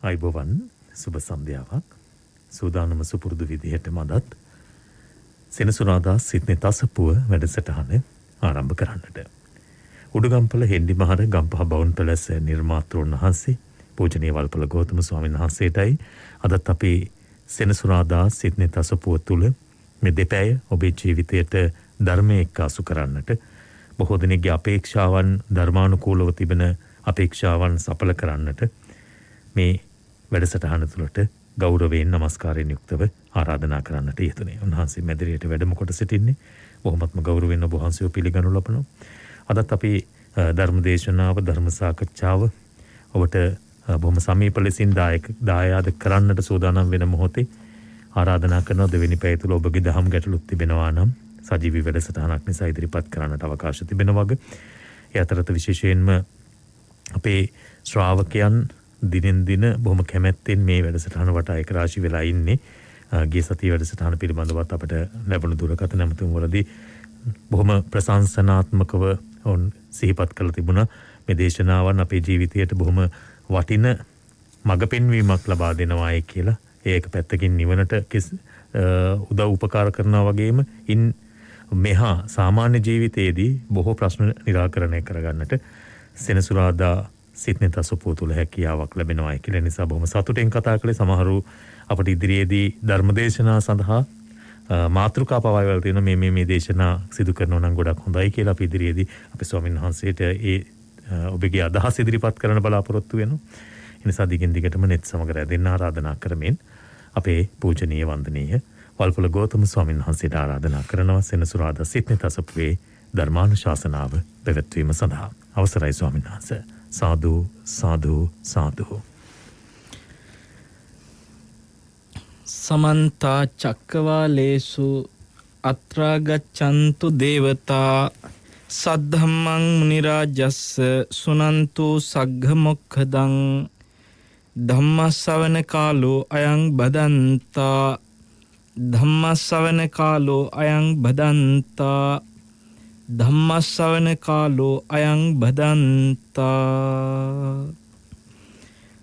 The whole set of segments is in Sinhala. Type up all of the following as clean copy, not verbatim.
අයිබෝවන් සුබ සන්ධ්‍යාවක් සූදානම සුපුරුදු විදිහට මදත් සෙනසුරාදා සිත්නේ තසපුව වැඩසටහන ආරම්භ කරන්නට. උඩුගම්පල හෙන්ඩි මහර ගම්පහ බවුන් පැලැස්ස නිර්මාතෘන් වහන්සේ පූජනීය වල්පල ගෞතම ස්වාමීන් වහන්සේටයි අදත් අපි සෙනසුරාදා සිත්නේ තසපුව තුල මේ දෙපැය ඔබේ ජීවිතයට ධර්මයේ එක්කාසු කරන්නට බොහෝ දෙනෙක්ගේ අපේක්ෂාවන් ධර්මානුකූලව තිබෙන අපේක්ෂාවන් සඵල කරන්නට මේ වැඩසටහන තුළට ගෞරවයෙන් නමස්කාරයෙන් යුක්තව ආරාධනා කරන්නට යෙදුනේ. උන්වහන්සේ මැදිරියට වැඩම කොට සිටින්නේ. බොහොමත්ම ගෞරවයෙන් ඔබ වහන්සේව පිළිගනු ලබනවා. අදත් අපි ධර්ම දේශනාව ධර්ම සාකච්ඡාව ඔබට බොහොම සමීප ලෙසින් දායාද කරන්නට සූදානම් වෙන මොහොතේ ආරාධනා කරන දෙවෙනි පැය තුළ ඔබගේ දහම් ගැටලුත් තිබෙනවා නම් සජීවී වැඩසටහනක් නිසා ඉදිරිපත් කරන්නට අවකාශ තිබෙන වගේ. ඒ අතරත විශේෂයෙන්ම අපේ ශ්‍රාවකයන් දිනෙන් දින බොහොම කැමැත්තෙන් මේ වැඩසටහන වටා එක රාශි වෙලා ඉන්නේ. ගිය සතියේ වැඩසටහන පිළිබඳවත් අපිට ලැබුණු දුරකථන නැමතුම් වලදී බොහොම ප්‍රශංසනාත්මකව ඔවුන් සිහිපත් කළ තිබුණා. මේ දේශනාවන් අපේ ජීවිතයට බොහොම වටින මඟ පෙන්වීමක් ලබා දෙනවායි කියලා. ඒක පැත්තකින් නිවනට උදව් උපකාර කරනවා වගේම ඉන් මෙහා සාමාන්‍ය ජීවිතයේදී බොහෝ ප්‍රශ්න निराකරණය කරගන්නට සෙනසුරාදා සිත්නේ තසපුව තුළ හැකියාවක් ලැබෙනවා කියලා නිසා බොහොම සතුටින් කතා කළේ. සමහරු අපට ඉදිරියේදී ධර්මදේශනා සඳහා මාතෘකා පවායවල තියෙන මේ දේශනා සිදු කරනවා නම් ගොඩක් හොඳයි කියලා අපි ඉදිරියේදී අපේ ස්වාමීන් වහන්සේට ඒ ඔබගේ අදහස් ඉදිරිපත් කරන්න බලාපොරොත්තු වෙනවා. ඒ නිසා දිගින් දිගටම net සමග රැඳෙන්න ආරාධනා කරමින් අපේ පූජනීය වන්දනීය වල්පොල ගෞතම ස්වාමීන් වහන්සේට ආරාධනා කරනවා සෙනසුරාදා සිත්නේ තසපුවේ ධර්මානුශාසනාව පැවැත්වීම සඳහා. අවසරයි ස්වාමීන් වහන්සේ. සාදු සාදු සාදු. සමන්ත චක්කවාලේසු අත්‍රා ගච්ඡන්තු දේවතා සද්ධම්මං මුනි රාජස්ස සුනන්තු සග්ග මොක්ඛදං ධම්මස්සවන කාලෝ අයං බදන්තා ධම්මස්සවන කාලෝ අයං බදන්තා ධම්මස්සවන කාලෝ අයං බදන්තා.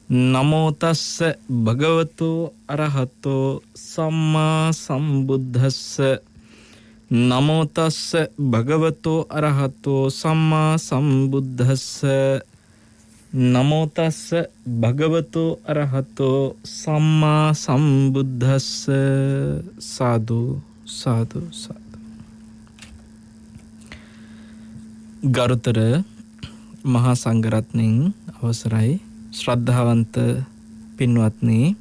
නමෝ තස්ස භගවතු අරහතෝ සම්මා සම්බුද්දස්ස. නමෝ තස්ස භගවතු අරහතෝ සම්මා සම්බුද්දස්ස. නමෝ තස්ස භගවතු අරහතෝ සම්මා සම්බුද්දස්ස. සාදු සාදු සාදු. ගරුතර මහා සංඝරත්නයන් අවසරයි ශ්‍රද්ධාවන්ත පින්වත්නි,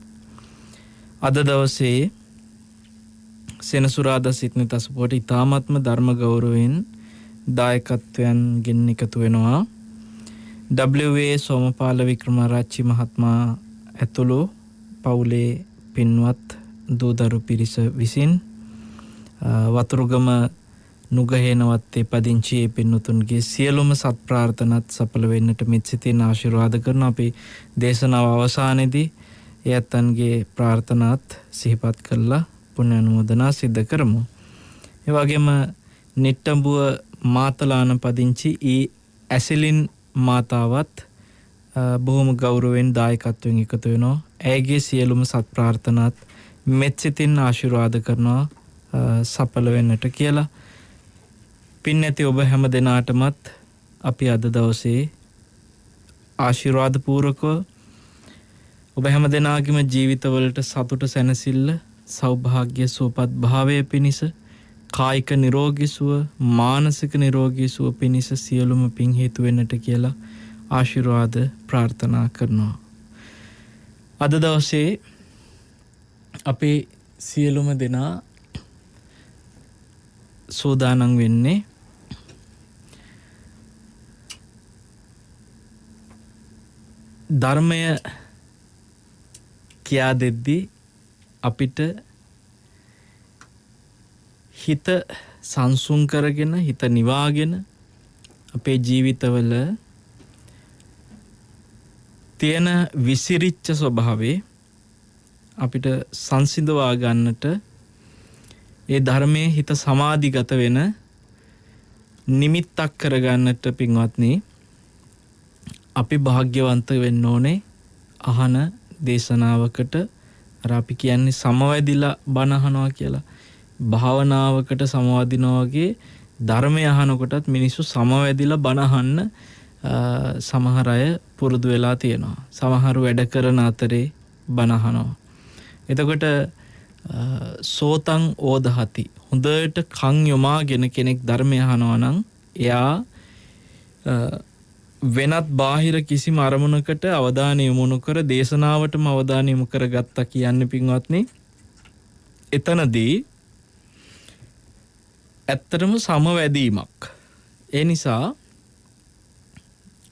අද දවසේ සෙනසුරාදා සිත්නේ තසපුවට ඉතාමත්ම ධර්ම ගෞරවයෙන් දායකත්වයන් ගෙන එකතු වෙනවා. W.A. සෝමපාල වික්‍රමාරච්චි මහත්මයා ඇතුළු පවුලේ පින්වත් දූදරු පිරිස විසින් වතුරුගම නුගහේනවත්තේ පදිංචි පින්වතුන්ගේ සියලුම සත් ප්‍රාර්ථනාත් සඵල වෙන්නට මෙත් සිතින් ආශිර්වාද කරන අපි දේශනාව අවසානයේදී එයත්න්ගේ ප්‍රාර්ථනාත් සිහිපත් කරලා පුණ්‍ය අනුමෝදනා සිද්ධ කරමු. ඒ වගේම නිට්ටඹුව මාතලාන පදිංචි ඇසිලින් මාතාවත් බොහොම ගෞරවයෙන් දායකත්වයෙන් එකතු වෙනවා. ඇයගේ සියලුම සත් ප්‍රාර්ථනාත් මෙත් සිතින් ආශිර්වාද කරනවා සඵල වෙන්නට කියලා. පින් නැති ඔබ හැම දෙනාටමත් අපි අද දවසේ ආශිර්වාද පූර්වකව ඔබ හැම දෙනාගේම ජීවිතවලට සතුට සැනසෙල්ල සෞභාග්‍ය සුවපත් භාවය පිණිස කායික නිරෝගී සුව මානසික නිරෝගී සුව පිණිස සියලුම පින් හේතු වෙන්නට කියලා ආශිර්වාද ප්‍රාර්ථනා කරනවා. අද දවසේ අපේ සියලුම දෙනා සූදානම් වෙන්නේ ධර්මය කියා දෙද්දී අපිට හිත සංසුන් කරගෙන හිත නිවාගෙන අපේ ජීවිතවල තියෙන විසිරිච්ච ස්වභාවේ අපිට සංසිඳවා ගන්නට ඒ ධර්මයේ හිත සමාධිගත වෙන නිමිත්තක් කරගන්නට පින්වත්නි අපි භාග්‍යවන්ත වෙන්න ඕනේ අහන දේශනාවකට අර අපි කියන්නේ සමවැදිලා බණ අහනවා කියලා. භාවනාවකට සමවදිනවා වගේ ධර්මය අහනකොටත් මිනිස්සු සමවැදිලා බණ අහන්න සමහර අය පුරුදු වෙලා තියෙනවා. සමහරු වැඩ කරන අතරේ බණ අහනවා. එතකොට සෝතං ඕදහති. හොඳට කන් යොමාගෙන කෙනෙක් ධර්මය අහනවා නම් එයා වෙනත් බාහිර කිසිම අරමුණකට අවධානය යොමු නොකර දේශනාවටම අවධානය යොමු කරගත්තා කියන්නේ පින්වත්නි. එතනදී ඇත්තටම සමවැදීමක්. ඒ නිසා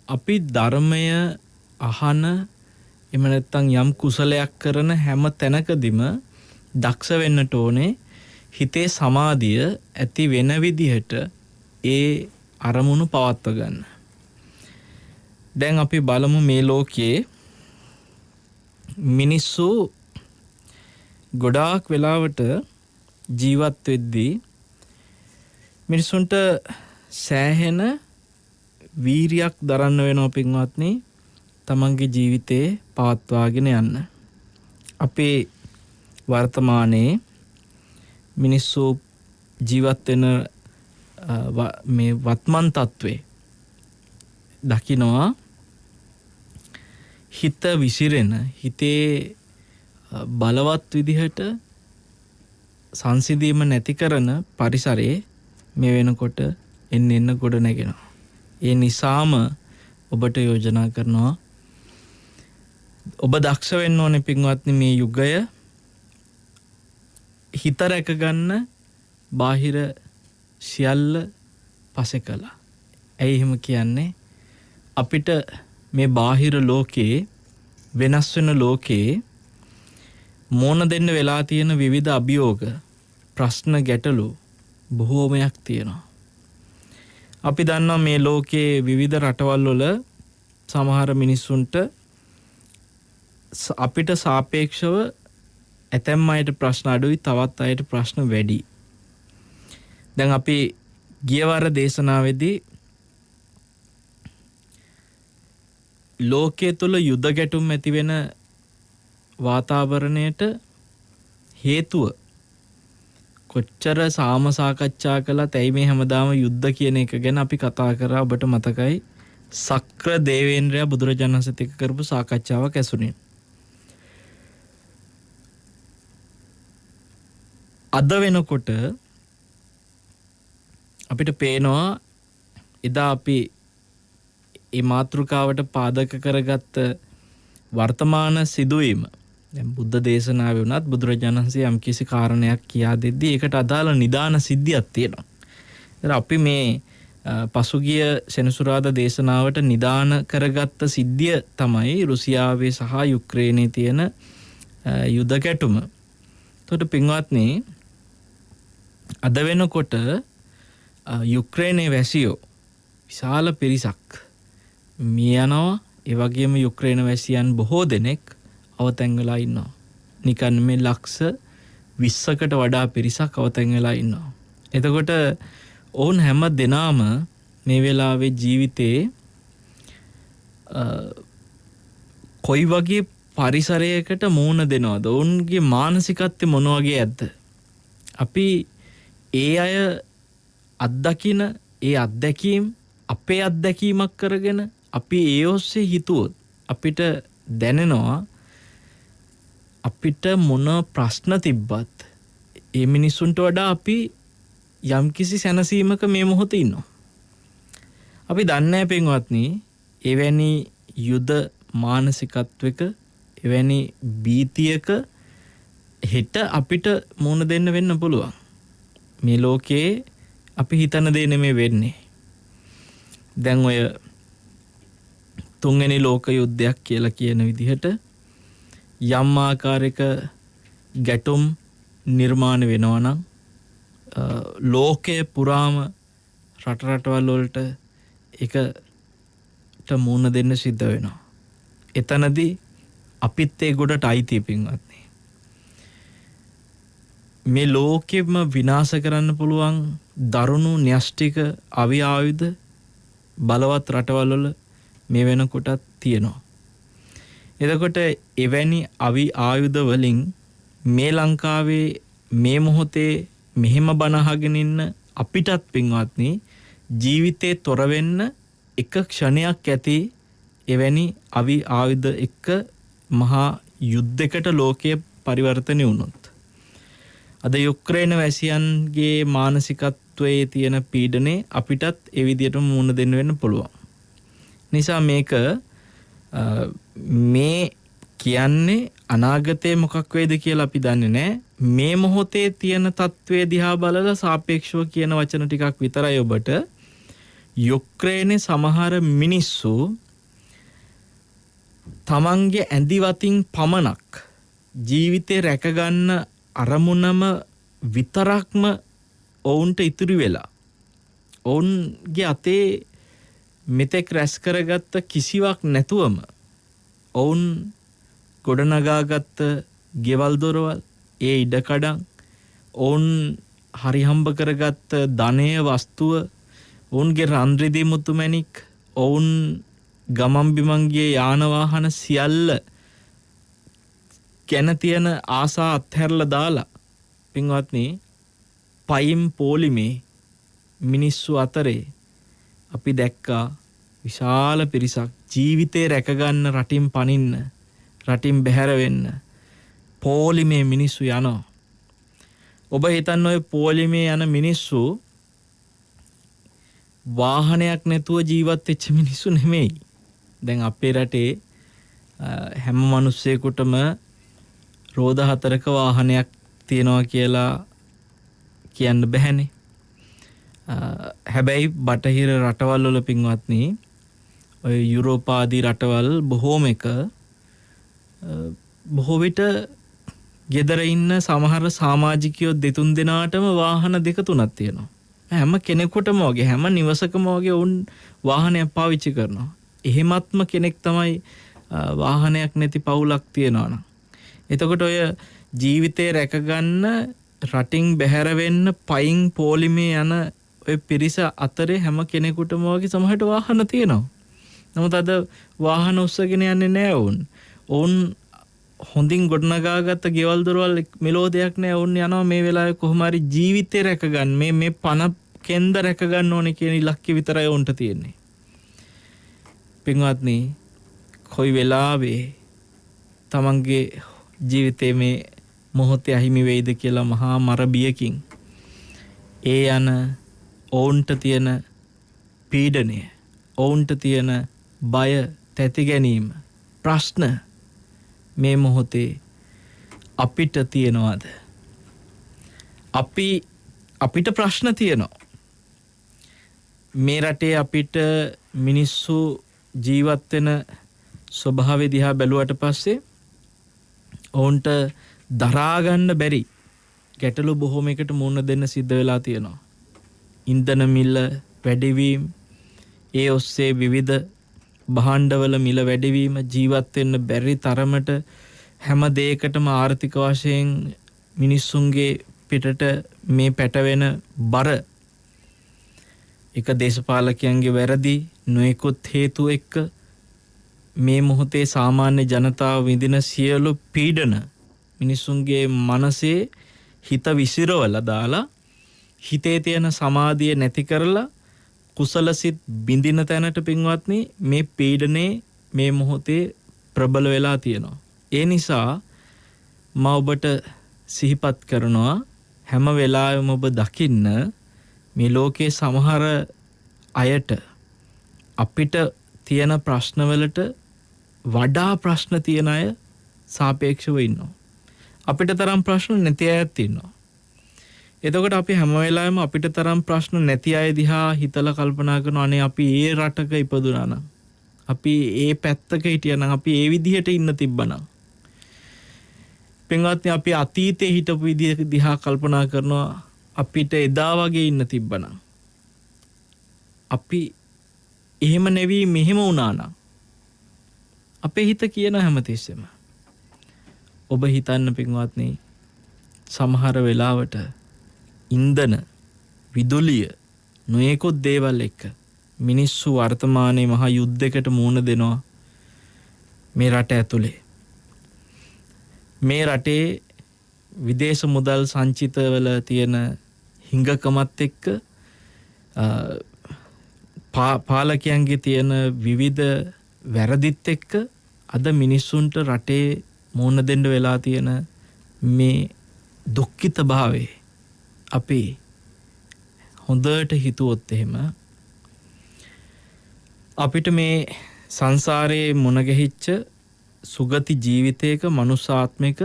අපි ධර්මය අහන එහෙම නැත්නම් යම් කුසලයක් කරන හැම තැනකදීම දක්ෂ වෙන්නට ඕනේ හිතේ සමාධිය ඇති වෙන විදිහට ඒ අරමුණු පවත්ව ගන්න. දැන් අපි බලමු මේ ලෝකයේ මිනිස්සු ගොඩාක් වෙලාවට ජීවත් වෙද්දී මිනිසුන්ට සෑහෙන වීරියක් දරන්න වෙනවා පින්වත්නි තමන්ගේ ජීවිතේ පවත්වාගෙන යන්න. අපේ වර්තමානයේ මිනිස්සු ජීවත් වෙන මේ වත්මන් තත්වේ දකිනවා හිත විසිරෙන හිතේ බලවත් විදිහට සංසිඳීම නැති කරන පරිසරයේ මේ වෙනකොට එන්න ගොඩ නැගෙනවා. ඒ නිසාම ඔබට යෝජනා කරනවා ඔබ දක්ෂ වෙන්න ඕනේ පින්වත්නි මේ යුගය හිත රැක ගන්න බාහිර සියල්ල පසෙ කළා. ඇයි එහෙම කියන්නේ? අපිට මේ බාහිර ලෝකේ වෙනස් වෙන ලෝකේ මොන දෙන්න වෙලා තියෙන විවිධ අභියෝග ප්‍රශ්න ගැටලු බොහෝමයක් තියෙනවා. අපි දන්නවා මේ ලෝකේ විවිධ රටවල් වල සමහර මිනිස්සුන්ට අපිට සාපේක්ෂව ඇතැම් අයට ප්‍රශ්න අඩුයි තවත් අයට ප්‍රශ්න වැඩි. දැන් අපි ගියවර දේශනාවේදී ලෝකයේ තුල යුද ගැටුම් ඇති වෙන වාතාවරණයට හේතුව කොච්චර සාම සාකච්ඡා කළත් ඇයි මේ හැමදාම යුද්ධ කියන එක ගැන අපි කතා කරා. ඔබට මතකයි සක්‍ර දේවේන්ද්‍රයා බුදුරජාණන් වහන්සේත් එක්ක කරපු සාකච්ඡාවක් ඇසුනේ. අද වෙනකොට අපිට පේනවා එදා අපි මේ මාතෘකාවට පාදක කරගත්ත වර්තමාන සිදුවීම දැන් බුද්ධ දේශනාවේ වුණත් බුදුරජාණන් වහන්සේ යම් කිසි කාරණයක් කියා දෙද්දී ඒකට අදාළ නිදාන සිද්ධියක් තියෙනවා. ඒතර අපි මේ පසුගිය සෙනසුරාදා දේශනාවට නිදාන කරගත්ත සිද්ධිය තමයි රුසියාවේ සහ යුක්‍රේනයේ තියෙන යුද ගැටුම. එතකොට පින්වත්නි අද වෙනකොට යුක්‍රේනයේ වැසියෝ විශාල පිරිසක් මිය යනවා. ඒ වගේම යුක්‍රේන වැසියන් බොහෝ දෙනෙක් අවතැන් වෙලා ඉන්නවා. නිකන් මේ ලක්ෂ 20කට වඩා පිරිසක් අවතැන් වෙලා ඉන්නවා. එතකොට ඔවුන් හැම දෙනාම මේ වෙලාවේ ජීවිතේ කොයි වගේ පරිසරයකට මුහුණ දෙනවද? ඔවුන්ගේ මානසිකත්වය මොන වගේ ඇද්ද? අපි ඒ අය අත්දකින ඒ අත්දැකීම් අපේ අත්දැකීමක් කරගෙන අපි ඒ ඔස්සේ හිතුවොත් අපිට දැනෙනවා අපිට මොන ප්‍රශ්න තිබ්බත් ඒ මිනිස්සුන්ට වඩා අපි යම්කිසි සැනසීමක මේ මොහොතේ ඉන්නවා. අපි දන්නේ පින්වත්නි එවැනි යුද මානසිකත්වයක එවැනි බීතියක හෙට අපිට මුණ දෙන්න වෙන්න පුළුවන්. මේ ලෝකේ අපි හිතන දේ නෙමෙයි වෙන්නේ. දැන් ඔය තුන්වෙනි ලෝක යුද්ධයක් කියලා කියන විදිහට යම් ආකාරයක ගැටුම් නිර්මාණය වෙනවා නම් ලෝකයේ පුරාම රටවල් වලට ඒකට මුණ දෙන්න සිද්ධ වෙනවා. එතනදී අපිත් ඒ ගොඩට අයිති පින්වත්නි. මේ ලෝකෙම විනාශ කරන්න පුළුවන් දරුණු න්‍යෂ්ටික අවි ආයුධ බලවත් රටවල් වල මේ වෙනකොටත් තියෙනවා. එතකොට එවැනි අවි ආයුධ වලින් මේ ලංකාවේ මේ මොහොතේ මෙහෙම බනහගෙන ඉන්න අපිටත් පින්වත්නි ජීවිතේ තොර වෙන්න එක ක්ෂණයක් ඇති එවැනි අවි ආයුධ එක්ක මහා යුද්ධයකට ලෝකයේ පරිවර්තනය වුණොත්. අද යුක්‍රේන වැසියන්ගේ මානසිකත්වයේ තියෙන පීඩනේ අපිටත් ඒ විදිහටම මුහුණ දෙන්න වෙන්න පුළුවන්. නිසා මේක මේ කියන්නේ අනාගතේ මොකක් වෙයිද කියලා අපි දන්නේ නැහැ. මේ මොහොතේ තියෙන තත්ත්වයේ දිහා බලලා සාපේක්ෂව කියන වචන ටිකක් විතරයි ඔබට. යුක්‍රේනයේ සමහර මිනිස්සු තමන්ගේ ඇඳිවතින් පමණක් ජීවිතේ රැකගන්න අරමුණම විතරක්ම ඔවුන්ට ඉතුරු වෙලා ඔවුන්ගේ අතේ මෙතෙක් රැස් කරගත්ත කිසිවක් නැතුවම ඔවුන් ගොඩනගාගත්ත ගෙවල් දොරවල් ඒ ඉඩකඩම් ඔවුන් හරිහම්බ කරගත්ත ධනය වස්තුව ඔවුන්ගේ රන් රිදී මුතුමැණික් ඔවුන් ගමන් බිමන්ගේ යාන වාහන සියල්ල ගැන තියෙන ආසා අත්හැරලා දාලා පින්වත්නි පයින් පොලිමේ මිනිස්සු අතරේ අපි දැක්කා විශාල පිරිසක් ජීවිතේ රැකගන්න රටින් පනින්න රටින් බැහැර වෙන්න පොලිමේ මිනිස්සු යනවා. ඔබ හිතන්න ඔය පොලිමේ යන මිනිස්සු වාහනයක් නැතුව ජීවත් වෙච්ච මිනිස්සු නෙමෙයි. දැන් අපේ රටේ හැම මිනිස්සෙකුටම රෝද 4ක වාහනයක් තියනවා කියලා කියන්න බැහැනේ. හැබැයි බටහිර රටවල් වල පින්වත්නි ඔය යුරෝප ආදී රටවල් බොහෝ විට ගෙදර ඉන්න සමහර සමාජිකයෝ දෙතුන් දෙනාටම වාහන දෙක තුනක් තියෙනවා. හැම කෙනෙකුටම වගේ හැම නිවසකම වගේ උන් වාහනයක් පාවිච්චි කරනවා. එහෙමත්ම කෙනෙක් තමයි වාහනයක් නැති පවුලක් තියනවා නම්. එතකොට ඔය ජීවිතේ රැකගන්න රටින් බැහැර වෙන්න පයින් පොලිමේ යන ඔය පිරිස අතරේ හැම කෙනෙකුටම වගේ සමහරට වාහන තියෙනවා. නමුත් අද වාහන උස්සගෙන යන්නේ නැහැ වුන්. ඔවුන් හොඳින් ගොඩනගාගත්ත ගෙවල් දොරවල් මෙලෝ දෙයක් නැහැ. ඔවුන් යනවා මේ වෙලාවේ කොහොම හරි ජීවිතේ රැකගන්න මේ පණ කෙන්ද රැකගන්න ඕනේ කියන ඉලක්කය විතරයි ඔවුන්ට තියෙන්නේ. පින්වත්නි කොයි වෙලාවේ තමන්ගේ ජීවිතේ මේ මොහොතේ අහිමි වෙයිද කියලා මහා මර බියකින් ඒ යන ඔවුන්ට තියෙන පීඩනය ඔවුන්ට තියෙන බය තැති ගැනීම ප්‍රශ්න මේ මොහොතේ අපිට තියෙනවද? අපිට ප්‍රශ්න තියෙනවා. මේ රටේ අපිට මිනිස්සු ජීවත් වෙන ස්වභාවය දිහා බැලුවට පස්සේ ඔවුන්ට දරා ගන්න බැරි ගැටලු බොහෝමයකට මුහුණ දෙන්න සිද්ධ වෙලා තියෙනවා. ඉන්ධන මිල වැඩිවීම, ඒ ඔස්සේ විවිධ භාණ්ඩවල මිල වැඩිවීම, ජීවත් වෙන්න බැරි තරමට හැම දෙයකටම ආර්ථික වශයෙන් මිනිස්සුන්ගේ පිටට මේ පැටවෙන බර, එක දේශපාලකයන්ගේ වැරදි නොයෙකුත් හේතු එක්ක මේ මොහොතේ සාමාන්‍ය ජනතාව විඳින සියලු පීඩන මිනිසුන්ගේ මනසේ හිත විසිරවලා දාලා හිතේ තියෙන සමාධිය නැති කරලා කුසලසිත බිඳින තැනට පින්වත්නි මේ පීඩනේ මේ මොහොතේ ප්‍රබල වෙලා තියෙනවා. ඒ නිසා මම ඔබට සිහිපත් කරනවා හැම වෙලාවෙම ඔබ දකින්න මේ ලෝකේ සමහර අයට අපිට තියෙන ප්‍රශ්නවලට වඩා ප්‍රශ්න තියෙන අය සාපේක්ෂව ඉන්නවා. අපිට තරම් ප්‍රශ්න නැති අයත් ඉන්නවා. එතකොට අපි හැම වෙලාවෙම අපිට තරම් ප්‍රශ්න නැති අය දිහා හිතලා කල්පනා කරනවා අනේ අපි ඒ රටක ඉපදුනා නම්, අපි ඒ පැත්තක හිටියා නම්, අපි ඒ විදිහට ඉන්න තිබ්බනම්. පින්වත්නි අපි අතීතේ හිටපු විදිහ දිහා කල්පනා කරනවා අපිට එදා වගේ ඉන්න තිබ්බනම්. අපි එහෙම නෙවී මෙහෙම වුණා නම් අපේ හිත කියන හැමතිස්සෙම ඔබ හිතන්න පින්වත්නි සමහර වෙලාවට ඉන්ධන විදුලිය නොයෙකුත් දේවල් එක්ක මිනිස්සු වර්තමානයේ මහා යුද්ධයකට මුහුණ දෙනවා. මේ රට ඇතුලේ. මේ රටේ විදේශ මුදල් සංචිතවල තියෙන හිඟකමත් එක්ක පාලකයන්ගේ තියෙන විවිධ වැරදිත් එක්ක අද මිනිස්සුන්ට රටේ මුහුණ දෙන්න වෙලා තියෙන මේ දුක්ඛිත භාවයේ අපි හොඳට හිතුවොත් එහෙම අපිට මේ සංසාරයේ මුණ ගැහිච්ච සුගති ජීවිතයක මනුස්සාත්මික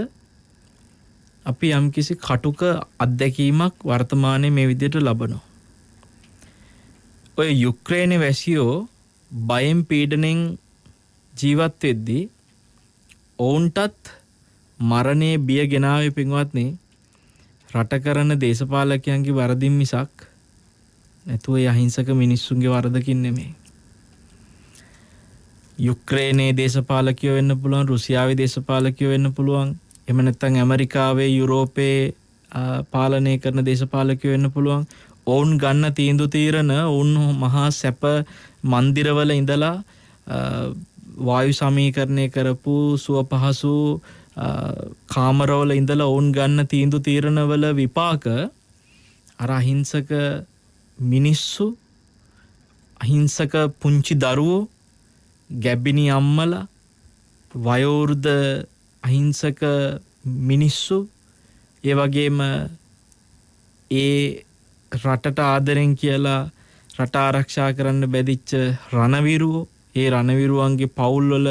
අපි යම්කිසි කටුක අත්දැකීමක් වර්තමානයේ මේ විදිහට ලබනවා. ඔය යුක්‍රේනයේ වැසියෝ බයෙන් පීඩණයෙන් ජීවත් වෙද්දී ඔවුන්ටත් මරණයේ බිය ගෙනාවේ පින්වත්නි රට කරන දේශපාලකයන්ගේ වරදින් මිසක් නැතුව ඒ අහිංසක මිනිස්සුන්ගේ වරදකින් නෙමෙයි. යුක්‍රේනයේ දේශපාලකයෝ වෙන්න පුළුවන්, රුසියාවේ දේශපාලකයෝ වෙන්න පුළුවන්, එහෙම නැත්නම් ඇමරිකාවේ යුරෝපයේ පාලනය කරන දේශපාලකයෝ වෙන්න පුළුවන්. ඔවුන් ගන්න තීන්දුව తీරන ඔවුන් මහා සැප මන්දිරවල ඉඳලා වායු සමීකරණය කරපු සුව පහසු කාමරවල ඉඳලා ඔවුන් ගන්න තීන්දුව తీරනවල විපාක අර අහිංසක මිනිස්සු, අහිංසක පුංචි දරුවෝ, ගැබිනි අම්මලා, වයෝවෘද්ධ අහිංසක මිනිස්සු, ඒ වගේම ඒ රටට ආදරෙන් කියලා රට ආරක්ෂා කරන්න බැදිච්ච රණවිරුවෝ, ඒ රණවිරුවන්ගේ පවුල්වල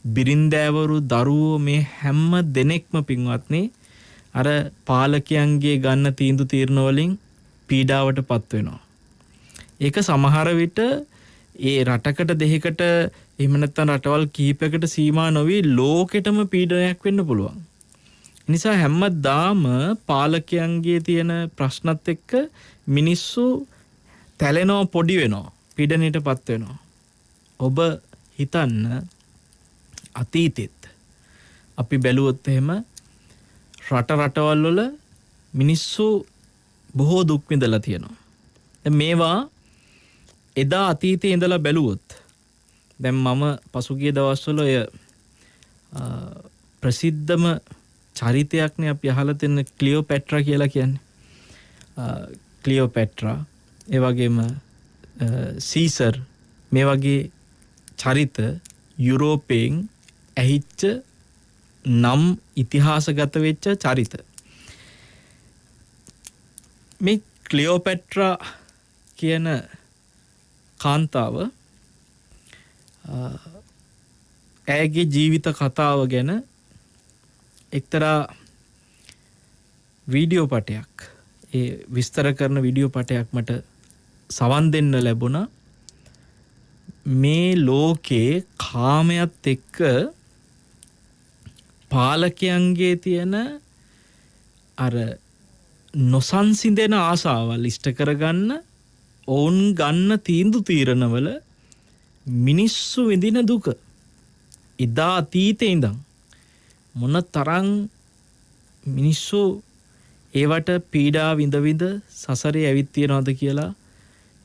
බිරින්දෑවරු, දරුවෝ, මේ හැම දෙනෙක්ම පින්වත්නි අර පාලකයන්ගේ ගන්න තීන්දුව తీරන වලින් පීඩාවට පත් වෙනවා. ඒක සමහර විට ඒ රටකට දෙහිකට එහෙම නැත්නම් රටවල් කීපයකට සීමා නොවි ලෝකෙටම පීඩනයක් වෙන්න පුළුවන්. නිසා හැමදාම පාලකයන්ගේ තියෙන ප්‍රශ්නත් එක්ක මිනිස්සු තැලෙනවා, පොඩි වෙනවා, පීඩනයටපත් වෙනවා. ඔබ හිතන්න අතීතෙත් අපි බැලුවොත් එහෙම රටවල් වල මිනිස්සු බොහෝ දුක් විඳලා තියෙනවා. දැන් මේවා එදා අතීතයේ ඉඳලා බැලුවොත් දැන් මම පසුගිය දවස්වල ඔය ප්‍රසිද්ධම චරිතයක්නේ අපි අහලා තියෙන ක්ලියෝපැට්‍රා කියලා කියන්නේ. ක්ලියෝපැට්‍රා, ඒ වගේම සීසර්, මේ වගේ චරිත යුරෝපයෙන් ඇහිච්ච නම් ඉතිහාසගත වෙච්ච චරිත. මේ ක්ලියෝපැට්‍රා කියන කාන්තාව ඇයගේ ජීවිත කතාව ගැන එක්තරා වීඩියෝ පටයක්, ඒ විස්තර කරන වීඩියෝ පටයක් මට සවන් දෙන්න ලැබුණා. මේ ලෝකේ කාමයට එක්ක පාලකයන්ගේ තියෙන අර නොසන්සිඳෙන ආසාවල් ඉෂ්ට කරගන්න ඔවුන් ගන්න තීන්දුව తీරනවල මිනිස්සු විඳින දුක ඉදා අතීතේ ඉඳන් මොන තරම් මිනිස්සු ඒවට පීඩා විඳ සසරේ ඇවිත් තියනවද කියලා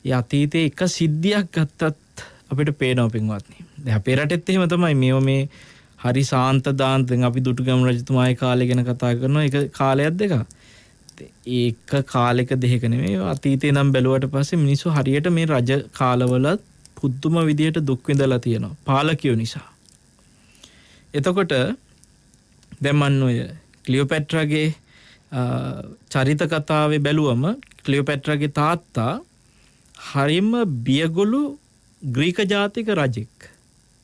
ඒ අතීතේ එක සිද්ධියක් ගත්තත් අපිට පේනවා පින්වත්නි. දැන් අපේ රටෙත් එහෙම තමයි. මේ හරි සාන්ත දාන්ත දැන් අපි දුටුගැමුණු රජතුමාගේ කාලේ ගැන කතා කරනවා. ඒක කාලයක් දෙකක්. ඒක කාලෙක දෙක නෙමෙයි. අතීතේ නම් බැලුවට පස්සේ මිනිස්සු හරියට මේ රජ කාලවලත් පුදුම විදියට දුක් විඳලා තියෙනවා පාලකයෝ නිසා. එතකොට දැන් මම ඔය ක්ලියෝපැට්‍රාගේ චරිත කතාවේ බැලුවම ක්ලියෝපැට්‍රාගේ තාත්තා හරිම බියගොළු ග්‍රීක ජාතික රජෙක්.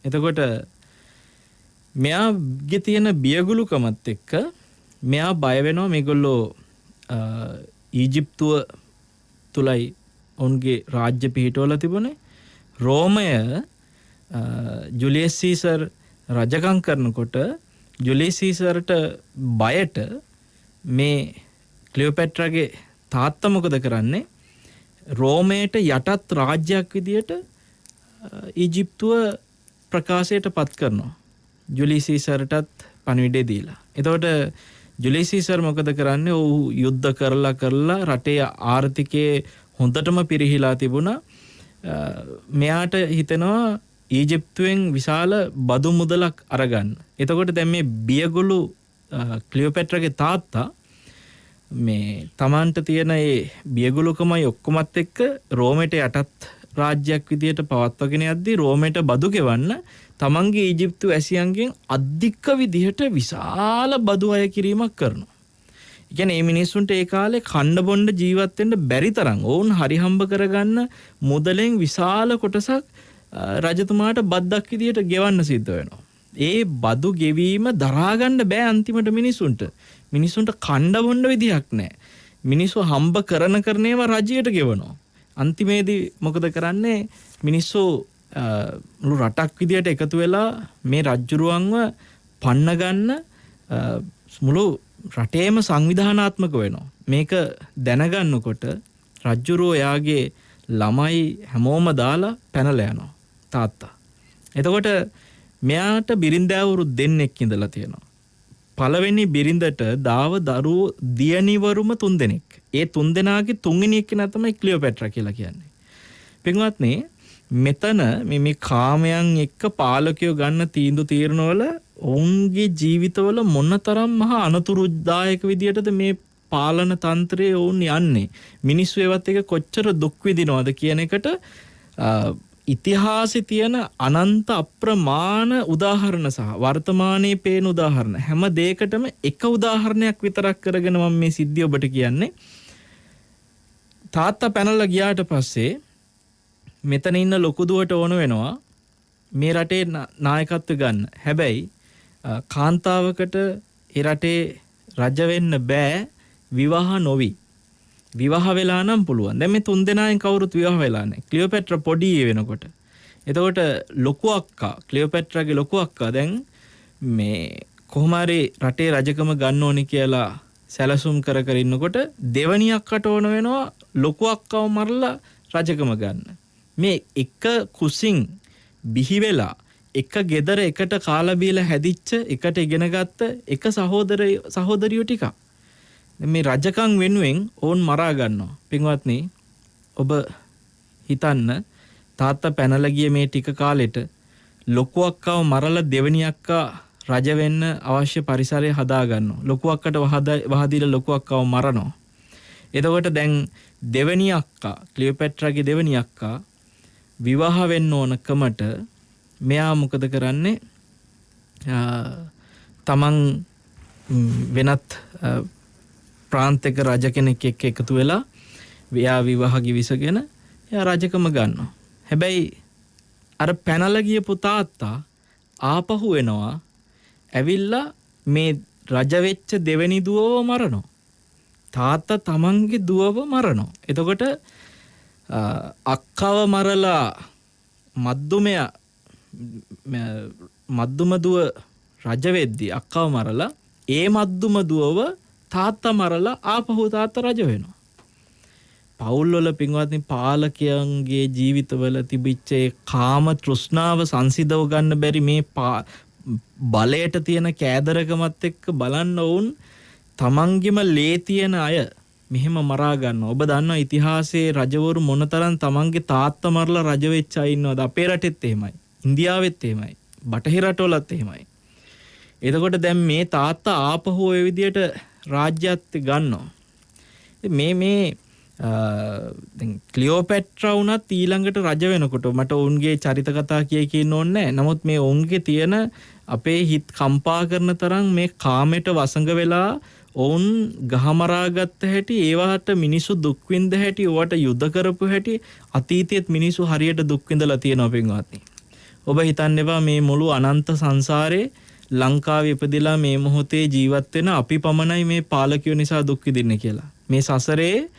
එතකොට මෙයාගේ තියෙන බියගොළුකමත් එක්ක මෙයා බය වෙනවා මේගොල්ලෝ ඊජිප්තුව තුලයි ඔවුන්ගේ රාජ්‍ය පිහිටවලා තිබුණේ. රෝමය ජුලියස් සීසර් රජකම් කරනකොට ජුලියස් සීසර්ට බයට මේ ක්ලියෝපැට්‍රාගේ තාත්තා මොකද කරන්නේ? රෝමයට යටත් රාජ්‍යයක් විදියට ඊජිප්තුව ප්‍රකාශයට පත් කරනවා. ජුලියස් සීසර්ටත් පණිවිඩය දීලා. එතකොට ජුලියස් සීසර් මොකද කරන්නේ? ඔහු යුද්ධ කරලා රටේ ආර්ථිකයේ හොඳටම පිරිහිලා තිබුණා. මෙයාට හිතෙනවා ඊජිප්තුවෙන් විශාල බදු මුදලක් අරගන්න. එතකොට දැන් මේ බියගොලු ක්ලියෝපැට්‍රාගේ තාත්තා මේ තමන්ට තියෙන ඒ බියගොලුකමයි ඔක්කොමත් එක්ක රෝමෙට යටත් රාජ්‍යයක් විදියට පවත්වාගෙන යද්දී රෝමෙට බදු ගෙවන්න තමන්ගේ ඊජිප්තු ඇසියන්ගෙන් අධික විදිහට විශාල බදු අය කිරීමක් කරනවා. ඒ කියන්නේ මේ මිනිස්සුන්ට ඒ කාලේ කන්න බොන්න ජීවත් වෙන්න බැරි තරම් ඕන් හරි හම්බ කරගන්න මුදලෙන් විශාල කොටසක් රජතුමාට බද්දක් විදියට ගෙවන්න සිද්ධ වෙනවා. ඒ බදු ගෙවීම දරා ගන්න බෑ අන්තිමට මිනිසුන්ට. මිනිසුන්ට කන්න බොන්න විදියක් නැහැ. මිනිස්සු හම්බ කරන ඒවා රජයට ගෙවනවා. අන්තිමේදී මොකද කරන්නේ? මිනිස්සු මුළු රටක් විදියට එකතු වෙලා මේ රජ්ජුරුවන්ව පන්න ගන්න මුළු රටේම සංවිධානාත්මක වෙනවා. මේක දැනගන්නකොට රජ්ජුරුවෝ එයාගේ ළමයි හැමෝම දාලා පැනලා යනවා තාත්තා. එතකොට මෙයාට බිරින්දෑවරු දෙන්නෙක් ඉඳලා තියෙනවා. පළවෙනි බිරිඳට දාව දරුවෝ දියණිවරුම 3 දෙනෙක්. ඒ 3 දෙනාගේ තුන්වෙනි එක්කෙනා තමයි ක්ලියෝපැට්‍රා කියලා කියන්නේ. පින්වත්නි මෙතන මේ කාමයන් එක්ක පාලකයෝ ගන්න තීරණවල ඔවුන්ගේ ජීවිතවල මොනතරම් මහා අනතුරුදායක විදියටද මේ පාලන තන්ත්‍රයේ ඔවුන් යන්නේ. මිනිස්සු ඒවත් එක කොච්චර දුක් විඳිනවද කියන එකට ඉතිහාසයේ තියෙන අනන්ත අප්‍රමාණ උදාහරණ සහ වර්තමානයේ පේන උදාහරණ හැම දෙයකටම එක උදාහරණයක් විතරක් කරගෙන මම මේ සිද්ධිය ඔබට කියන්නේ. තාත්තා පැනලා ගියාට පස්සේ මෙතන ඉන්න ලොකු දුවට ඕන වෙනවා මේ රටේ නායකත්වය ගන්න. හැබැයි කාන්තාවකට ඒ රටේ රජ වෙන්න බෑ විවාහ නොවි. විවාහ වෙලා නම් පුළුවන්. දැන් මේ 3 දෙනාෙන් කවුරුත් විවාහ වෙලා නැහැ. ක්ලියෝපැට්‍රා පොඩි වෙනකොට. එතකොට ලොකු අක්කා ක්ලියෝපැට්‍රාගේ ලොකු අක්කා දැන් මේ කොහොම හරි රටේ රජකම ගන්න ඕනි කියලා සැලසුම් කර ඉන්නකොට දෙවනි අක්කට ඕන වෙනවා ලොකු අක්කව මරලා රජකම ගන්න. මේ එක කුසින් බිහි වෙලා එක ගෙදර එකට කාලා බීලා හැදිච්ච එකට ඉගෙන ගත්ත එක සහෝදරියෝ ටිකක් මේ රජකම් වෙනුවෙන් ඕන් මරා ගන්නවා. පින්වත්නි ඔබ හිතන්න තාත්තා පැනලා ගිය මේ ටික කාලෙට ලොකු අක්කව මරලා දෙවෙනි අක්කා රජ වෙන්න අවශ්‍ය පරිසරය හදා ගන්නවා. ලොකු අක්කට වහදීලා ලොකු අක්කව මරනවා. එතකොට දැන් දෙවෙනි අක්කා ක්ලියෝපැට්‍රාගේ දෙවෙනි අක්කා විවාහ වෙන්න ඕනකමට මෙයා මොකද කරන්නේ? තමන් වෙනත් ප්‍රාන්තික රජ කෙනෙක් එක්ක එකතු වෙලා එයා විවාහ ගිවිසගෙන එයා රජකම ගන්නවා. හැබැයි අර පැනලා ගියපු තාත්තා ආපහු එනවා. ඇවිල්ලා මේ රජ වෙච්ච දෙවෙනි දුවව මරනවා. තාත්තා තමන්ගේ දුවව මරනවා. එතකොට අක්කව මරලා මද්දුම දුව රජ වෙද්දී අක්කව මරලා ඒ මද්දුම දුවව තාත්තා මරලා ආපහු තාත්තා රජ වෙනවා. පවුල් වල පින්වත්නි පාලකයන්ගේ ජීවිතවල තිබිච්ච ඒ කාම තෘෂ්ණාව සංසිඳව ගන්න බැරි මේ බලයට තියෙන කෑදරකමත් එක්ක බලන්න වුන් තමන්ගෙම ලේ තියෙන අය මෙහෙම මරා ගන්නවා. ඔබ දන්නවා ඉතිහාසයේ රජවරු මොනතරම් තමන්ගේ තාත්තා මරලා රජ වෙච්ච අය ඉන්නවද? අපේ රටෙත් එහෙමයි. ඉන්දියාවෙත් එහෙමයි. බටහිර රටවලත් එහෙමයි. එතකොට දැන් මේ තාත්තා ආපහු ඔය විදියට රාජ්‍යත් ගන්නවා. මේ දැන් ක්ලියෝපැට්‍රා වුණත් ඊළඟට රජ වෙනකොට මට ඔවුන්ගේ චරිත කතා කියන්න ඕනේ නැහැ. නමුත් මේ ඔවුන්ගේ තියෙන අපේ හිත කම්පා කරන තරම් මේ කාමයට වසඟ වෙලා ඔවුන් ගහමරාගත්ත හැටි, ඒවට මිනිස්සු දුක් විඳ හැටි, ඒවට යුද්ධ කරපු හැටි අතීතයේත් මිනිස්සු හරියට දුක් විඳලා තියෙනවා පින්වත්නි. ඔබ හිතන්න එපා මේ මුළු අනන්ත සංසාරේ ලංකාවේ ඉපදිලා මේ මොහොතේ ජීවත් වෙන අපි පමණයි මේ පාලකයෝ නිසා දුක් විඳින්නේ කියලා. මේ සසරේ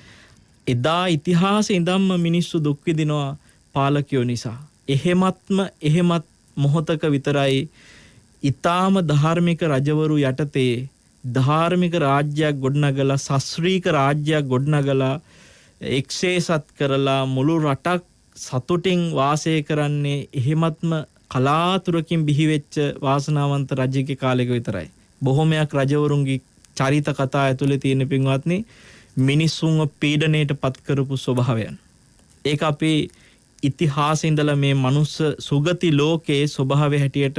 එදා ඉතිහාසයේ ඉඳන්ම මිනිස්සු දුක් විඳිනවා පාලකයෝ නිසා. එහෙමත් මොහොතක විතරයි ඊටාම ධාර්මික රජවරු යටතේ ධාර්මික රාජ්‍යයක් ගොඩනගලා, ශාස්ත්‍රීය රාජ්‍යයක් ගොඩනගලා, එක්සේසත් කරලා මුළු රටක් සතුටින් වාසය කරන්නේ එහෙමත්ම කලාතුරකින් බිහිවෙච්ච වාසනාවන්ත රජෙක්ගේ කාලෙක විතරයි. බොහොමයක් රජවරුන්ගේ චරිත කතා ඇතුලේ තියෙන පින්වත්නි මිනිස්සුන්ව පීඩණයට පත් කරපු ස්වභාවයන්. ඒක අපි ඉතිහාසයේ ඉඳලා මේ මනුස්ස සුගති ලෝකයේ ස්වභාවය හැටියට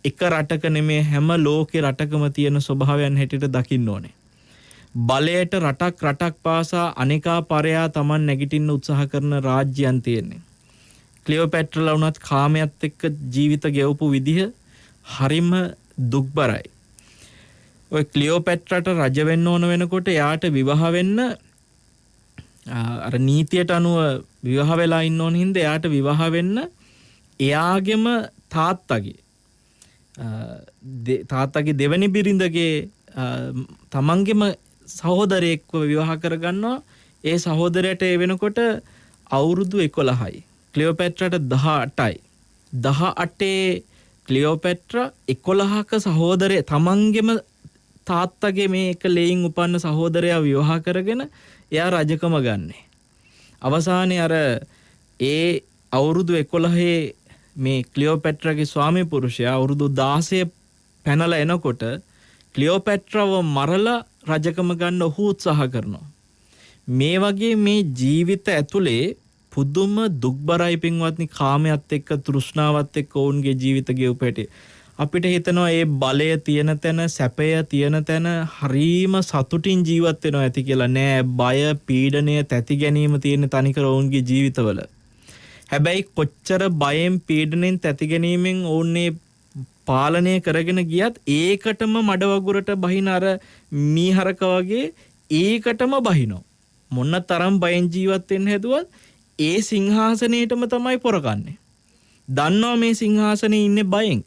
එක රටක නෙමේ හැම ලෝකේ රටකම තියෙන ස්වභාවයන් හැටියට දකින්න ඕනේ. බලයට රටක් පාසා අනේකා පරයා Taman නැගිටින්න උත්සාහ කරන රාජ්‍යයන් තියෙන්නේ. ක්ලියෝපැට්‍රලා වුණත් කාමයට එක්ක ජීවිත ගෙවපු විදිහ හරිම දුක්බරයි. ඔය ක්ලියෝපැට්‍රාට රජ වෙන්න ඕන වෙනකොට එයාට විවාහ වෙන්න අර නීතියට අනුව විවාහ වෙලා ඉන්න ඕන හින්දා එයාට විවාහ වෙන්න එයාගෙම තාත්තගේ දෙවනි බිරිඳගේ තමන්ගෙම සහෝදරයෙක්ව විවාහ කරගන්නවා. ඒ සහෝදරයට ඒ වෙනකොට අවුරුදු 11යි. ක්ලියෝපැට්‍රාට 18යි. 18 ක්ලියෝපැට්‍රා 11ක සහෝදරය තමන්ගෙම තාත්තගේ මේ එක ලේයින් උපන්න සහෝදරයා විවාහ කරගෙන එයා රජකම ගන්නෙ. අවසානයේ අර ඒ අවුරුදු 11 මේ ක්ලියෝපැට්‍රාගේ ස්වාමි පුරුෂයා අවුරුදු 16 පැනලා එනකොට ක්ලියෝපැට්‍රාව මරලා රජකම ගන්න ඔහු උත්සාහ කරනවා. මේ වගේ මේ ජීවිත ඇතුලේ පුදුම දුක්බරයි පින්වත්නි. කාමයට එක්ක තෘෂ්ණාවත් එක්ක ඔවුන්ගේ ජීවිත ගෙවපැටි අපිට හිතනවා ඒ බලය තියෙන තැන සැපය තියෙන තැන හරීම සතුටින් ජීවත් වෙනවා ඇති කියලා. නෑ, බය පීඩනය තැති ගැනීම තියෙන තනිකර ඔවුන්ගේ ජීවිතවල. හැබැයි කොච්චර බයෙන් පීඩණයෙන් තැති ගැනීමෙන් ඔවුන්නේ පාලනය කරගෙන ගියත් ඒකටම මඩ වගුරට බහින අර මීහරක වගේ ඒකටම බහිනෝ. මොන තරම් බයෙන් ජීවත් වෙන්න හැදුවත් ඒ සිංහාසනයේටම තමයි පොරකන්නේ. දන්නවා මේ සිංහාසනේ ඉන්නේ බයෙන්.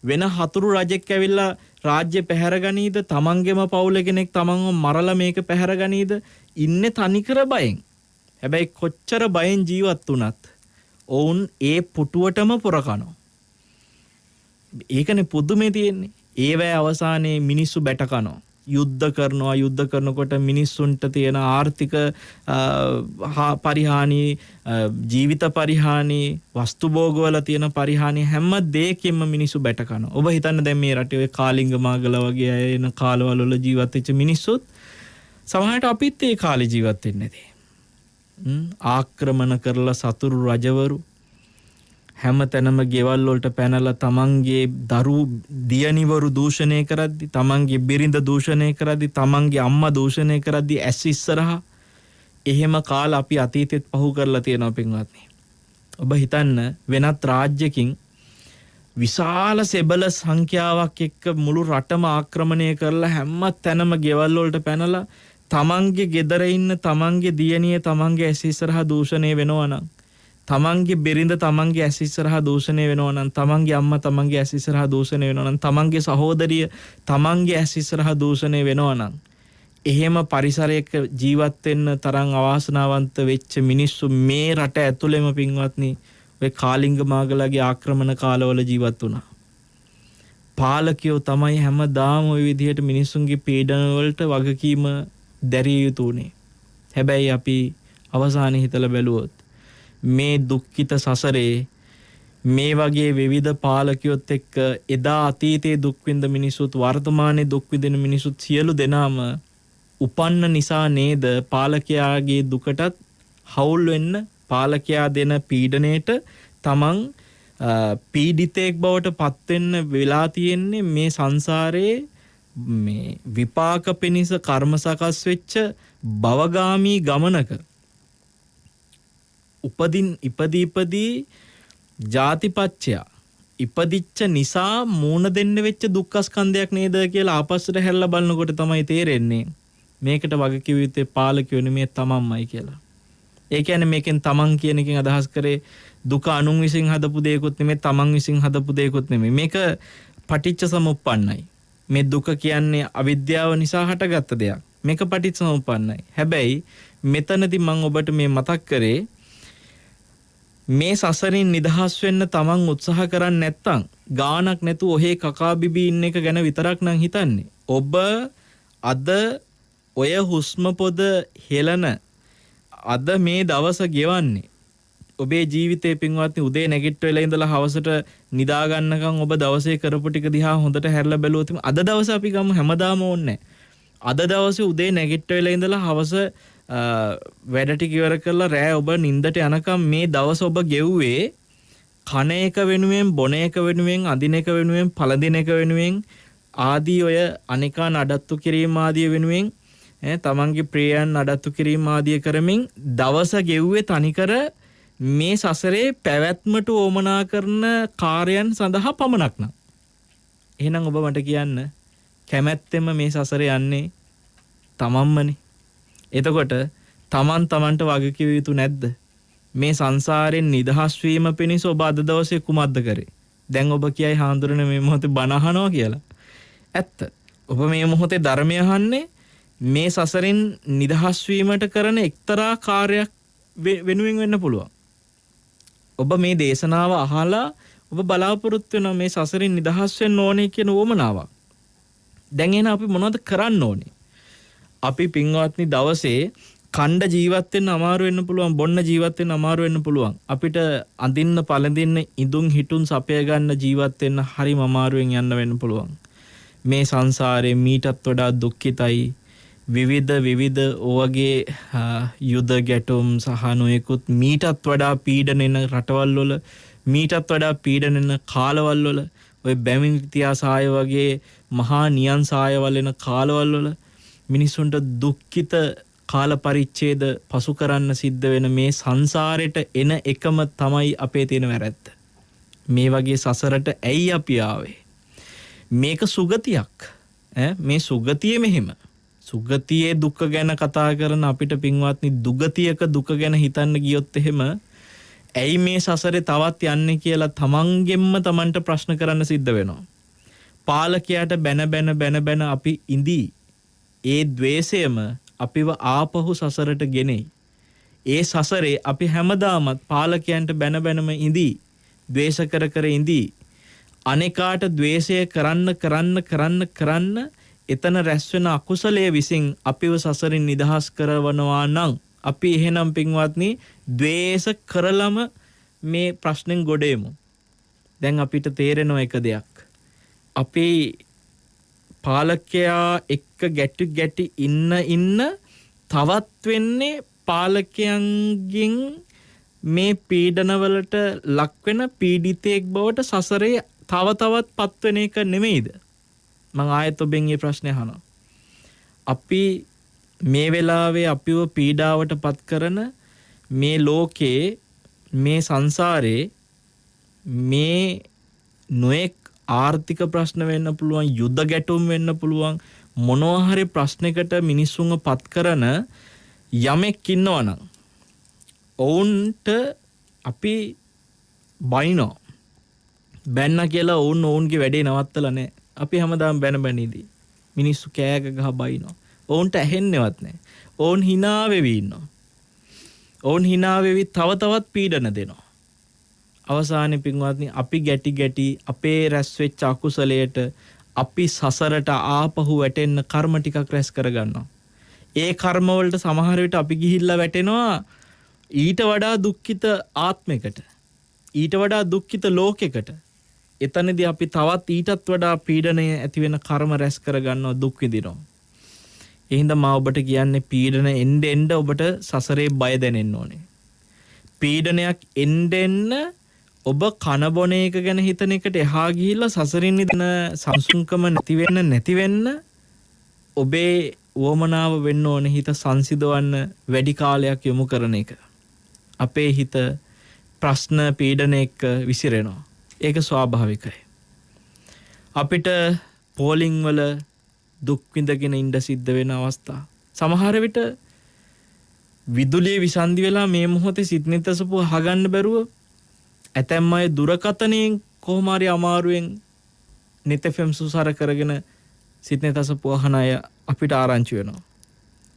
වෙන හතුරු රජෙක් ඇවිල්ලා රාජ්‍ය පැහැරගනීද, තමන්ගේම පවුල කෙනෙක් තමන්ව මරලා මේක පැහැරගනීද, ඉන්නේ තනිකර බයෙන්. හැබැයි කොච්චර බයෙන් ජීවත් වුණත් ඔවුන් ඒ පුටුවටම පොරකනවා. ඒකනේ පුදුමේ තියෙන්නේ. ඒවැ අවසානයේ මිනිස්සු බැට කනවා. යුද්ධ කරනකොට මිනිස්සුන්ට තියෙන ආර්ථික පරිහානි, ජීවිත පරිහානි, වස්තු භෝගවල තියෙන පරිහානි හැම දෙයකින්ම මිනිස්සු බැට කනවා. ඔබ හිතන්න දැන් මේ රටේ ඔය කාලිංග මාගල වගේ අය එන කාලවල වල ජීවත් වෙච්ච මිනිස්සුත් සමහරට අපිත් ඒ කාලේ ජීවත් වෙන්නේ නැති. ආක්‍රමණ කරලා සතුරු රජවරු හැම තැනම ගෙවල් වලට පැනලා තමන්ගේ දරු දියණිවරු දූෂණය කරද්දි, තමන්ගේ බිරිඳ දූෂණය කරද්දි, තමන්ගේ අම්මා දූෂණය කරද්දි ඇස් ඉස්සරහා එහෙම කාලා අපි අතීතෙත් පහු කරලා තියෙනවා පින්වත්නි. ඔබ හිතන්න වෙනත් රාජ්‍යකින් විශාල සෙබල සංඛ්‍යාවක් එක්ක මුළු රටම ආක්‍රමණය කරලා හැම තැනම ගෙවල් වලට පැනලා තමන්ගේ ගෙදර ඉන්න තමන්ගේ දියණිය තමන්ගේ ඇස් ඉස්සරහා දූෂණය වෙනවා නම්, තමන්ගේ බිරිඳ තමන්ගේ ඇස් ඉස්සරහා දූෂණය වෙනවා නම්, තමන්ගේ අම්මා තමන්ගේ ඇස් ඉස්සරහා දූෂණය වෙනවා නම්, තමන්ගේ සහෝදරිය තමන්ගේ ඇස් ඉස්සරහා දූෂණය වෙනවා නම්, එහෙම පරිසරයක ජීවත් වෙන්න තරම් අවාසනාවන්ත වෙච්ච මිනිස්සු මේ රට ඇතුළෙම පින්වත්නි ඔය කාලිංග මාගලගේ ආක්‍රමණ කාලවල ජීවත් වුණා. පාලකයෝ තමයි හැමදාම ওই විදිහට මිනිස්සුන්ගේ පීඩන වලට වගකීම දැරිය යුතු උනේ. හැබැයි අපි අවසානයේ හිතලා බැලුවොත් මේ දුක්ඛිත සසරේ මේ වගේ විවිධ පාලකයොත් එක්ක එදා අතීතයේ දුක් විඳ මිනිසුත් වර්තමානයේ දුක් විඳින මිනිසුත් සියලු දෙනාම උපන්න නිසා නේද පාලකයාගේ දුකටත් හවුල් වෙන්න, පාලකයා දෙන පීඩණයට තමන් පීඩිතෙක් බවට පත් වෙන්න වෙලා තියෙන්නේ. මේ සංසාරයේ මේ විපාක පිණිස කර්ම සකස් වෙච්ච භවගාමී ගමනක ඉපදී ජාතිපච්චය ඉපදිච්ච නිසා මූණ දෙන්න වෙච්ච දුක්ඛ ස්කන්ධයක් නේද කියලා ආපස්සට හැරලා බලනකොට තමයි තේරෙන්නේ මේකට වග කිව් යුත්තේ පාලකයෝ නෙමෙයි තමන්මයි කියලා. ඒ කියන්නේ මේකෙන් තමන් කියන එකෙන් අදහස් කරේ දුක අනුන් විසින් හදපු දෙයක්වත් නෙමෙයි, තමන් විසින් හදපු දෙයක්වත් නෙමෙයි. මේක පටිච්ච සමුප්පන්නයි. මේ දුක කියන්නේ අවිද්‍යාව නිසා හටගත්ත දෙයක්. මේක පටිච්ච සමුප්පන්නයි. හැබැයි මෙතනදී මම ඔබට මේ මතක් කරේ මේ සසරින් නිදහස් වෙන්න තමන් උත්සාහ කරන්නේ නැත්තම් ගානක් නැතුව ඔහේ කකා බිබී ඉන්න එක ගැන විතරක් නම් හිතන්නේ. ඔබ අද ඔය හුස්ම පොද හෙලන අද මේ දවස ගෙවන්නේ ඔබේ ජීවිතේ පින්වත්නි උදේ නැගිට වෙලා ඉඳලා හවසට නිදා ගන්නකම් ඔබ දවසේ කරපු ටික දිහා හොඳට හැරලා බැලුවොත් අද දවසේ අපි ගමු හැමදාම ඕනේ. අද දවසේ උදේ නැගිට වෙලා ඉඳලා හවස වැඩ ටික ඉවර කරලා රෑ ඔබ නිින්දට යනකම් මේ දවස ඔබ ගෙව්වේ කන එක වෙනුවෙන්, බොන එක වෙනුවෙන්, අඳින එක වෙනුවෙන්, පළඳින එක වෙනුවෙන් ආදී ඔය අනිකා නඩත්තු කිරීම ආදිය වෙනුවෙන් තමන්ගේ ප්‍රියයන් නඩත්තු කිරීම ආදිය කරමින් දවස ගෙව්වේ තනිකර මේ සසරේ පැවැත්මට ඕමනා කරන කාර්යයන් සඳහා පමණක් නම් එහෙනම් ඔබ මට කියන්න කැමැත්තෙම මේ සසරේ යන්නේ තමන්මනේ. එතකොට තමන් තමන්ට වගකිව යුතු නැද්ද? මේ සංසාරයෙන් නිදහස් වීම පිණිස ඔබ අද දවසේ කුමක්ද කරේ? දැන් ඔබ කියයි හාමුදුරනේ මේ මොහොතේ බණ අහනවා කියලා. ඇත්ත. ඔබ මේ මොහොතේ ධර්මය අහන්නේ මේ සසරින් නිදහස් වීමට කරන එක්තරා කාර්යයක් වෙනුවෙන් වෙන්න පුළුවන්. ඔබ මේ දේශනාව අහලා ඔබ බලාපොරොත්තු වෙනවා මේ සසරින් නිදහස් වෙන්න ඕනේ කියන උවමනාවක්. දැන් එහෙනම් අපි මොනවද කරන්න ඕනේ? අපි පින්වත්නි දවසේ කණ්ඩ ජීවත් වෙන්න අමාරු වෙන්න පුළුවන්, බොන්න ජීවත් වෙන්න අමාරු වෙන්න පුළුවන්. අපිට අඳින්න, පළඳින්න, ඉදුන් හිටුන් සපය ගන්න ජීවත් වෙන්න හරිම අමාරුවෙන් යන්න වෙන්න පුළුවන්. මේ සංසාරේ මීටත් වඩා දුක්ඛිතයි. විවිධ ඔයගේ යුද ගැටුම් සහ නොයෙකුත් මීටත් වඩා පීඩනෙන රටවල් වල, මීටත් වඩා පීඩනෙන කාලවල් වල, ඔය බැමින් ඉතිහාසය වගේ මහා නියන් සායවල එන කාලවල් වල මිනිසුන්ට දුක්ඛිත කාල පරිච්ඡේද පසු කරන්න සිද්ධ වෙන මේ සංසාරෙට එන එකම තමයි අපේ තියෙන වැරැද්ද. මේ වගේ සසරට ඇයි අපි ආවේ? මේක සුගතියක්. මේ සුගතිය මෙහෙම. සුගතියේ දුක ගැන කතා කරන අපිට පින්වත්නි දුගතියක දුක ගැන හිතන්න ගියොත් එහෙම ඇයි මේ සසරේ තවත් යන්නේ කියලා තමන්ගෙන්ම තමන්ට ප්‍රශ්න කරන්න සිද්ධ වෙනවා. පාලකයාට බැන අපි ඉඳී. ඒ द्वේෂයම අපිව ආපහු සසරට ගෙනෙයි. ඒ සසරේ අපි හැමදාමත් පාලකයන්ට බැනම ඉඳී. द्वේෂ කර ඉඳී. අනේකාට द्वේෂය කරන්න එතන රැස් වෙන අකුසලයේ විසින් අපිව සසරින් නිදහස් කරවනවා නම් අපි එහෙනම් පින්වත්නි द्वේෂ කරලම මේ ප්‍රශ්නෙන් ගොඩේමු. දැන් අපිට තේරෙන එක දෙයක්. අපි පාලකයා එක්ක ගැටි ඉන්න තවත් වෙන්නේ පාලකයන්ගෙන් මේ පීඩනවලට ලක් වෙන පීඩිතයෙක් බවට සසරේ තවත් පත්වෙන එක නෙමෙයිද? මම ආයෙත් ඔබෙන් මේ ප්‍රශ්නේ අහනවා. අපි මේ වෙලාවේ අපිව පීඩාවට පත් කරන මේ ලෝකේ මේ සංසාරේ මේ නොඑක් ආර්ථික ප්‍රශ්න වෙන්න පුළුවන්, යුද්ධ ගැටුම් වෙන්න පුළුවන්, මොනවා හරි ප්‍රශ්නයකට මිනිස්සුන්ව පත් කරන යමෙක් ඉන්නවනම් ඔවුන්ට අපි බයිනෝ බැන්න කියලා ඔවුන්ගේ වැඩේ නවත්තලා නැහැ. අපි හැමදාම බැන ඉදී. මිනිස්සු කෑග ගහ බයිනෝ. ඔවුන්ට ඇහෙන්නේවත් නැහැ. ඔවුන් hina වෙවි ඉන්නවා. ඔවුන් hina වෙවි තවත් පීඩන දෙනවා. අවසානයේ පින්වත්නි අපි ගැටි අපේ රැස් වෙච්ච අකුසලයට අපි සසරට ආපහු වැටෙන්න කර්ම ටිකක් රැස් කරගන්නවා. ඒ කර්ම වලට සමහර විට අපි ගිහිල්ලා වැටෙනවා ඊට වඩා දුක්ඛිත ආත්මයකට, ඊට වඩා දුක්ඛිත ලෝකයකට. එතනදී අපි තවත් ඊටත් වඩා පීඩනය ඇති වෙන කර්ම රැස් කරගන්නවා, දුක් විඳිනවා. ඒ හින්දා මා ඔබට කියන්නේ පීඩන එන්න ඔබට සසරේ බය දැනෙන්න ඕනේ. පීඩනයක් එන්න ඔබ කන බොන එක ගැන හිතන එකට එහා ගිහිල්ලා සසරින් නිදන සංසුන්කම නැති වෙන්න ඔබේ වමනාව වෙන්න ඕනේ හිත සංසිඳවන්න වැඩි කාලයක් යොමු කරන එක. අපේ හිත ප්‍රශ්න පීඩන එක්ක විසිරෙනවා. ඒක ස්වාභාවිකයි. අපිට පෝලිං වල දුක් විඳගෙන ඉඳ සිද්ධ වෙන අවස්ථා. සමහර විට විදුලිය විසන්දි වෙලා මේ මොහොතේ සිත්නිතසපු අහගන්න බැරුව ඇතැම් අය දුරකථනයෙන් කොහොම හරි අමාරුවෙන් net fm සුසාර කරගෙන සිත්නිතසපු අහන අය අපිට ආරංචි වෙනවා.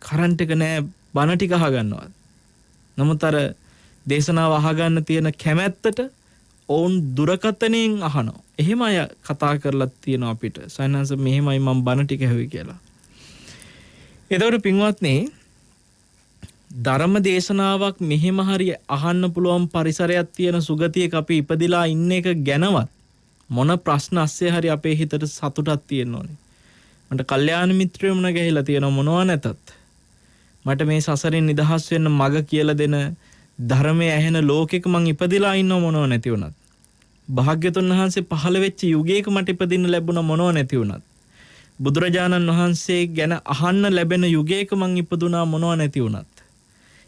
කරන්ට් එක නෑ, බණ ටික අහගන්නවා. නමුත් අර දේශනාව අහගන්න තියෙන කැමැත්තට ඔවුන් දුරකථනයෙන් අහනවා. එහෙම අය කතා කරලා තියෙනවා අපිට. සයන්ස් මෙහෙමයි මම බණ ටික ඇහුවේ කියලා. එතකොට පින්වත්නි ධර්ම දේශනාවක් මෙහෙම හරි අහන්න පුළුවන් පරිසරයක් තියෙන සුගතියක අපි ඉපදිලා ඉන්න එක ගැනවත් මොන ප්‍රශ්න අස්සේ හරි අපේ හිතට සතුටක් තියෙන්න ඕනේ. මන්ට කල්යාණ මිත්‍රයෝ මුණ ගැහිලා තියෙනවා මොනවා නැතත්. මට මේ සසරින් නිදහස් වෙන්න මඟ කියලා දෙන ධර්මයේ ඇහෙන ලෝකෙක මං ඉපදිලා ඉන්නව මොනව නැති වුණත්. භාග්‍යතුන් වහන්සේ පහළ වෙච්ච යුගයක මට ඉපදින්න ලැබුණ මොනව නැති වුණත්. බුදුරජාණන් වහන්සේ ගැන අහන්න ලැබෙන යුගයක මං ඉපදුනා මොනව නැති වුණත්.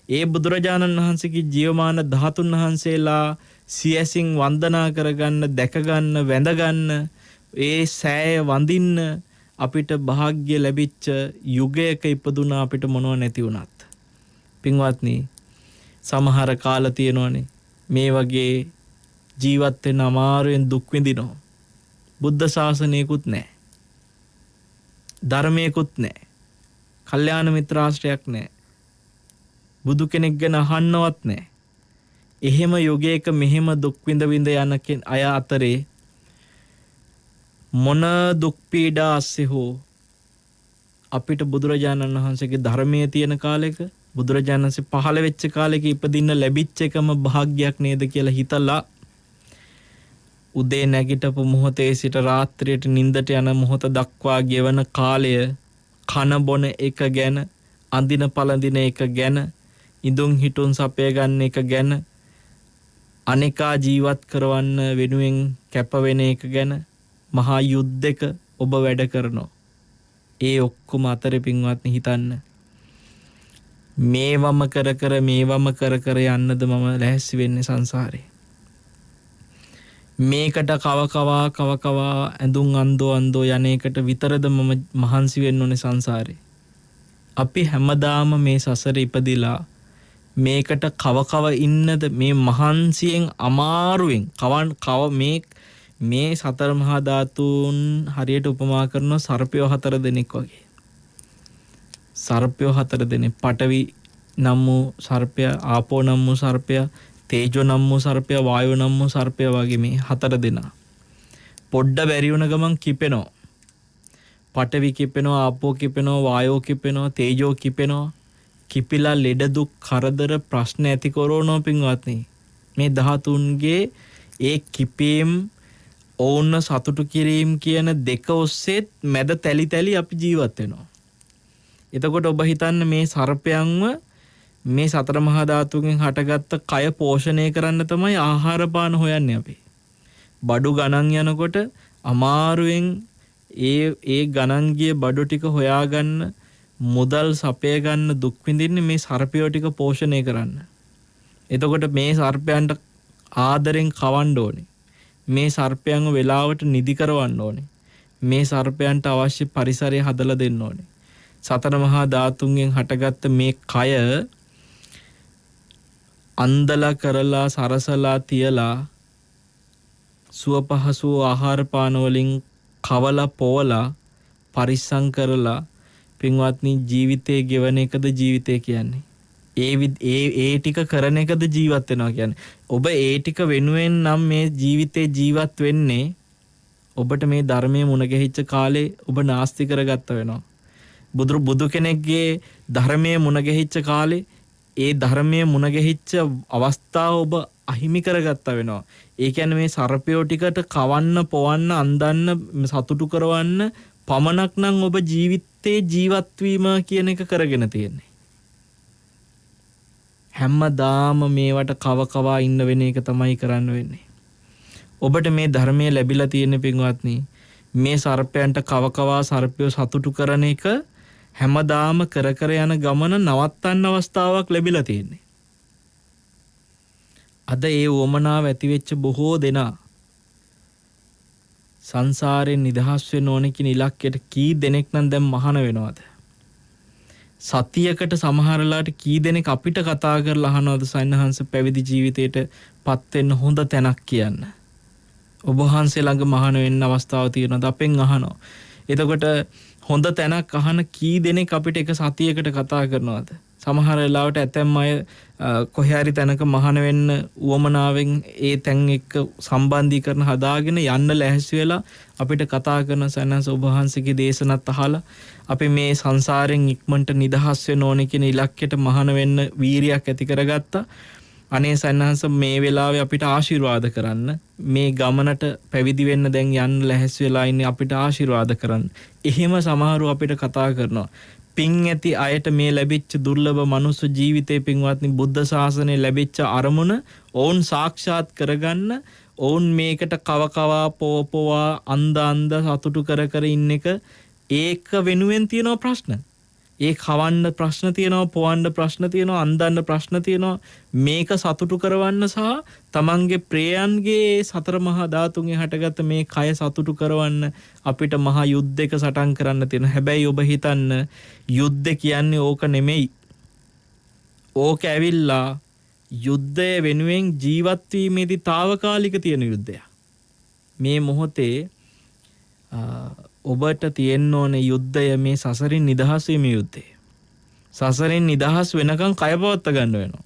ඒ බුදුරජාණන් වහන්සේගේ ජීවමාන ධාතුන් වහන්සේලා සියසින් වන්දනා කරගන්න, දැකගන්න, වැඳගන්න, ඒ සෑය වඳින්න අපිට වාග්ය ලැබිච්ච යුගයක ඉපදුනා අපිට මොනව නැති වුණත්. පින්වත්නි, සමහර කාල තියෙනවනේ මේ වගේ ජීවත් වෙන්න අමාරුවෙන් දුක් විඳිනවා. බුද්ධ ශාසනයකුත් නැහැ. ධර්මයකුත් නැහැ. කල්යාණ මිත්‍රාශ්‍රයක් නැහැ. බුදු කෙනෙක් ගැන අහන්නවත් නැහැ. එහෙම යෝගයක මෙහෙම දුක් විඳ විඳ යන අය අතරේ මොන දුක් පීඩා අස්සේ හෝ අපිට බුදුරජාණන් වහන්සේගේ ධර්මයේ තියෙන කාලෙක, බුදුරජාණන් වහන්සේ පහළ වෙච්ච කාලෙක ඉපදින්න ලැබිච්ච එකම භාග්යක් නේද කියලා හිතලා උදේ නැගිටපු මොහොතේ සිට රාත්‍රියට නිින්දට යන මොහොත දක්වා ගෙවන කාලය කන බොන එක ගැන, අඳින පළඳින එක ගැන, ඉදුන් හිටුන් සපය ගන්න එක ගැන, අනේකා ජීවත් කරවන්න වෙනුවෙන් කැප වෙන එක ගැන මහා යුද්ධයක ඔබ වැඩ කරනවා. ඒ ඔක්කොම අතරේ පින්වත්නි හිතන්න. මේවම කර කර යන්නද මම ලැහැස්සි වෙන්නේ සංසාරේ. මේකට කව ඇඳුම් අන්දෝ යන එකට විතරද මම මහන්සි වෙන්න ඕනේ සංසාරේ. අපි හැමදාම මේ සසරේ ඉපදිලා මේකට කව ඉන්නද මේ මහන්සියෙන් අමාරුවෙන් මේ සතර මහා ධාතුන් හරියට උපමා කරන සර්පයෝ 4 දෙනෙක් වගේ. සර්පයෝ 4 දෙනෙක්, පඨවි නම් වූ සර්පය, ආපෝ නම් වූ සර්පය, තේජෝ නම් වූ සර්පය, වායෝ නම් වූ සර්පය වගේ මේ 4 දෙනා. පොඩ්ඩ බැරි වුණ ගමන් කිපෙනවා. පඨවි කිපෙනවා, ආපෝ කිපෙනවා, වායෝ කිපෙනවා, තේජෝ කිපෙනවා. කිපිලා ලෙඩ දුක් කරදර ප්‍රශ්න ඇති කරනෝ පින්වත්නි. මේ ධාතුන්ගේ ඒ කිපීම් ඕන්න සතුටු කිරීම කියන දෙක ඔස්සේ මැද තැලි අපි ජීවත් වෙනවා. එතකොට ඔබ හිතන්න මේ සර්පයන්ව මේ සතර මහා ධාතුන්ගෙන් හටගත්ත කය පෝෂණය කරන්න තමයි ආහාර පාන හොයන්නේ අපි. බඩු ගණන් යනකොට අමාරුවෙන් ඒ ගණන් ගිය බඩු ටික හොයාගන්න, මුදල් සපය ගන්න දුක් විඳින්නේ මේ සර්පයෝ ටික පෝෂණය කරන්න. එතකොට මේ සර්පයන්ට ආදරෙන් කවන්න ඕනේ. මේ සර්පයන්ව වෙලාවට නිදි කරවන්න ඕනේ. මේ සර්පයන්ට අවශ්‍ය පරිසරය හදලා දෙන්න ඕනේ. සතර මහා ධාතුන්ගෙන් හටගත්ත මේ කය අන්දලා කරලා සරසලා තියලා සුව පහසු ආහාර පාන වලින් කවලා පොවලා පරිස්සම් කරලා පින්වත්නි ජීවිතේ ගෙවන එකද ජීවිතය කියන්නේ. ඒ ටික කරන එකද ජීවත් වෙනවා කියන්නේ. ඔබ ඒ ටික වෙනුවෙන් නම් මේ ජීවිතේ ජීවත් වෙන්නේ. ඔබට මේ ධර්මයේ මුණ ගැහිච්ච කාලේ ඔබ නාස්ති කරගත්ත වෙනවා. බුදු කෙනෙක්ගේ ධර්මයේ මුණ ගැහිච්ච කාලේ ඒ ධර්මයේ මුණ ගැහිච්ච අවස්ථාව ඔබ අහිමි කරගත්ත වෙනවා. ඒ කියන්නේ මේ සර්පයෝ ටිකට කවන්න, පොවන්න, අන්දන්න, සතුටු කරවන්න පමණක් නම් ඔබ ජීවිතේ ජීවත් වීම කියන එක කරගෙන තියෙන්නේ. හැමදාම මේවට කව ඉන්න වෙන එක තමයි කරන්න වෙන්නේ. ඔබට මේ ධර්මයේ ලැබිලා තියෙන පින්වත්නි, මේ සර්පයන්ට කව සර්පයෝ සතුටු කරන එක හැමදාම කර යන ගමන නවත්තන්න අවස්ථාවක් ලැබිලා තියෙන්නේ. අද ඒ වමනාව ඇති වෙච්ච බොහෝ දෙනා සංසාරයෙන් නිදහස් වෙන්න ඕනේ කියන ඉලක්කයට කී දෙනෙක් නම් දැන් මහාන වෙනවද? සතියකට සමහරලාට කී දෙනෙක් අපිට කතා කරලා අහනවද සයන්හන්ස පැවිදි ජීවිතයට පත් වෙන්න හොඳ තැනක් කියන්න. ඔබ වහන්සේ ළඟ මහාන වෙන්න අවස්ථාව තියෙනවද? අපෙන් අහනවා. එතකොට හොඳ තැනක් අහන කී දෙනෙක් අපිට එක සතියකට කතා කරනවද? සමහර වෙලාවට ඇතැම් අය කොහේ හරි තැනක මහාන වෙන්න උවමනාවෙන් ඒ තැන් එක්ක සම්බන්ධීකරණ හදාගෙන යන්න ලැහැස්ති වෙලා අපිට කතා කරන සයන්හන්ස ඔබ වහන්සේගේ දේශනත් අහලා අපි මේ සංසාරයෙන් ඉක්මනට නිදහස් වෙන්න ඕනේ කියන ඉලක්කයට මහාන වෙන්න වීරියක් ඇති කරගත්තා. අනේ සයන්හන්ස මේ වෙලාවේ අපිට ආශිර්වාද කරන්න, මේ ගමනට පැවිදි වෙන්න දැන් යන්න ලැහැස්ති වෙලා ඉන්නේ අපිට ආශිර්වාද කරන්න. එහෙම සමහරව අපිට කතා කරනවා. පින් ඇති අයට මේ ලැබිච්ච දුර්ලභ මනුස්ස ජීවිතේ පින්වත්නි බුද්ධ ශාසනයේ ලැබිච්ච අරමුණ ඔවුන් සාක්ෂාත් කරගන්න ඔවුන් මේකට කවකවා පෝපවා අන්ද සතුටු කර ඉන්න එක ඒක වෙනුවෙන් තියෙනවා ප්‍රශ්න. ඒ කවන්න ප්‍රශ්න තියෙනවා, පොවන්න ප්‍රශ්න තියෙනවා, අන්දන්න ප්‍රශ්න තියෙනවා. මේක සතුටු කරවන්න සහ තමන්ගේ ප්‍රේයන්ගේ සතර මහා ධාතුන්ගේ හටගත්ත මේ කය සතුටු කරවන්න අපිට මහා යුද්ධයක සටන් කරන්න තියෙනවා. හැබැයි ඔබ හිතන්න යුද්ධ කියන්නේ ඕක නෙමෙයි. ඕක ඇවිල්ලා යුද්ධය වෙනුවෙන් ජීවත් වීමේදී తాවකාලික තියෙන යුද්ධයක්. මේ මොහොතේ ඔබට තියෙන්න ඕනේ යුද්ධය මේ සසරින් නිදහස් වීමේ යුද්ධය. සසරින් නිදහස් වෙනකන් කය පවත්ත ගන්න වෙනවා.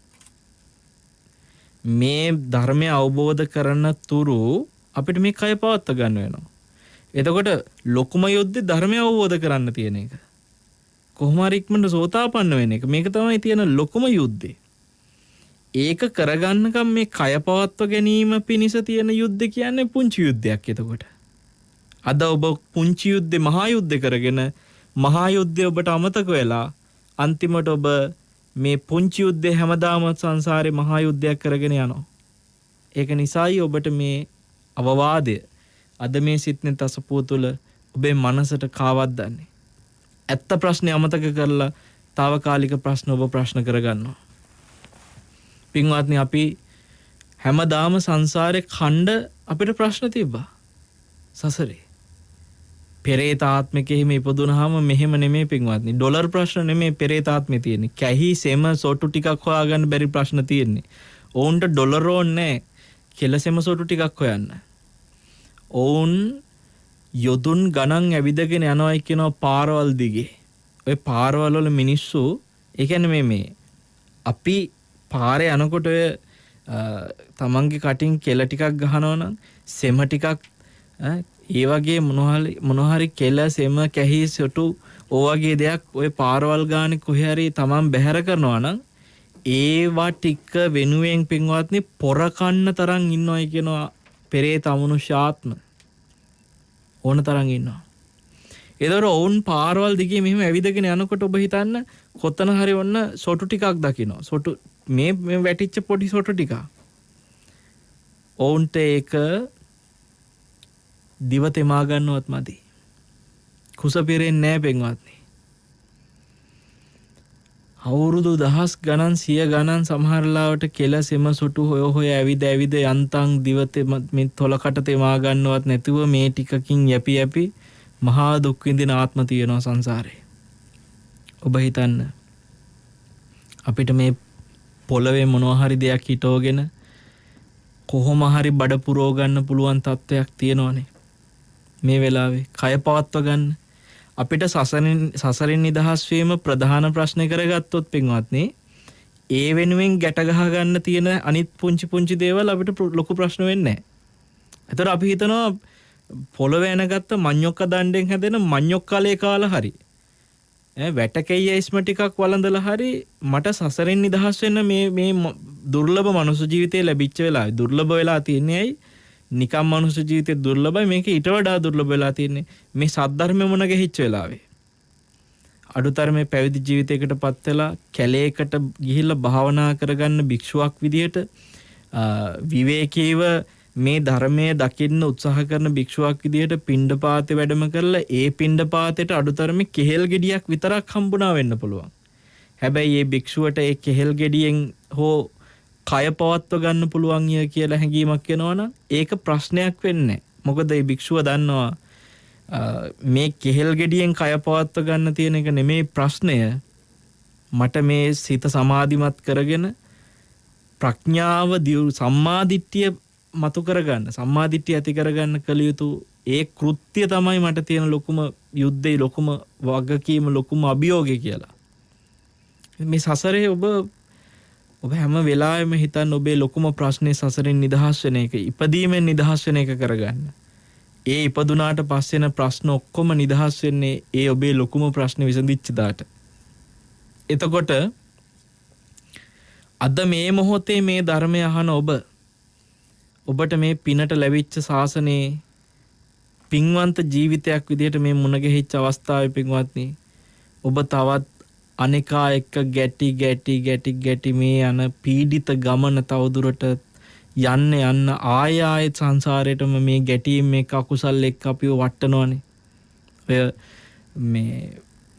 මේ ධර්මය අවබෝධ කරන තුරු අපිට මේ කය පවත්ත ගන්න වෙනවා. එතකොට ලොකුම යුද්ධේ ධර්මය අවබෝධ කරන්න තියෙන එක. කොහොම හරි ඉක්මනට සෝතාපන්න වෙන එක. මේක තමයි තියෙන ලොකුම යුද්ධේ. ඒක කරගන්නකම් මේ කය පවත්ව ගැනීම පිණිස තියෙන යුද්ධ කියන්නේ පුංචි යුද්ධයක්. එතකොට අද ඔබ පුංචි යුද්ධේ මහා යුද්ධ කරගෙන මහා යුද්ධය ඔබට අමතක වෙලා අන්තිමට ඔබ මේ පුංචි යුද්ධේ හැමදාම සංසාරේ මහා යුද්ධයක් කරගෙන යනවා. ඒක නිසායි ඔබට මේ අවවාදය අද මේ සිත්නේ තසපුව තුළ ඔබේ මනසට කාවද්දන්නේ. ඇත්ත ප්‍රශ්නේ අමතක කරලා తాවකාලික ප්‍රශ්න ඔබ ප්‍රශ්න කරගන්නවා. පින්වත්නි අපි හැමදාම සංසාරේ ඛණ්ඩ අපිට ප්‍රශ්න තිබ්බා. සසරේ පෙරේත ආත්මිකෙහිම ඉපදුනහම මෙහෙම නෙමෙයි පින්වත්නි. ඩොලර් ප්‍රශ්න නෙමෙයි පෙරේත ආත්මේ තියෙන්නේ. කැහි සෙම සොටු ටිකක් හොයාගන්න බැරි ප්‍රශ්න තියෙන්නේ. ඔවුන්ට ඩොලර් ඕනේ කෙලසෙම සොටු ටිකක් හොයන්න. ඔවුන් යොදුන් ගණන් ඇවිදගෙන යනවා කියනවා පාරවල් දිගේ. ඔය පාරවල් වල මිනිස්සු ඒ කියන්නේ මේ අපි පාරේ යනකොට ඔය තමන්ගේ කටින් කෙල ටිකක් ගහනවා නම් සෙම ටිකක් ඒ වගේ මොනහරි කෙල සෙම කැහි සොටු ඕවගේ දෙයක් ඔය පාරවල් ගානේ කොහේ හරි තමන් බැහැර කරනවා නම් ඒවා ටික වෙනුවෙන් පින්වත්නි පොර කන්න තරම් ඉන්නවයි කියනවා පෙරේත අමනුෂ්‍යාත්ම ඕන තරම් ඉන්නවා. ඒතර ඔවුන් පාරවල් දිගේ මෙහෙම ඇවිදගෙන යනකොට ඔබ හිතන්න කොතන හරි ඔන්න සොටු ටිකක් දකිනවා. සොටු මේ වැටිච්ච පොඩි සොටු ටික. ඔවුන්ට ඒක දිව තෙමා ගන්නවත් මදි. කුස පිරෙන්නේ නැහැ පින්වත්නි. අවුරුදු දහස් ගණන් සිය ගණන් සමහරලාවට කෙල සෙම සොටු හොය ඇවිද යන්තම් දිව මේ තොලකට තෙමා ගන්නවත් නැතුව මේ ටිකකින් යැපි මහා දුක් විඳින ආත්ම තියෙනවා සංසාරේ. ඔබ හිතන්න අපිට මේ පොළවේ මොනවා හරි දෙයක් හිටවගෙන කොහොම හරි බඩ පුරව ගන්න පුළුවන් තත්ත්වයක් තියෙනවනේ. මේ වෙලාවේ කය පවත්ව ගන්න අපිට සසරින් නිදහස් වීම ප්‍රධාන ප්‍රශ්නේ කරගත්තොත් පින්වත්නි ඒ වෙනුවෙන් ගැට ගහ ගන්න තියෙන අනිත් පුංචි දේවල් අපිට ලොකු ප්‍රශ්න වෙන්නේ නැහැ. ඒතර අපි හිතනවා පොළවේ එනගත්ත මඤ්ඤොක්ක දණ්ඩෙන් හැදෙන මඤ්ඤොක්කලේ කාලා හරි වැටකෙයිස්ම ටිකක් වළඳලා හරි මට සසරින් නිදහස් වෙන්න මේ දුර්ලභ මනුස්ස ජීවිතේ ලැබිච්ච වෙලාවේ දුර්ලභ වෙලා තියන්නේ ඇයි? නිකම් මනුස්ස ජීවිතේ දුර්ලභයි. මේක ඊට වඩා දුර්ලභ වෙලා තියන්නේ මේ සද්ධර්මෙ මොන ගෙහිච්ච වෙලාවේ. අඩුතරමේ පැවිදි ජීවිතයකටපත් වෙලා කැලේකට ගිහිල්ලා භාවනා කරගන්න භික්ෂුවක් විදියට විවේකීව මේ ධර්මයේ දකින්න උත්සාහ කරන භික්ෂුවක් විදියට පිණ්ඩපාතේ වැඩම කරලා ඒ පිණ්ඩපාතේට අඩුතරමේ කෙහෙල් ගෙඩියක් විතරක් හම්බුණා වෙන්න පුළුවන්. හැබැයි මේ භික්ෂුවට ඒ කෙහෙල් ගෙඩියෙන් හෝ කය පවත්ව ගන්න පුළුවන් ය කියලා හැඟීමක් එනවනම් ඒක ප්‍රශ්නයක් වෙන්නේ නැහැ. මොකද මේ භික්ෂුව දන්නවා මේ කෙහෙල් ගෙඩියෙන් කය පවත්ව ගන්න තියෙන එක නෙමෙයි ප්‍රශ්නය. මට මේ සිත සමාධිමත් කරගෙන ප්‍රඥාව සම්මාදිට්ඨිය මතු කරගන්න සම්මාදිට්ඨිය ඇති කරගන්න කල යුතු ඒ කෘත්‍ය තමයි මට තියෙන ලොකුම යුද්ධේ ලොකුම වගකීම ලොකුම අභියෝගය කියලා. මේ සසරේ ඔබ හැම වෙලාවෙම හිතන්න ඔබේ ලොකුම ප්‍රශ්නේ සසරින් නිදහස් වෙන එක, ඉපදීමෙන් නිදහස් වෙන එක කරගන්න. ඒ ඉපදුනාට පස්සෙන ප්‍රශ්න ඔක්කොම නිදහස් වෙන්නේ ඒ ඔබේ ලොකුම ප්‍රශ්නේ විසඳිච්ච දාට. එතකොට අද මේ මොහොතේ මේ ධර්මය අහන ඔබට මේ පිනට ලැබිච්ච ශාසනයේ පින්වන්ත ජීවිතයක් විදිහට මේ මුණ ගැහිච්ච අවස්ථාවේ පින්වත්නි ඔබ තවත් අනිකා එක්ක ගැටි මේ යන පීඩිත ගමන තවදුරට යන්න ආයෙත් සංසාරයටම මේ ගැටීම් මේ අකුසල් එක්ක අපිව වටනවනේ. ඔය මේ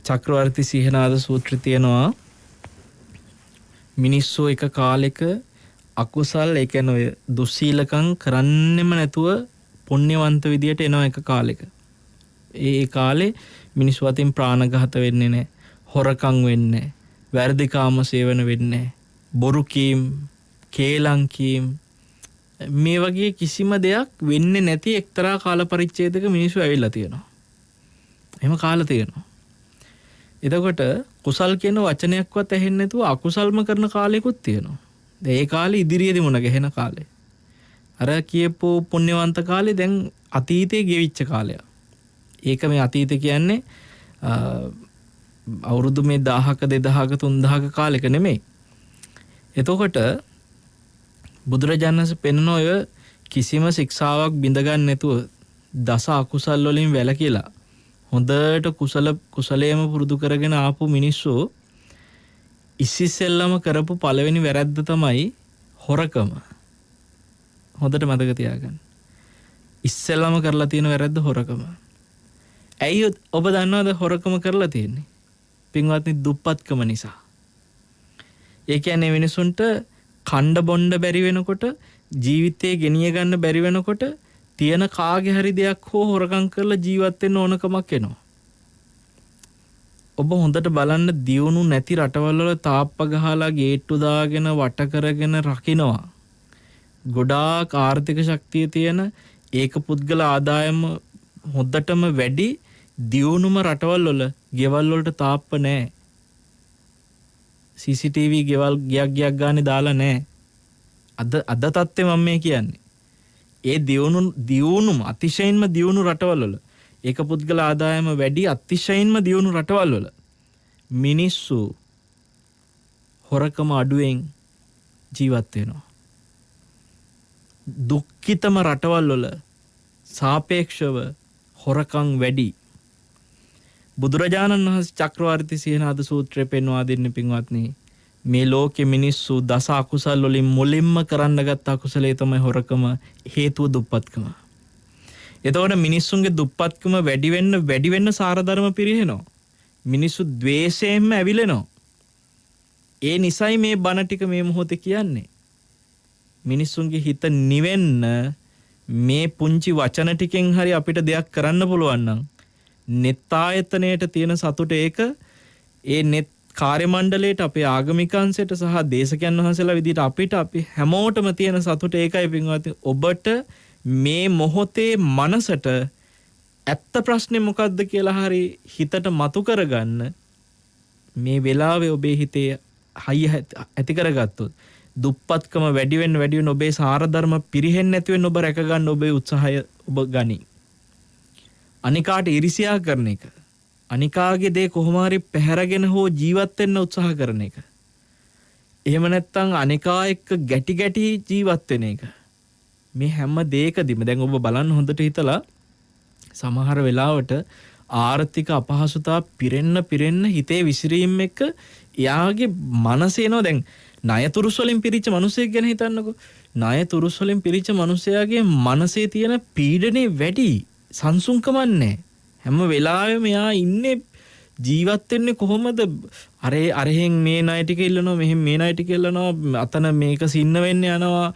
චක්‍රවර්ති සිහනාද සූත්‍රය තියෙනවා මිනිස්සු එක කාලෙක අකුසල් ඒ කියන්නේ ඔය දුස්සීලකම් කරන්නෙම නැතුව පුණ්‍යවන්ත විදියට එනවා එක කාලෙක. ඒ කාලේ මිනිස්සු අතින් ප්‍රාණඝාත වෙන්නේ නැහැ. හොරකම් වෙන්නේ නැහැ. වැරදි කාම සේවන වෙන්නේ නැහැ. බොරු කීම්, කේලම් කීම් මේ වගේ කිසිම දෙයක් වෙන්නේ නැති එක්තරා කාල පරිච්ඡේදයක මිනිස්සු ඇවිල්ලා තියෙනවා. එහෙම කාලා තියෙනවා. එතකොට කුසල් කියන වචනයක්වත් ඇහෙන්නේ නැතුව අකුසල්ම කරන කාලෙකුත් තියෙනවා. ඒ කාලේ ඉදිරියේදී මුණ ගැහෙන කාලේ. අර කියපෝ පුණ්‍යවන්ත කාලේ දැන් අතීතයේ ගෙවිච්ච කාලයක්. ඒක මේ අතීත කියන්නේ අවුරුදු මේ 1000ක 2000ක 3000ක කාලෙක නෙමෙයි. එතකොට බුදුරජාණන් වහන්සේ පෙන්වන ඔය කිසිම ශික්ෂාවක් බිඳ ගන්න නැතුව දස අකුසල් වලින් වැළකීලා හොඳට කුසලයේම පුරුදු කරගෙන ආපු මිනිස්සු ඉස්සෙල්ලම කරපු පළවෙනි වැරද්ද තමයි හොරකම. හොඳට මතක තියාගන්න. ඉස්සෙල්ලම කරලා තියෙන වැරද්ද හොරකම. ඇයි ඔබ දන්නවද හොරකම කරලා තියෙන්නේ? පින්වත්නි දුප්පත්කම නිසා. ඒ කියන්නේ මිනිසුන්ට කණ්ඩ බොණ්ඩ බැරි වෙනකොට ජීවිතේ ගෙනිය ගන්න බැරි වෙනකොට තියෙන කාගේ හරි දෙයක් හෝ හොරකම් කරලා ජීවත් වෙන්න ඕනකමක් එනවා. ඔබ හොඳට බලන්න දියුණු නැති රටවල් වල තාප්ප ගහලා ගේට්ටු දාගෙන වට කරගෙන රකින්නවා. ගොඩාක් ආර්ථික ශක්තිය තියෙන ඒක පුද්ගල ආදායම හොඳටම වැඩි දියුණුම රටවල් වල ගෙවල් වලට තාප්ප නැහැ. CCTV ගෙවල් ගියක් ගානේ දාලා නැහැ. අද තත්ත්වෙ මම මේ කියන්නේ. ඒ දියුණුම අතිශයින්ම දියුණු රටවල් වල ඒක පුද්ගල ආදායම වැඩි අතිශයින්ම දියුණු රටවල් වල මිනිස්සු හොරකම අඩුවෙන් ජීවත් වෙනවා. දුක්ඛිතම රටවල් වල සාපේක්ෂව හොරකම් වැඩි. බුදුරජාණන් වහන්සේ චක්‍රවර්ති සිහනාද සූත්‍රය පෙන්වා දෙන්නේ පින්වත්නි මේ ලෝකෙ මිනිස්සු දස අකුසල් වලින් මුලින්ම කරන්න ගත්ත අකුසලයේ තමයි හොරකම හේතුව දුප්පත්කම. එතකොට මිනිස්සුන්ගේ දුප්පත්කම වැඩි වෙන්න සාරධර්ම පිරිහෙනවා. මිනිස්සු ද්වේෂයෙන්ම ඇවිලෙනවා. ඒ නිසයි මේ බණ ටික මේ මොහොතේ කියන්නේ. මිනිස්සුන්ගේ හිත නිවෙන්න මේ පුංචි වචන ටිකෙන් හරි අපිට දෙයක් කරන්න පුළුවන් නම් නෙත් ආයතනයට තියෙන සතුට ඒක ඒ නෙත් කාර්ය මණ්ඩලයට අපේ ආගමික අංශයට සහ දේශකයන් වහන්සේලා විදිහට අපි හැමෝටම තියෙන සතුට ඒකයි පින්වත්නි. ඔබට මේ මොහොතේ මනසට ඇත්ත ප්‍රශ්නේ මොකද්ද කියලා හරි හිතට මතු කරගන්න මේ වෙලාවේ ඔබේ හිතේ හයිය ඇති කරගත්තොත් දුප්පත්කම වැඩි වෙන්න ඔබේ සාරධර්ම පිරෙහෙන්නේ නැති වෙන්න ඔබ රැක ගන්න ඔබේ උත්සාහය ඔබ ගනි. අනිකාට ඉරිසියා කරන එක, අනිකාගේ දේ කොහොම හරි පැහැරගෙන හෝ ජීවත් වෙන්න උත්සාහ කරන එක. එහෙම නැත්නම් අනිකා එක්ක ගැටි ජීවත් වෙන එක. මේ හැම දෙයකදීම දැන් ඔබ බලන්න හොඳට හිතලා සමහර වෙලාවට ආර්ථික අපහසුතා පිරෙන්න හිතේ විසිරීම එක්ක එයාගේ මනසේනෝ දැන් ණයතුරුස් වලින් පිරිච්ච මිනිසෙක් ගැන හිතන්නකෝ. ණයතුරුස් වලින් පිරිච්ච මිනිසයාගේ මනසේ තියෙන පීඩනේ වැඩි. සංසුන්කමක් නැහැ. හැම වෙලාවෙම එයා ඉන්නේ ජීවත් වෙන්නේ කොහොමද? අරහෙන් මේ ණය ටික ඉල්ලනවා, මෙහෙන් මේ ණය ටික ඉල්ලනවා, අතන මේක සින්න වෙන්න යනවා,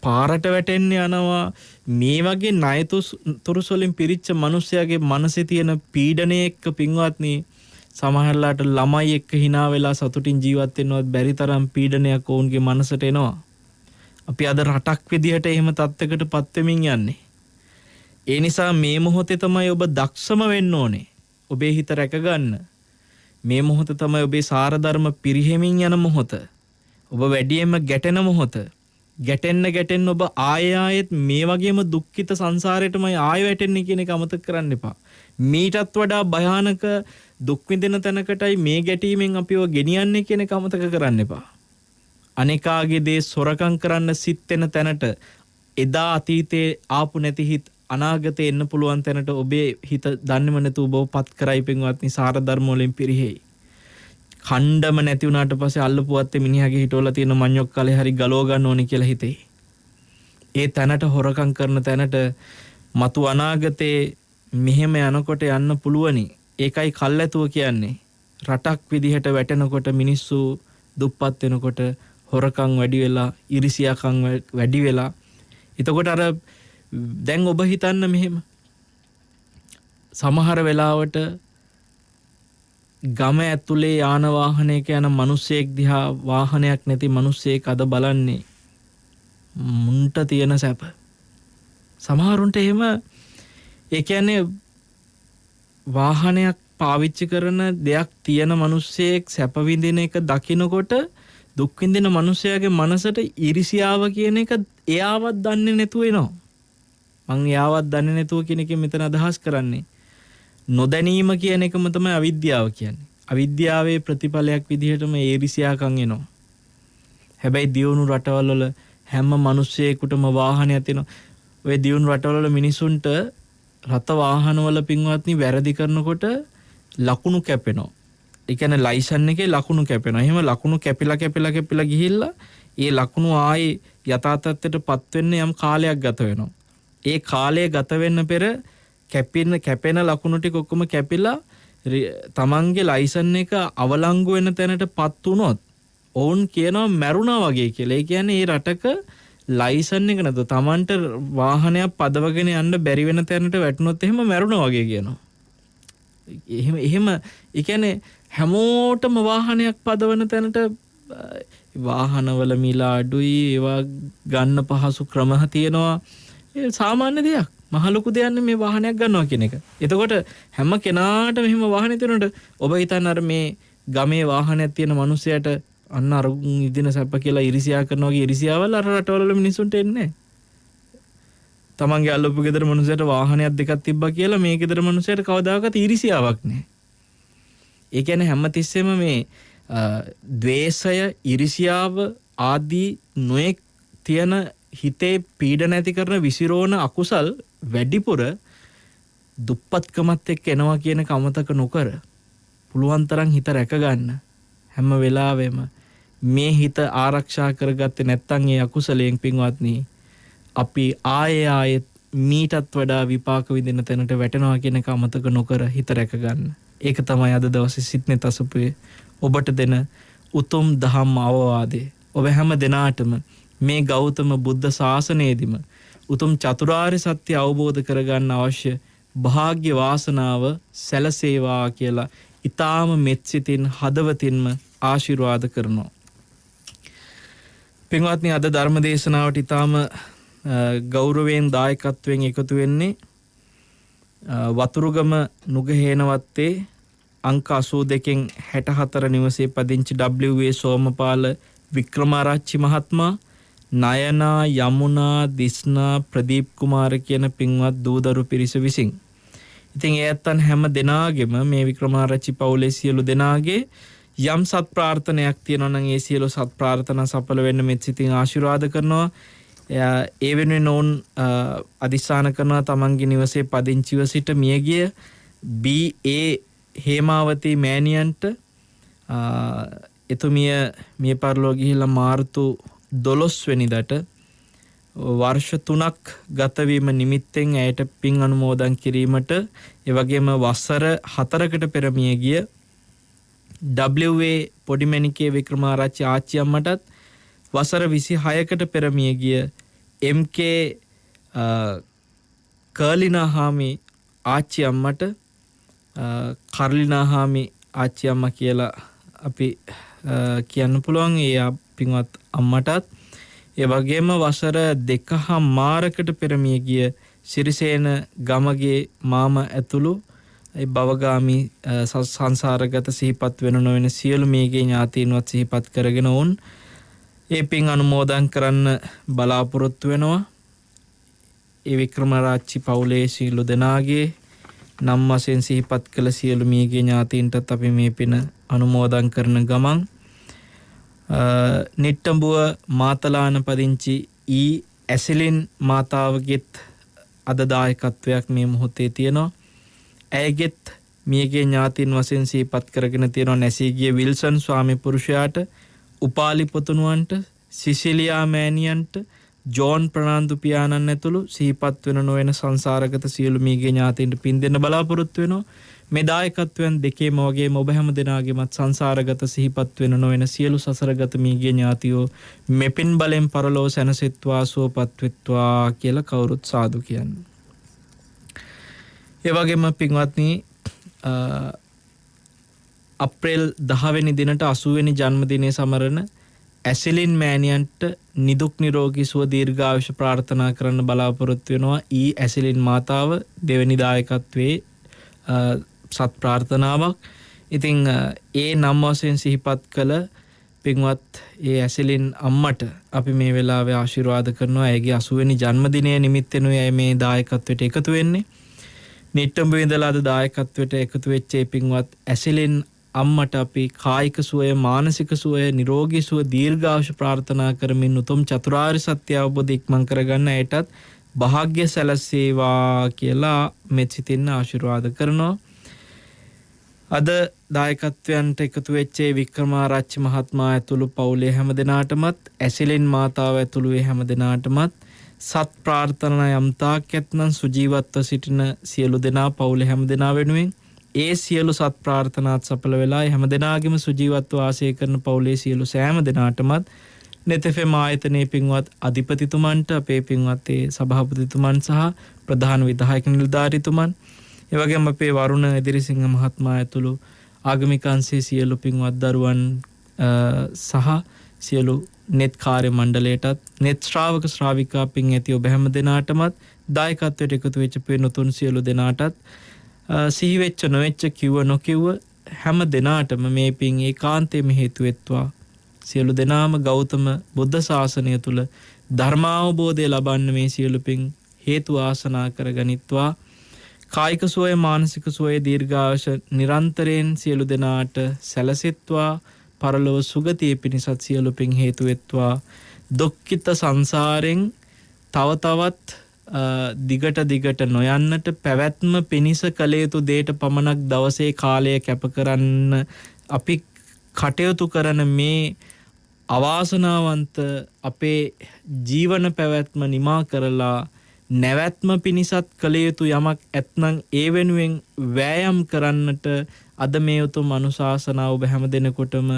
පාරට වැටෙන්න යනවා. මේ වගේ ණයතුරුස් වලින් පිරිච්ච මිනිසයාගේ මනසේ තියෙන පීඩනේ එක්ක පින්වත්නි සමහරලාට ළමයි එක්ක hina වෙලා සතුටින් ජීවත් වෙන්නවත් බැරි තරම් පීඩනයක් ඔවුන්ගේ මනසට එනවා. අපි අද රටක් විදිහට එහෙම තත්ත්වයකටපත් වෙමින් යන්නේ. ඒ නිසා මේ මොහොතේ තමයි ඔබ දක්ෂම වෙන්න ඕනේ. ඔබේ හිත රැක ගන්න. මේ මොහොත තමයි ඔබේ සාරධර්ම පිරිහෙමින් යන මොහොත. ඔබ වැඩියෙන්ම ගැටෙන මොහොත. ගැටෙන්න ඔබ ආයෙත් මේ වගේම දුක්ඛිත සංසාරයටමයි ආයෙ වැටෙන්නේ කියන එක අමතක කරන්න එපා. මීටත් වඩා භයානක දුක් විඳින තැනකටයි මේ ගැටීමෙන් අපිව ගෙනියන්නේ කියන එක අමතක කරන්න එපා. අනිකාගේ දේ සොරකම් කරන්න සිත් වෙන තැනට එදා අතීතේ ආපු නැති හිත් අනාගතේ එන්න පුළුවන් තැනට ඔබේ හිත දන්නේම නැතුව ඔබව පත් කරයි පින්වත්නි සාර ධර්ම වලින් පිරිහෙයි. ඛණ්ඩම නැති වුණාට පස්සේ අල්ලපුවත් මිනිහාගේ හිටවල තියෙන මඤ්ඤොක් කලේ හරි ගලව ගන්න ඕනි කියලා හිතේ. ඒ තැනට හොරකම් කරන තැනට මතු අනාගතේ මෙහෙම යනකොට යන්න පුළුවනි. ඒකයි කල්ැතුව කියන්නේ. රටක් විදිහට වැටෙනකොට මිනිස්සු දුප්පත් වෙනකොට හොරකම් වැඩි වෙලා ඉරිසියාකම් වැඩි වෙලා එතකොට අර දැන් ඔබ හිතන්න මෙහෙම සමහර වෙලාවට ගම ඇතුලේ යාන වාහනයක යන මිනිස්සෙක් දිහා වාහනයක් නැති මිනිස්සෙක් අද බලන්නේ මුන්ට තියෙන සැප. සමහරුන්ට එහෙම ඒ කියන්නේ වාහනයක් පාවිච්චි කරන දෙයක් තියෙන මිනිස්සෙක් සැප විඳින එක දකිනකොට දුක් විඳින මිනිසයාගේ මනසට ඊර්ෂියාව කියන එක එයාවත් දන්නේ නැතුව එනවා. මං එයාවත් දන්නේ නැතුව කියන එකෙන් මෙතන අදහස් කරන්නේ නොදැනීම කියන එකම තමයි අවිද්‍යාව කියන්නේ. අවිද්‍යාවේ ප්‍රතිඵලයක් විදිහටම ඊර්ෂියාකම් එනවා. හැබැයි දියුණු රටවල් වල හැම මිනිස්සෙකුටම වාහනයක් තියෙනවා. ඔය දියුණු රටවල් වල මිනිසුන්ට රත වාහනවල පින්වත්නි වැරදි කරනකොට ලකුණු කැපෙනවා. ඒ කියන්නේ ලයිසන් එකේ ලකුණු කැපෙනවා. එහෙම ලකුණු කැපිලා ගිහිල්ලා ඒ ලකුණු ආයේ යථා තත්ත්වයටපත් වෙන්න යම් කාලයක් ගත වෙනවා. ඒ කාලය ගත වෙන්න පෙර කැපෙන ලකුණු ටික ඔක්කොම කැපිලා තමන්ගේ ලයිසන් එක අවලංගු වෙන තැනටපත් වුණොත් ඔවුන් කියනවා මැරුණා වගේ කියලා. ඒ කියන්නේ මේ රටක ලයිසන් එක නැතුව තමන්ට වාහනයක් පදවගෙන යන්න බැරි වෙන තැනට වැටුණොත් එහෙම මැරුණා වගේ කියනවා. එහෙම ඒ කියන්නේ හැමෝටම වාහනයක් පදවන තැනට වාහනවල මිල අඩුයි ඒවා ගන්න පහසු ක්‍රම තියෙනවා. ඒ සාමාන්‍ය දෙයක්. මහ ලොකු දෙයක් නෙමේ වාහනයක් ගන්නවා කියන එක. එතකොට හැම කෙනාටම මෙහෙම වාහනේ තියෙනකොට ඔබ හිතන්න අර මේ ගමේ වාහනයක් තියෙන මිනිස්සයාට අන්න අර ඉදින සැප කියලා ඉරිසියා කරනවා වගේ ඉරිසියාවල් අර රටවල මිනිස්සුන්ට එන්නේ. තමන්ගේ අල්ලපු ගෙදර මිනිස්සයාට වාහනයක් දෙකක් තිබ්බා කියලා මේ ගෙදර මිනිස්සයාට කවදාකවත් ඉරිසියාවක් නැහැ. ඒ කියන්නේ හැමතිස්සෙම මේ ද්වේෂය, ඉරිසියාව ආදී නොඑක් තියෙන හිතේ පීඩන ඇති කරන විසිරෝණ අකුසල් වැඩිපුර දුප්පත්කමත් එක්ක එනවා කියන කමතක නොකර පුළුවන් තරම් හිත රැක ගන්න හැම වෙලාවෙම මේ හිත ආරක්ෂා කරගත්තේ නැත්නම් ඒ අකුසලයෙන් පින්වත්නි අපි ආයෙත් මීටත් වඩා විපාක විඳින තැනට වැටෙනවා කියන කමතක නොකර හිත රැක ගන්න. ඒක තමයි අද දවසේ සිත්නේ තසපුවේ ඔබට දෙන උතුම් දහම් අවවාදේ. ඔබ හැම දිනාටම මේ ගෞතම බුද්ධ ශාසනයේදීම උතුම් චතුරාර්ය සත්‍ය අවබෝධ කරගන්න අවශ්‍ය භාග්‍ය වාසනාව සැලසේවා කියලා ඊ타ම මෙත්සිතින් හදවතින්ම ආශිර්වාද කරනවා. පින්වත්නි අද ධර්ම දේශනාවට ඊ타ම ගෞරවයෙන් දායකත්වයෙන් එකතු වෙන්නේ වතුරුගම නුගහේනවත්තේ අංක 82කින් 64 නිවසේ පදිංචි W.A. සෝමපාල වික්‍රමාරච්චි මහත්මයා, නයනා, යමුනා, දිස්නා, ප්‍රදීප් කුමාර කියන පින්වත් දූදරු පිරිස විසින්. ඉතින් ඒ ඇත්තන් හැම දෙනාගේම මේ වික්‍රමාරච්චි පවුලේ සියලු දෙනාගේ යම් සත් ප්‍රාර්ථනාවක් තියෙනවා නම් ඒ සියලු සත් ප්‍රාර්ථනා සඵල වෙන්න මෙත් සිතින් ආශිර්වාද කරනවා. ඒ වෙනුවෙන් ඔවුන් අදිස්ථාන කරනවා තමන්ගේ නිවසේ පදිංචිව සිට මියගිය B.A. හේමාවතී මෑණියන්ට එතුමිය මිය පරලෝ ගිහිල්ලා මාර්තු 12 වෙනිදාට වර්ෂ 3ක් ගතවීම නිමිත්තෙන් ඇයට පින් අනුමෝදන් කිරීමට ඒ වගේම වසර 4කට පෙර මිය ගිය W.A. පොඩිමැණිකේ වික්‍රමාරච්චි ආච්චි අම්මටත් වසර 26කට පෙර මිය ගිය M.K. කර්ලිනාහාමි ආච්චි අම්මට කර්ලිනාහාමි ආච්චි අම්මා කියලා අපි කියන්න පුළුවන්. ඒ පින්වත් අම්මටත් ඒ වගේම වසර 2.5කට පෙර මිය ගිය සිරිසේන ගමගේ මාමා ඇතුළු ඒ භවගාමි සංසාරගත සිහිපත් වෙන නොවන සියලු මේගේ ඥාතීන්වත් සිහිපත් කරගෙන වුන් ඒ පින් අනුමෝදන් කරන්න බලාපොරොත්තු වෙනවා. ඒ වික්‍රමරාච්චි පවුලේ සියලු දෙනාගේ නම් වශයෙන් සිහිපත් කළ සියලු මේගේ ඥාතීන්ටත් අපි මේ පින අනුමෝදන් කරන ගමන් නිට්ටඹුව මාතලාන පදිංචි ඇසිලින් මාතාවගෙත් අද දායකත්වයක් මේ මොහොතේ තියෙනවා. ඇයගෙත් මියගේ ඥාතීන් වශයෙන් සිහිපත් කරගෙන තියෙනවා නැසී ගිය විල්සන් ස්වාමි පුරුෂයාට, උපාලි පුතුණුවන්ට, සිසිලියා මෑණියන්ට, ජෝන් ප්‍රනාන්දු පියාණන් ඇතුළු සිහිපත් වෙන නොවන සංසාරගත සියලු මියගේ ඥාතීන්ට පින් දෙන්න බලාපොරොත්තු වෙනවා. මේ දායකත්වයන් දෙකේම වගේම ඔබ හැම දෙනාගේමත් සංසාරගත සිහිපත් වෙන නොවන සියලු සසරගත මියගේ ඥාතියෝ මෙපින් බලෙන් පරලෝ සැනසෙත්වා සුවපත් වෙත්වා කියලා කවුරුත් සාදු කියන්නේ. ඒ වගේම පින්වත්නි අප්‍රේල් 10 වෙනි දිනට 80 වෙනි ජන්මදිනය සමරන ඇසිලින් මෑණියන්ට නිදුක් නිරෝගී සුව දීර්ඝායුෂ ප්‍රාර්ථනා කරන්න බලාපොරොත්තු වෙනවා. ඇසිලින් මාතාව දෙවැනි දායකත්වයේ සත් ප්‍රාර්ථනාවක්. ඉතින් ඒ නම් වශයෙන් සිහිපත් කළ පින්වත් ඒ ඇසිලින් අම්මට අපි මේ වෙලාවේ ආශිර්වාද කරනවා. ඇයගේ 80 වෙනි ජන්මදිනය නිමිත්තෙනුයි ඇය මේ දායකත්වයට එකතු වෙන්නේ. නිට්ටඹ ඉඳලා අද දායකත්වයට එකතු වෙච්ච පින්වත් ඇසිලින් අම්මට අපි කායික සුවය, මානසික සුවය, නිරෝගී සුව, දීර්ඝායුෂ ප්‍රාර්ථනා කරමින් උතුම් චතුරාර්ය සත්‍ය අවබෝධ ඉක්මන් කරගන්න ඇයටත් භාග්‍ය සැලසේවා කියලා මෙත් සිතින් ආශිර්වාද කරනවා. අද දායකත්වයන්ට එකතු වෙච්ච වික්‍රමාරච්චි මහත්මයා ඇතුළු පවුලේ හැම දෙනාටමත්, ඇසිලින් මාතාව ඇතුළු හැම දෙනාටමත් සත් ප්‍රාර්ථනා යම් තාක් ඇතනම් සුජීවත්ව සිටින සියලු දෙනා පවුලේ හැම දෙනා වෙනුවෙන් ඒ සියලු සත් ප්‍රාර්ථනාත් සඵල වෙලා හැම දෙනාගේම සුජීවත්ව වාසය කරන පවුලේ සියලු සෑම දෙනාටමත් නෙතෙෆෙම් ආයතනයේ පින්වත් අධිපතිතුමන්ට, අපේ පින්වත් ඒ සභාපතිතුමන් සහ ප්‍රධාන විධායක නිලධාරීතුමන්, ඒ වගේම අපේ වරුණ එදිරිසිංහ මහත්මයා ඇතුළු ආගමික අංශයේ සියලු පින්වත් දරුවන් සහ සියලු නෙත් කාර්ය මණ්ඩලයටත්, නෙත් ශ්‍රාවක ශ්‍රාවිකා පින් ඇති ඔබ හැම දෙනාටමත්, දායකත්වයට එකතු වෙච්ච පින්තුන් සියලු දෙනාටත්, සිහි වෙච්ච නොවෙච්ච කිව්ව නොකිව්ව හැම දෙනාටම මේ පින් ඒකාන්තයෙන්ම හේතු වෙත්වා. සියලු දෙනාම ගෞතම බුද්ධ ශාසනය තුල ධර්මාවබෝධය ලබන්න මේ සියලු පින් හේතු ආසනා කරගනිත්වා. කායික සුවය, මානසික සුවය, දීර්ඝායුෂ නිරන්තරයෙන් සියලු දෙනාට සැලසෙත්වා. පරලොව සුගතිය පිණිසත් සියලු පින් හේතු වෙත්වා. දුක්ඛිත සංසාරෙන් තව තවත් දිගට නොයන්නට, පැවැත්ම පිණිස කළ යුතු දේට පමණක් දවසේ කාලය කැප කරන්න අපි කටයුතු කරන මේ අවාසනාවන්ත අපේ ජීවන පැවැත්ම නිමා කරලා නැවැත්ම පිණිසත් කළ යුතු යමක් ඇත්නම් ඒ වෙනුවෙන් වෑයම් කරන්නට අද මේ උතුම් අනුශාසනාව ඔබ හැම දෙනෙකුටම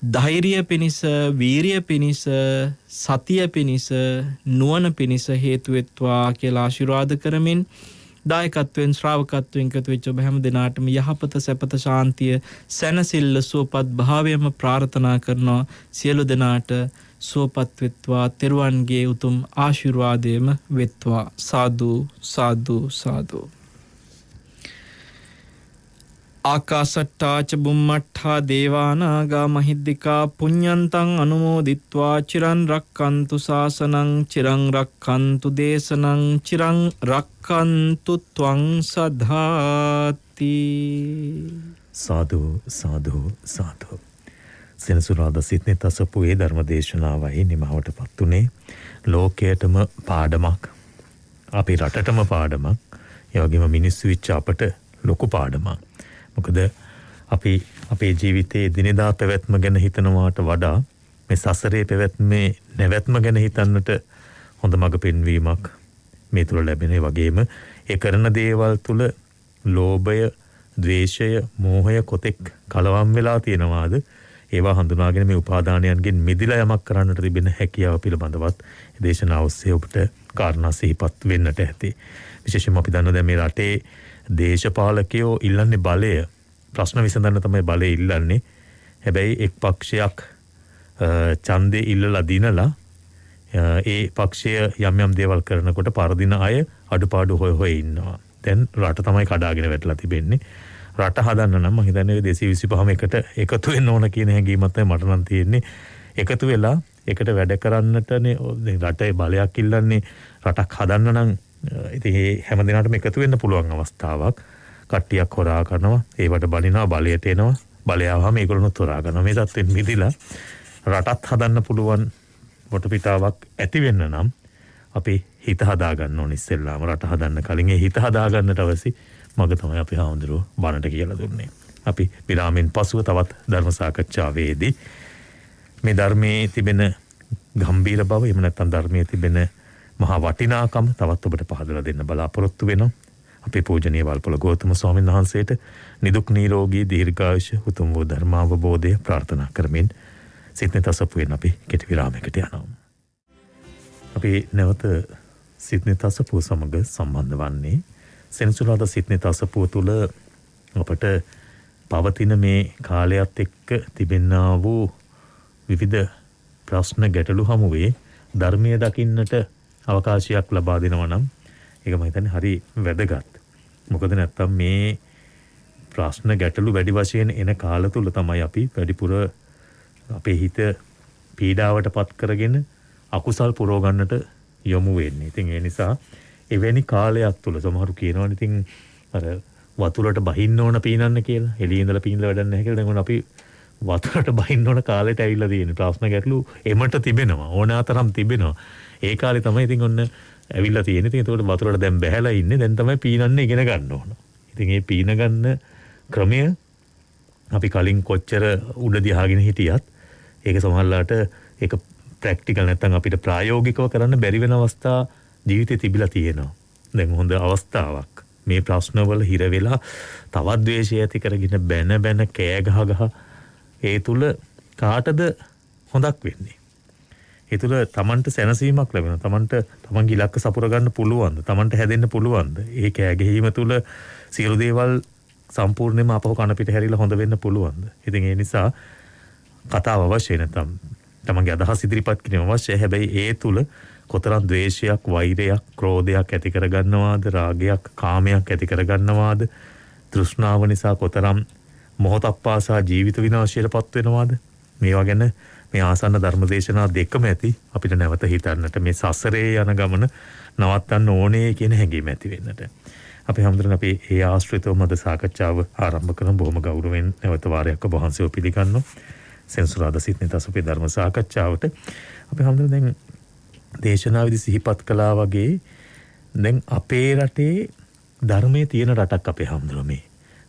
ධෛර්යය පිණිස, වීරිය පිණිස, සතිය පිණිස, නුවණ පිණිස හේතු වෙත්වා කියලා ආශිර්වාද කරමින් දායකත්වයෙන්, ශ්‍රාවකත්වයෙන් එකතු වෙච්ච ඔබ හැම දෙනාටම යහපත, සැපත, ශාන්තිය, සැනසෙල්ල, සුවපත් භාවයම ප්‍රාර්ථනා කරනවා. සියලු දෙනාට සුවපත් වෙත්වා. තෙරුවන්ගේ උතුම් ආශිර්වාදයම වෙත්වා. සාදු සාදු සාදු. ආකාසට්ටාච බුම්මට්ඨා දේවානාගා මහිද්దికා පුඤ්ඤන්තං අනුමෝදිත්වා චිරන් රක්칸තු ශාසනං චිරං රක්칸තු දේශනං චිරං රක්칸තු ත්වං සදාති. සාදු සාදු සාදු. සෙනසුරාදා සිට්නේ තසපුවේ ධර්මදේශනාවයි නිමවටපත් උනේ. ලෝකයටම පාඩමක්, අපේ රටටම පාඩමක්, ඒ වගේම මිනිස්සු විච්ච අපට ලොකු පාඩමක්. මොකද අපි අපේ ජීවිතයේ දිනදා පැවැත්ම ගැන හිතනවාට වඩා මේ සසරේ පැවැත්මේ නැවැත්ම ගැන හිතන්නට හොඳ මඟ පෙන්වීමක් මේ තුල ලැබෙන. වගේම ඒ කරන දේවල් තුල ලෝභය, ද්වේෂය, මෝහය කොතෙක් කලවම් වෙලා තියෙනවාද, ඒවා හඳුනාගෙන මේ උපාදානයන්ගෙන් මිදලා යමක් කරන්නට තිබෙන හැකියාව පිළිබඳවත් දේශනාව ඔස්සේ ඔබට කාරණා සිහිපත් වෙන්නට ඇති. විශේෂයෙන්ම අපි දන්නවා දැන් මේ රටේ දේශපාලකයෝ ඉල්ලන්නේ බලය, ප්‍රශ්න විසඳන්න තමයි බලය ඉල්ලන්නේ. හැබැයි එක් පක්ෂයක් ඡන්දේ ඉල්ලලා දිනලා ඒ පක්ෂය යම් යම් දේවල් කරනකොට පරදින අය අඩුපාඩු හොය ඉන්නවා. දැන් රට තමයි කඩාගෙන වැටලා තිබෙන්නේ. රට හදන්න නම් මම හිතන්නේ 225ම එකට එකතු වෙන්න ඕන කියන හැඟීමත් තමයි මට නම් තියෙන්නේ. එකතු වෙලා එකට වැඩ කරන්නටනේ රටේ බලයක් ඉල්ලන්නේ. රටක් හදන්න නම් ඉතින් මේ හැම දිනකටම එකතු වෙන්න පුළුවන් අවස්ථාවක්. කට්ටියක් හොරා කරනවා, ඒවට බලිනවා, බලයට එනවා, බලය ආවම ඒගොල්ලොත් හොරා කරනවා. මේ තත්ත්වෙන් මිදිලා රටත් හදන්න පුළුවන් වටපිටාවක් ඇති වෙන්න නම් අපි හිත හදා ගන්න ඕනේ. ඉස්සෙල්ලාම රට හදන්න කලින් ඒ හිත හදා ගන්නට අවශ්‍ය මග තමයි අපි හාමුදුරුවෝ බණට කියලා දුන්නේ. අපි විරාමෙන් පසුව තවත් ධර්ම සාකච්ඡාවේදී මේ ධර්මයේ තිබෙන ගම්භීර බව එහෙම නැත්නම් ධර්මයේ තිබෙන මහා වටිනාකම තවත් ඔබට පහදලා දෙන්න බලාපොරොත්තු වෙනවා. අපේ පූජනීය වල්පොළ ගෞතම ස්වාමීන් වහන්සේට නිදුක් නිරෝගී දීර්ඝායුෂ උතුම් වූ ධර්මාවබෝධය ප්‍රාර්ථනා කරමින් සිත්නෙත අසපුවෙන් අපි කෙටි විරාමයකට යනවා. අපි නැවත සිත්නෙත අසපුව සමග සම්බන්ධ වන්නේ සෙනසුරාදා සිත්නෙත අසපුව තුළ අපට පවතින මේ කාලයත් එක්ක තිබෙන්නා වූ විවිධ ප්‍රශ්න ගැටලු හමුවේ ධර්මය දකින්නට අවකාශයක් ලබා දෙනවා නම් ඒක මම හිතන්නේ හරි වැදගත්. මොකද නැත්තම් මේ ප්‍රශ්න ගැටලු වැඩි වශයෙන් එන කාල තුල තමයි අපි වැඩිපුර අපේ හිත පීඩාවට පත් කරගෙන අකුසල් පුරව ගන්නට යොමු වෙන්නේ. ඉතින් ඒ නිසා එවැනි කාලයක් තුල සමහරු කියනවනේ ඉතින් අර වතුරට බහින්න ඕන පීනන්න කියලා. එළියේ ඉඳලා පීනලා වැඩක් නැහැ කියලා. දැන් අපි වතුරට බහින්න ඕන කාලෙට ඇවිල්ලා තියෙන ප්‍රශ්න ගැටලු එමට තිබෙනවා. ඕනතරම් තිබෙනවා. ඒ කාලේ තමයි ඉතින් ඔන්න ඇවිල්ලා තියෙන්නේ. ඉතින් ඒකට වතුරට දැන් බැහැලා ඉන්නේ. දැන් තමයි පීනන්න ඉගෙන ගන්න ඕන. ඉතින් මේ පීන ගන්න ක්‍රමය අපි කලින් කොච්චර උඩ දිහාගෙන හිටියත් ඒක සමහරලාට ඒක ප්‍රැක්ටිකල් නැත්තම් අපිට ප්‍රායෝගිකව කරන්න බැරි වෙන අවස්ථා ජීවිතේ තිබිලා තියෙනවා. දැන් හොඳ අවස්ථාවක්. මේ ප්‍රශ්නවල හිර වෙලා තවත් ද්වේෂය ඇති කරගෙන බැන කෑ ගහ ඒ තුල කාටද හොඳක් වෙන්නේ? ඒ තුල Tamanට සැනසීමක් ලැබෙනවා. තමන්ගේ ඉලක්ක සපුර ගන්න පුළුවන්ද? Tamanට හැදෙන්න පුළුවන්ද? ඒ කෑ ගැහිම තුල සියලු දේවල් සම්පූර්ණයෙන්ම අපව කන පිට හැරිලා හොඳ වෙන්න පුළුවන්ද? ඉතින් ඒ නිසා කතාව අවශ්‍ය නැත්නම් තමන්ගේ අදහස් ඉදිරිපත් කිරීම අවශ්‍යයි. හැබැයි ඒ තුල කොතරම් ද්වේෂයක්, වෛරයක්, ක්‍රෝධයක් ඇති කරගන්නවාද, රාගයක්, කාමයක් ඇති කරගන්නවාද, තෘෂ්ණාව නිසා කොතරම් මොහොතක් පාසා ජීවිත විනාශයටපත් වෙනවාද? මේවා ගැන මේ ආසන්න ධර්මදේශනා දෙකම ඇති අපිට නැවත හිතන්නට මේ සසරේ යන ගමන නවත්තන්න ඕනේ කියන හැඟීම ඇති වෙන්නට. අපි හැමදෙරම අපි ඒ ආශ්‍රිතව මද සාකච්ඡාව ආරම්භ කරන බොහොම ගෞරවයෙන් නැවත වාරයක් ඔබ වහන්සේව පිළිගන්නවා. සෙනසුරාදා සිත්නෙත අපේ ධර්ම සාකච්ඡාවට අපි හැමදෙරම දැන් දේශනාවේදී සිහිපත් කළා වගේ දැන් අපේ රටේ ධර්මයේ තියෙන රටක් අපේ හැමදෙරම මේ.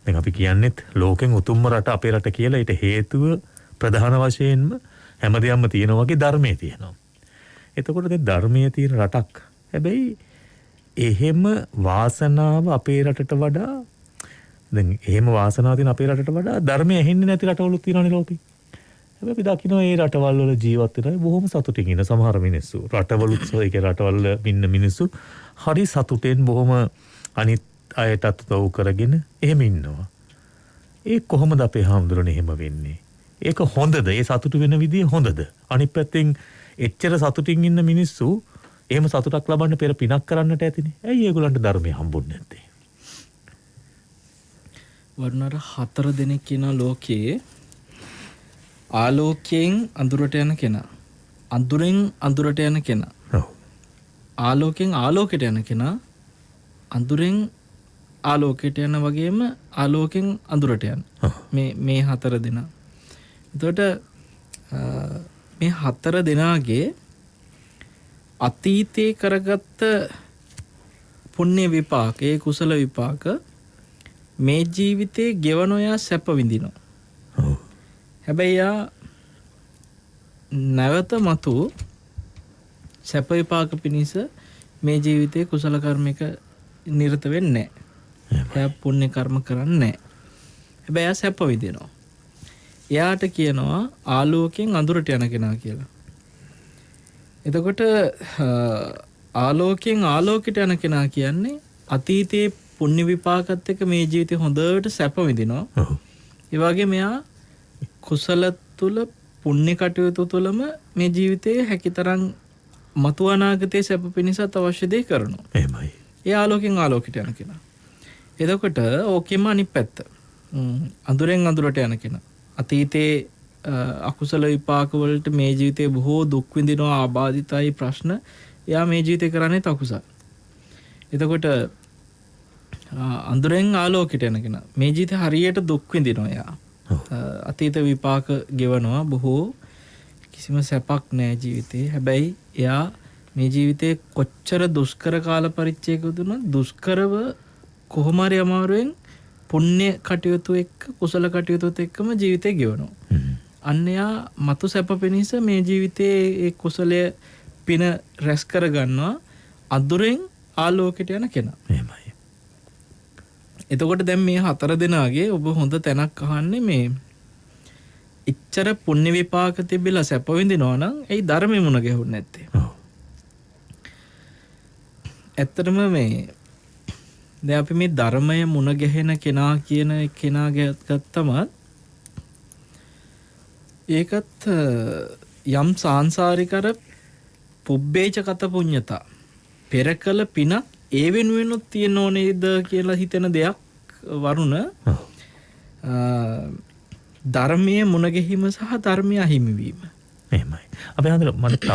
දැන් අපි කියන්නේත් ලෝකෙන් උතුම්ම රට අපේ රට කියලා. ඊට හේතුව ප්‍රධාන වශයෙන්ම හැමදේම තියෙනවා වගේ ධර්මයේ තියෙනවා. එතකොට දැන් ධර්මයේ තියෙන රටක්. හැබැයි එහෙම වාසනාව අපේ රටට වඩා දැන් එහෙම වාසනාව තියෙන අපේ රටට වඩා ධර්මය ඇහෙන්නේ නැති රටවලුත් තියෙනවානේ ලෝකේ. හැබැයි අපි දකිනවා මේ රටවල් වල ජීවත් වෙන බොහොම සතුටින් ඉන්න සමහර මිනිස්සු. රටවලුත් ඒකේ රටවල ඉන්න මිනිස්සු හරි සතුටෙන් බොහොම අනිත් අයටත් උදව් කරගෙන එහෙම ඉන්නවා. ඒ කොහොමද අපේ හාමුදුරනේ එහෙම වෙන්නේ? ඒක හොඳද? ඒ සතුටු වෙන විදිය හොඳද? අනිත් පැත්තෙන් එච්චර සතුටින් ඉන්න මිනිස්සු එහෙම සතුටක් ලබන්න පෙර පිනක් කරන්නට ඇතිනේ. ඇයි ඒගොල්ලන්ට ධර්මය හම්බුන්නේ නැත්තේ? වර්ණර 4 දෙනෙක් කියන ලෝකයේ ආලෝකයෙන් අඳුරට යන කෙනා, අඳුරෙන් අඳුරට යන කෙනා, ආලෝකයෙන් ආලෝකයට යන කෙනා, අඳුරෙන් ආලෝකයට යන වගේම ආලෝකයෙන් අඳුරට යන මේ 4 දෙනා. එතකොට මේ 4 දෙනාගේ අතීතේ කරගත්ත පුණ්‍ය විපාක, ඒ කුසල විපාක මේ ජීවිතේ ගෙවන ඔයා සැප විඳිනවා. හැබැයි යා නැවත මතු සැප විපාක පිණිස මේ ජීවිතේ කුසල කර්මික නිරත වෙන්නේ නැහැ. එයා පුණ්‍ය කර්ම කරන්නේ නැහැ. හැබැයි යා සැප විඳිනවා. එයාට කියනවා ආලෝකයෙන් අඳුරට යන කෙනා කියලා. එතකොට ආලෝකයෙන් ආලෝකයට යන කෙනා කියන්නේ අතීතයේ පුණ්‍ය විපාකත් එක්ක මේ ජීවිතේ හොඳට සැප විඳිනවා. ඒ වගේ මෙයා කුසල තුල පුණ්‍ය කටයුතු තුලම මේ ජීවිතයේ හැකිතරම් මතු අනාගතයේ සැප පිණිසත් අවශ්‍ය දේ කරනවා. එහෙමයි. ඒ ආලෝකයෙන් ආලෝකයට යන කෙනා. එතකොට ඕකෙම අනිත් පැත්ත. අඳුරෙන් අඳුරට යන කෙනා. අතීතයේ අකුසල විපාක වලට මේ ජීවිතේ බොහෝ දුක් විඳිනවා, ආබාධිතයි ප්‍රශ්න. එයා මේ ජීවිතේ කරන්නේ අකුසල. එතකොට අඳුරෙන් ආලෝකයට යන කෙනා මේ ජීවිතේ හරියට දුක් විඳිනවා එයා. අතීත විපාක ගෙවනවා බොහෝ, කිසිම සැපක් නැහැ ජීවිතේ. හැබැයි එයා මේ ජීවිතේ කොච්චර දුෂ්කර කාල පරිච්ඡේදයක දුනත් දුෂ්කරව කොහොම හරි අමාරුවෙන් පුණ්‍ය කටයුතු එක්ක කුසල කටයුතුත් එක්කම ජීවිතේ ගෙවනවා. අන්‍යයා මතු සැප පිණිස මේ ජීවිතයේ ඒ කුසලය පින රැස් කර ගන්නවා අදුරෙන් ආලෝකයට යන කෙනා. එහෙමයි. එතකොට දැන් මේ 4 දෙනාගේ ඔබ හොඳ තැනක් අහන්නේ මේ ඉච්ඡර පුණ්‍ය විපාක තිබිලා සැප විඳිනවා නම් ඒ ධර්මෙ මුණ ගැහුන්නේ නැත්තේ. ඔව්. ඇත්තටම මේ දැන් අපි මේ ධර්මය මුණ ගැහෙන කෙනා කියන කෙනා ගත්තම ඒකත් යම් සාංශාරිකර පුබ්බේච කත පුඤ්ඤතා පෙරකල පින ඒ වෙනුවෙන්ොත් තියෙන්න ඕනේද කියලා හිතෙන දෙයක් වරුණ ධර්මයේ මුණ ගැහිම සහ ධර්මය අහිමි වීම. එහෙමයි. අපි හඳුන මට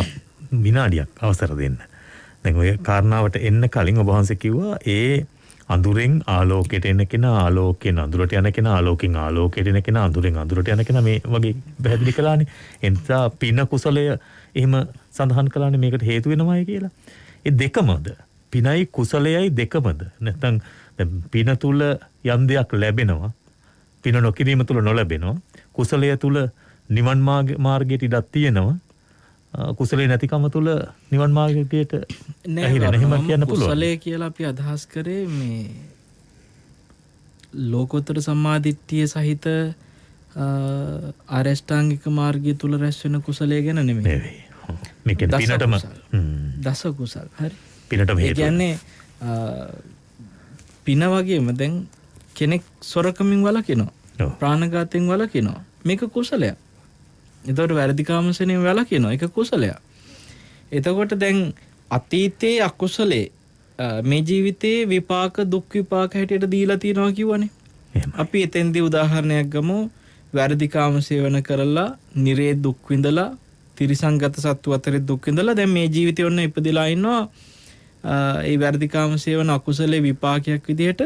විනාඩියක් අවසර දෙන්න. දැන් ඔය කාරණාවට එන්න කලින් ඔබ වහන්සේ කිව්වා ඒ අඳුරෙන් ආලෝකයට එන කෙනා ආලෝකයෙන් අඳුරට යන කෙනා ආලෝකයෙන් ආලෝකයට එන කෙනා අඳුරෙන් අඳුරට යන කෙනා මේ වගේ පැහැදිලි කළානේ. එනිසා පින කුසලය එහෙම සඳහන් කළානේ මේකට හේතු වෙනවායි කියලා. ඒ දෙකමද පිනයි කුසලයයි දෙකමද නැත්නම් පින තුල යම් දෙයක් ලැබෙනවා පින නොකිරීම තුල නොලැබෙනවා කුසලය තුල නිවන් මාර්ගයට ඉඩක් තියෙනවා කුසලේ නැතිකම තුල නිවන් මාර්ගයට ඇහිලා එහෙම කියන්න පුළුවන්. කුසලය කියලා අපි අදහස් කරේ මේ ලෝකෝත්තර සම්මාදිට්ඨිය සහිත ආරෂ්ඨාංගික මාර්ගය තුල රැස් වෙන කුසලය ගැන නෙමෙයි. මේක පිනටම දස කුසල. හරි. පිනටම හේතුව. ඒ කියන්නේ පින වගේම දැන් කෙනෙක් සොරකමින් වළකිනවා. ප්‍රාණඝාතයෙන් වළකිනවා. මේක කුසලයක්. එතකොට වැරදි කාමසනෙන් වළකිනවා. ඒක කුසලයක්. එතකොට දැන් අතීතයේ අකුසලේ මේ ජීවිතේ විපාක දුක් විපාක හැටියට දීලා තියනවා කියවනේ. අපි එතෙන්දී උදාහරණයක් ගමු. වැරදි කාම සේවන කරලා නිරේ දුක් විඳලා තිරිසංගත සත්තු අතරේ දුක් විඳලා දැන් මේ ජීවිතේ ඔන්න ඉපදිලා ඉන්නවා. ඒ වැරදි කාම සේවන අකුසලේ විපාකයක් විදිහට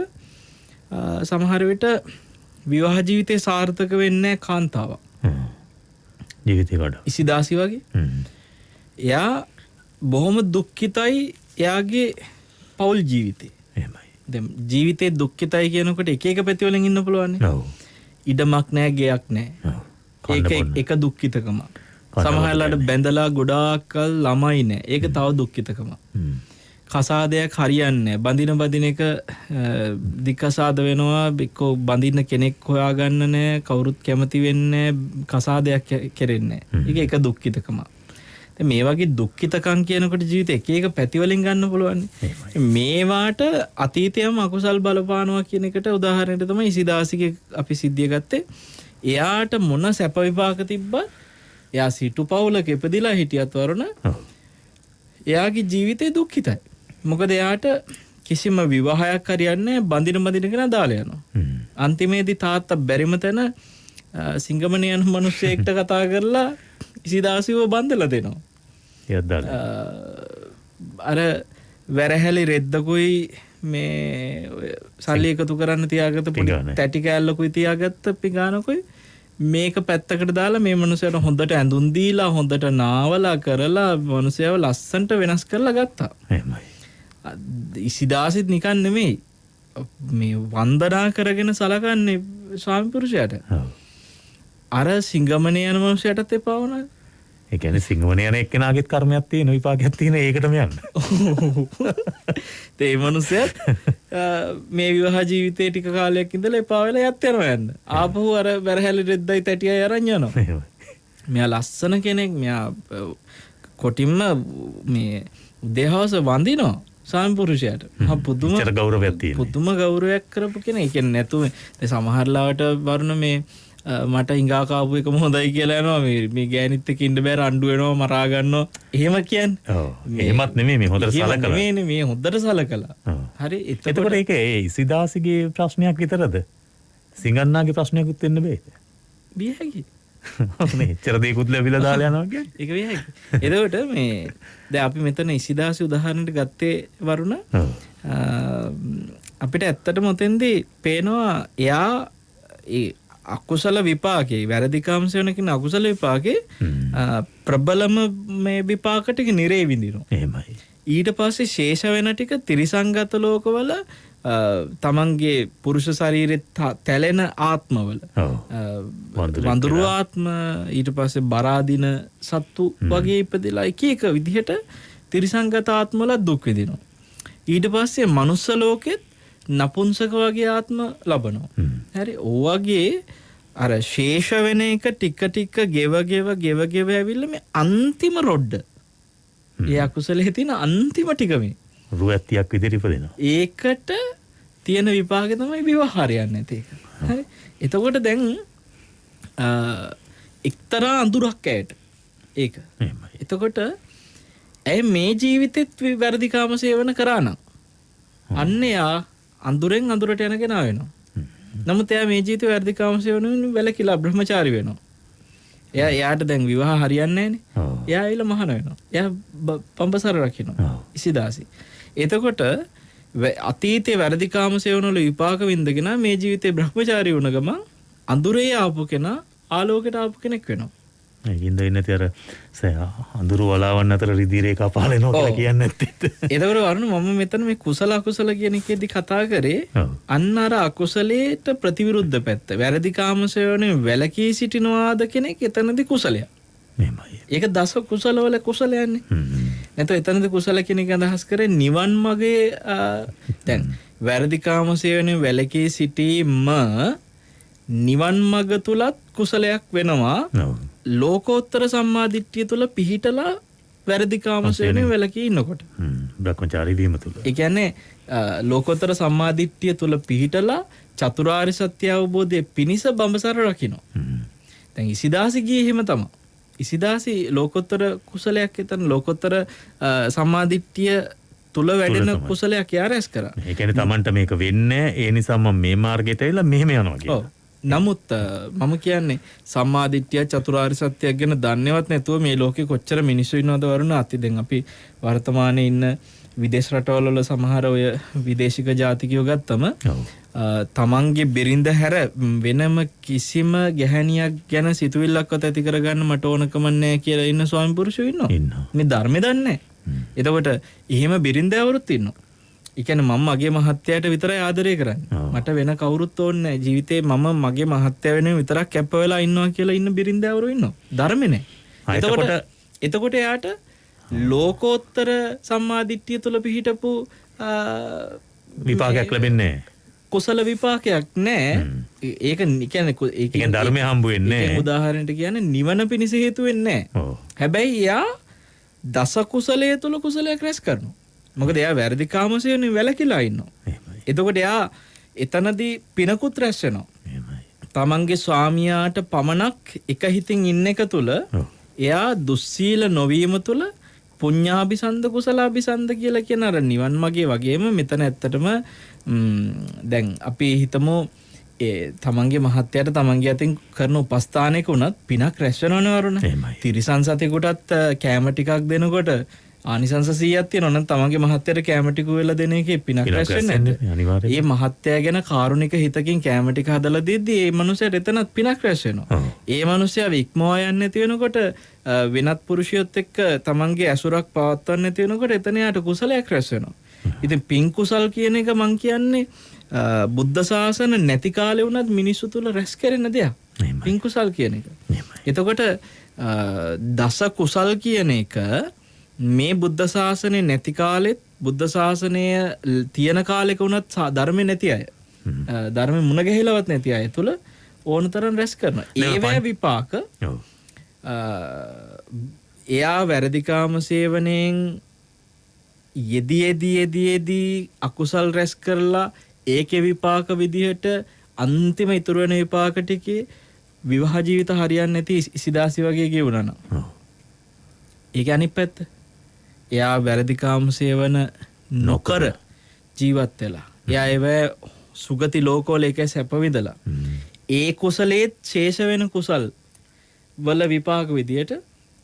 සමහර විට විවාහ ජීවිතේ සාර්ථක වෙන්නේ කාන්තාවක්. ජීවිතේ වඩා ඉසිදාසි වගේ. එයා බොහොම දුක්ඛිතයි එයාගේ පෞල් ජීවිතේ. එහෙමයි. දැන් ජීවිතේ දුක්ඛිතයි කියනකොට එක එක පැති වලින් ඉන්න පුළුවන් නේ. ඔව්. ඉඩමක් නැහැ, ගෙයක් නැහැ. ඔව්. ඒක දුක්ඛිතකම. සමහරවිට බැඳලා ගොඩාක් කල් ළමයි නැහැ. ඒක තව දුක්ඛිතකම. කසාදයක් හරියන්නේ නැහැ. බඳින එක දික්කසාද වෙනවා. එක්කෝ බඳින්න කෙනෙක් හොයාගන්න නැහැ. කවුරුත් කැමති වෙන්නේ නැහැ. කසාදයක් කෙරෙන්නේ නැහැ. ඒක එක දුක්ඛිතකම. දැන් මේ වගේ දුක්ඛිතකම් කියනකොට ජීවිතේ එක එක පැති වලින් ගන්න පුළුවන්. මේවාට අතීතයම අකුසල් බලපානවා කියන එකට උදාහරණයක් තමයි ඉසිදාසිගේ අපි සිද්ධිය ගත්තේ. එයාට මොන සැප විපාක තිබ්බත් එයා සිටු පවුලක ඉපදිලා හිටියත් වරුණ එයාගේ ජීවිතේ දුක්ඛිතයි. මොකද එයාට කිසිම විවාහයක් හරියන්නේ බඳින කෙනා දාලා යනවා. අන්තිමේදී තාත්තා බැරිම තැන සිංගමණියන් මිනිස්සෙක්ට කතා කරලා ඉසිදාසිව බඳලා දෙනවා. අර වැරහැලි රෙද්දකුයි මේ සල්ලි එකතු කරන්න තියාගත්ත පොඩි තැටි කෑල්ලකුයි තියාගත්ත පිඟානකුයි මේක පැත්තකට දාලා මේ මනුස්සයාට හොඳට ඇඳුම් දීලා හොඳට නාවලා කරලා මනුස්සයව ලස්සනට වෙනස් කරලා ගත්තා. එහෙමයි. ඉසිදාසිත් නිකන් නෙමෙයි. මේ වන්දනා කරගෙන සලකන්නේ ස්වාමි පුරුෂයාට. අර සිංගමනේ යන මනුස්සයාටත් එපා වුණා. ඒ කියන්නේ සිංගමනේ යන එක්කෙනාගේත් කර්මයක් තියෙන විපාකයක් තියෙන ඒකටම යන්න. ඒ මනුස්සයාත් මේ විවාහ ජීවිතේ ටික කාලයක් ඉඳලා එපා වෙලා යත් යනවා යන්න. ආපහු අර වැරහැලි රෙද්දයි තැටියයි අරන් යනවා. මෙයා ලස්සන කෙනෙක්. මෙයා කොටින්ම මේ උදේහවස වඳිනවා ස්වාමි පුරුෂයාට. පුදුම ගෞරවයක් තියෙනවා. පුදුම ගෞරවයක් කරපු කෙනෙක්. ඒ කියන්නේ නැතුව සමහරලාවට වරුණ මේ මට හිඟා කාපු එකම හොඳයි කියලා යනවා. මේ ගෑනිත් එක්ක ඉන්න බෑ රණ්ඩු වෙනවා මරා ගන්නවා. එහෙම කියන්නේ. ඔව්. එහෙමත් නෙමෙයි මේ හොඳට සලකලා. මේ හොඳට සලකලා. හරි. එතකොට ඒක ඒ ඉසිදාසිගේ ප්‍රශ්නයක් විතරද? සිංගන්නාගේ ප්‍රශ්නයක්වත් වෙන්න බෑ. විය හැකියි. මේ එච්චර දෙයක්වත් ලැබිලා දාලා යනවා කියන්නේ. ඒක විය හැකියි. එතකොට මේ දැන් අපි මෙතන ඉසිදාසි උදාහරණයක් ගත්තේ වරුණ. අපිට ඇත්තටම උතෙන්දී පේනවා එයා ඒ අකුසල විපාකේ වැරදිකම් සෙවනකින් අකුසල විපාකේ ප්‍රබලම මේ විපාක ටික නිරේ විඳිනවා. එහෙමයි. ඊට පස්සේ ශේෂ වෙන ටික තිරිසංගත ලෝකවල තමන්ගේ පුරුෂ ශරීරෙත් තැලෙන ආත්මවල ඔව්. වඳුරු ආත්ම ඊට පස්සේ බරාදින සත්තු වගේ ඉපදෙලා එක එක විදිහට තිරිසංගත ආත්මවල දුක් විඳිනවා. ඊට පස්සේ මනුස්ස ලෝකෙත් නපුංසක වගේ ආත්ම ලබනවා. හරි ඔවගේ අර ශේෂ වෙන එක ටික ගෙව ඇවිල්ලා මේ අන්තිම රොඩ්ඩ. ඒ අකුසලයේ තියෙන අන්තිම ටික මේ රුව ඇත්තියක් විදිහට ඉපදෙනවා. ඒකට තියෙන විපාකය තමයි විවහාරයන් නැති එක. හරි. එතකොට දැන් එක්තරා අඳුරක් ඇයට. ඒක. එහෙමයි. එතකොට ඇය මේ ජීවිතෙත් වැරදි කාම සේවන කරා නම් අන්න එයා අඳුරෙන් අඳුරට යන කෙනා වෙනවා. නමුත් එයා මේ ජීවිතේ වැරදි කාම සේවනෙන් වැළකීලා බ්‍රහ්මචාරී වෙනවා. එයාට දැන් විවාහ හරියන්නේ නැහනේ. එයා ඇවිල්ලා මහාන වෙනවා. එයා පඹසර රකින්නවා. ඉසිදාසි. එතකොට අතීතයේ වැරදි කාම සේවන වල විපාක වින්දගෙන මේ ජීවිතේ බ්‍රහ්මචාරී වුණ ගමන් අඳුරේ ආපු කෙනා ආලෝකයට ආපු කෙනෙක් වෙනවා. ඒකින්ද ඉන්නේ අර අඳුරු වලාවන් අතර රිදී රේඛා පාලනවා කියලා කියන්නේ නැත්තේ. එතකොට වරුණ මම මෙතන මේ කුසල අකුසල කියන එකේදී කතා කරේ අන්න අර අකුසලයට ප්‍රතිවිරුද්ධ පැත්ත. වැරදි කාම සේවනයේ වැළකී සිටිනවාද කෙනෙක් එතනදී කුසලයක්. එහෙමයි. ඒක දස කුසල වල කුසලයන්නේ. නැත්නම් එතනදී කුසල කියන එක අදහස් කරේ නිවන් මාගේ දැන් වැරදි කාම සේවනයේ වැළකී සිටීම නිවන් මඟ තුලත් කුසලයක් වෙනවා. ලෝකෝත්තර සම්මාදිට්ඨිය තුල පිහිටලා වැරදි කාම සේවනයේ වැළකී ඉන්නකොට. බ්‍රහ්මචාරී වීම තුල. ඒ කියන්නේ ලෝකෝත්තර සම්මාදිට්ඨිය තුල පිහිටලා චතුරාර්ය සත්‍ය අවබෝධයේ පිනිස බඹසර රකින්න. දැන් ඉසිදාසි ගියේ එහෙම තමයි. ඉසිදාසි ලෝකෝත්තර කුසලයක් එතන ලෝකෝත්තර සම්මාදිට්ඨිය තුල වැඩෙන කුසලයක් යාරස් කරා. ඒ කියන්නේ Tamanට මේක වෙන්නේ ඒ නිසා මම මේ මාර්ගයට ඇවිල්ලා මෙහෙම යනවා කියලා. නමුත් මම කියන්නේ සම්මාදිට්ඨිය චතුරාර්ය සත්‍යයක් ගැන දන්නේවත් නැතුව මේ ලෝකේ කොච්චර මිනිස්සු ඉන්නවද වරුණ අති දැන් අපි වර්තමානයේ ඉන්න විදේශ රටවල වල සමහර ඔය විදේශික ජාතිකයෝ ගත්තම තමන්ගේ බිරිඳ හැර වෙනම කිසිම ගැහණියක් ගැන සිතුවිල්ලක්වත් ඇති කරගන්න මට ඕනකම නැහැ කියලා ඉන්න ස්වාමි පුරුෂයෝ ඉන්නවා. මේ ධර්මෙ දන්නේ නැහැ. එතකොට එහෙම බිරිඳවරුත් ඉන්නවා. ඒ කියන්නේ මම මගේ මහත්තයාට විතරයි ආදරය කරන්නේ. මට වෙන කවුරුත් ඕනේ නැහැ. ජීවිතේ මම මගේ මහත්තයා වෙනුවෙන් විතරක් කැප වෙලා ඉන්නවා කියලා ඉන්න බිරිඳවරු ඉන්නවා. ධර්මෙ නැහැ. එතකොට එයාට ලෝකෝත්තර සම්මාදිට්ඨිය තුල පිහිටපු විපාකයක් ලැබෙන්නේ නැහැ. කුසල විපාකයක් නැහැ. ඒක කියන්නේ ඒකෙන් ධර්මය හම්බ වෙන්නේ නැහැ. උදාහරණයක් කියන්නේ නිවන පිණිස හේතු වෙන්නේ නැහැ. හැබැයි එයා දස කුසලයේ තුල කුසලයක් රැස් කරනවා. මොකද එයා වැරදි කාමසේවනේ වැළකීලා ඉන්නවා. එතකොට එයා එතනදී පිනකුත් රැස් වෙනවා. තමන්ගේ ස්වාමියාට පමණක් එක හිතින් ඉන්න එක තුල එයා දුස්සීල නොවීම තුල පුඤ්ඤාභිසන්ද කුසලාභිසන්ද කියලා කියන අර නිවන් මාගේ වගේම මෙතන ඇත්තටම දැන් අපි හිතමු තමන්ගේ මහත්යට තමන්ගේ අතින් කරන උපස්ථානයක උනත් පිනක් රැස් වෙනවනේ වරුණ. තිරිසන් සතෙකුටත් කැම ටිකක් දෙනකොට ආනිසංස 100ක් තියෙනවා නම් තමන්ගේ මහත්යට කැම ටික වෙලා දෙන එකේ පිනක් රැස් වෙන්නේ නැද්ද? මේ මහත්ය ගැන කාරුණික හිතකින් කැම ටික හදලා දෙද්දී ඒ මනුස්සයාට එතනත් පිනක් රැස් වෙනවා. ඒ මනුස්සයා ඉක්මවා යන්නේ නැති වෙනකොට වෙනත් පුරුෂයොත් එක්ක තමන්ගේ ඇසුරක් පවත්වන්න නැති වෙනකොට එතන යාට කුසලයක් රැස් වෙනවා. ඉතින් පින් කුසල් කියන එක මං කියන්නේ බුද්ධ ශාසන නැති කාලේ වුණත් මිනිස්සු තුල රැස් කරන දෙයක්. පින් කුසල් කියන එක. එතකොට දස කුසල් කියන එක මේ බුද්ධ ශාසනේ නැති කාලෙත් බුද්ධ ශාසනය තියෙන කාලෙක වුණත් ධර්මෙ නැති අය ධර්මෙ මුණ ගැහිලවත් නැති අය තුල ඕනතරම් රැස් කරනවා. ඒවැ විපාක එයා වැරදිකාම සේවනයෙන් යෙදී අකුසල් රැස් කරලා ඒකේ විපාක විදිහට අන්තිම ඉතුරු වෙන විපාක ටිකේ විවාහ ජීවිත හරියන්නේ නැති ඉසිදාසි වගේ ගෙවුණා නම් ඒක අනිත් පැත්ත. එයා වැරදිකාම සේවන නොකර ජීවත් වෙලා එයා ඒව සුගති ලෝකවල එක සැප විඳලා ඒ කුසලේත් ශේෂ වෙන කුසල් වල විපාක විදියට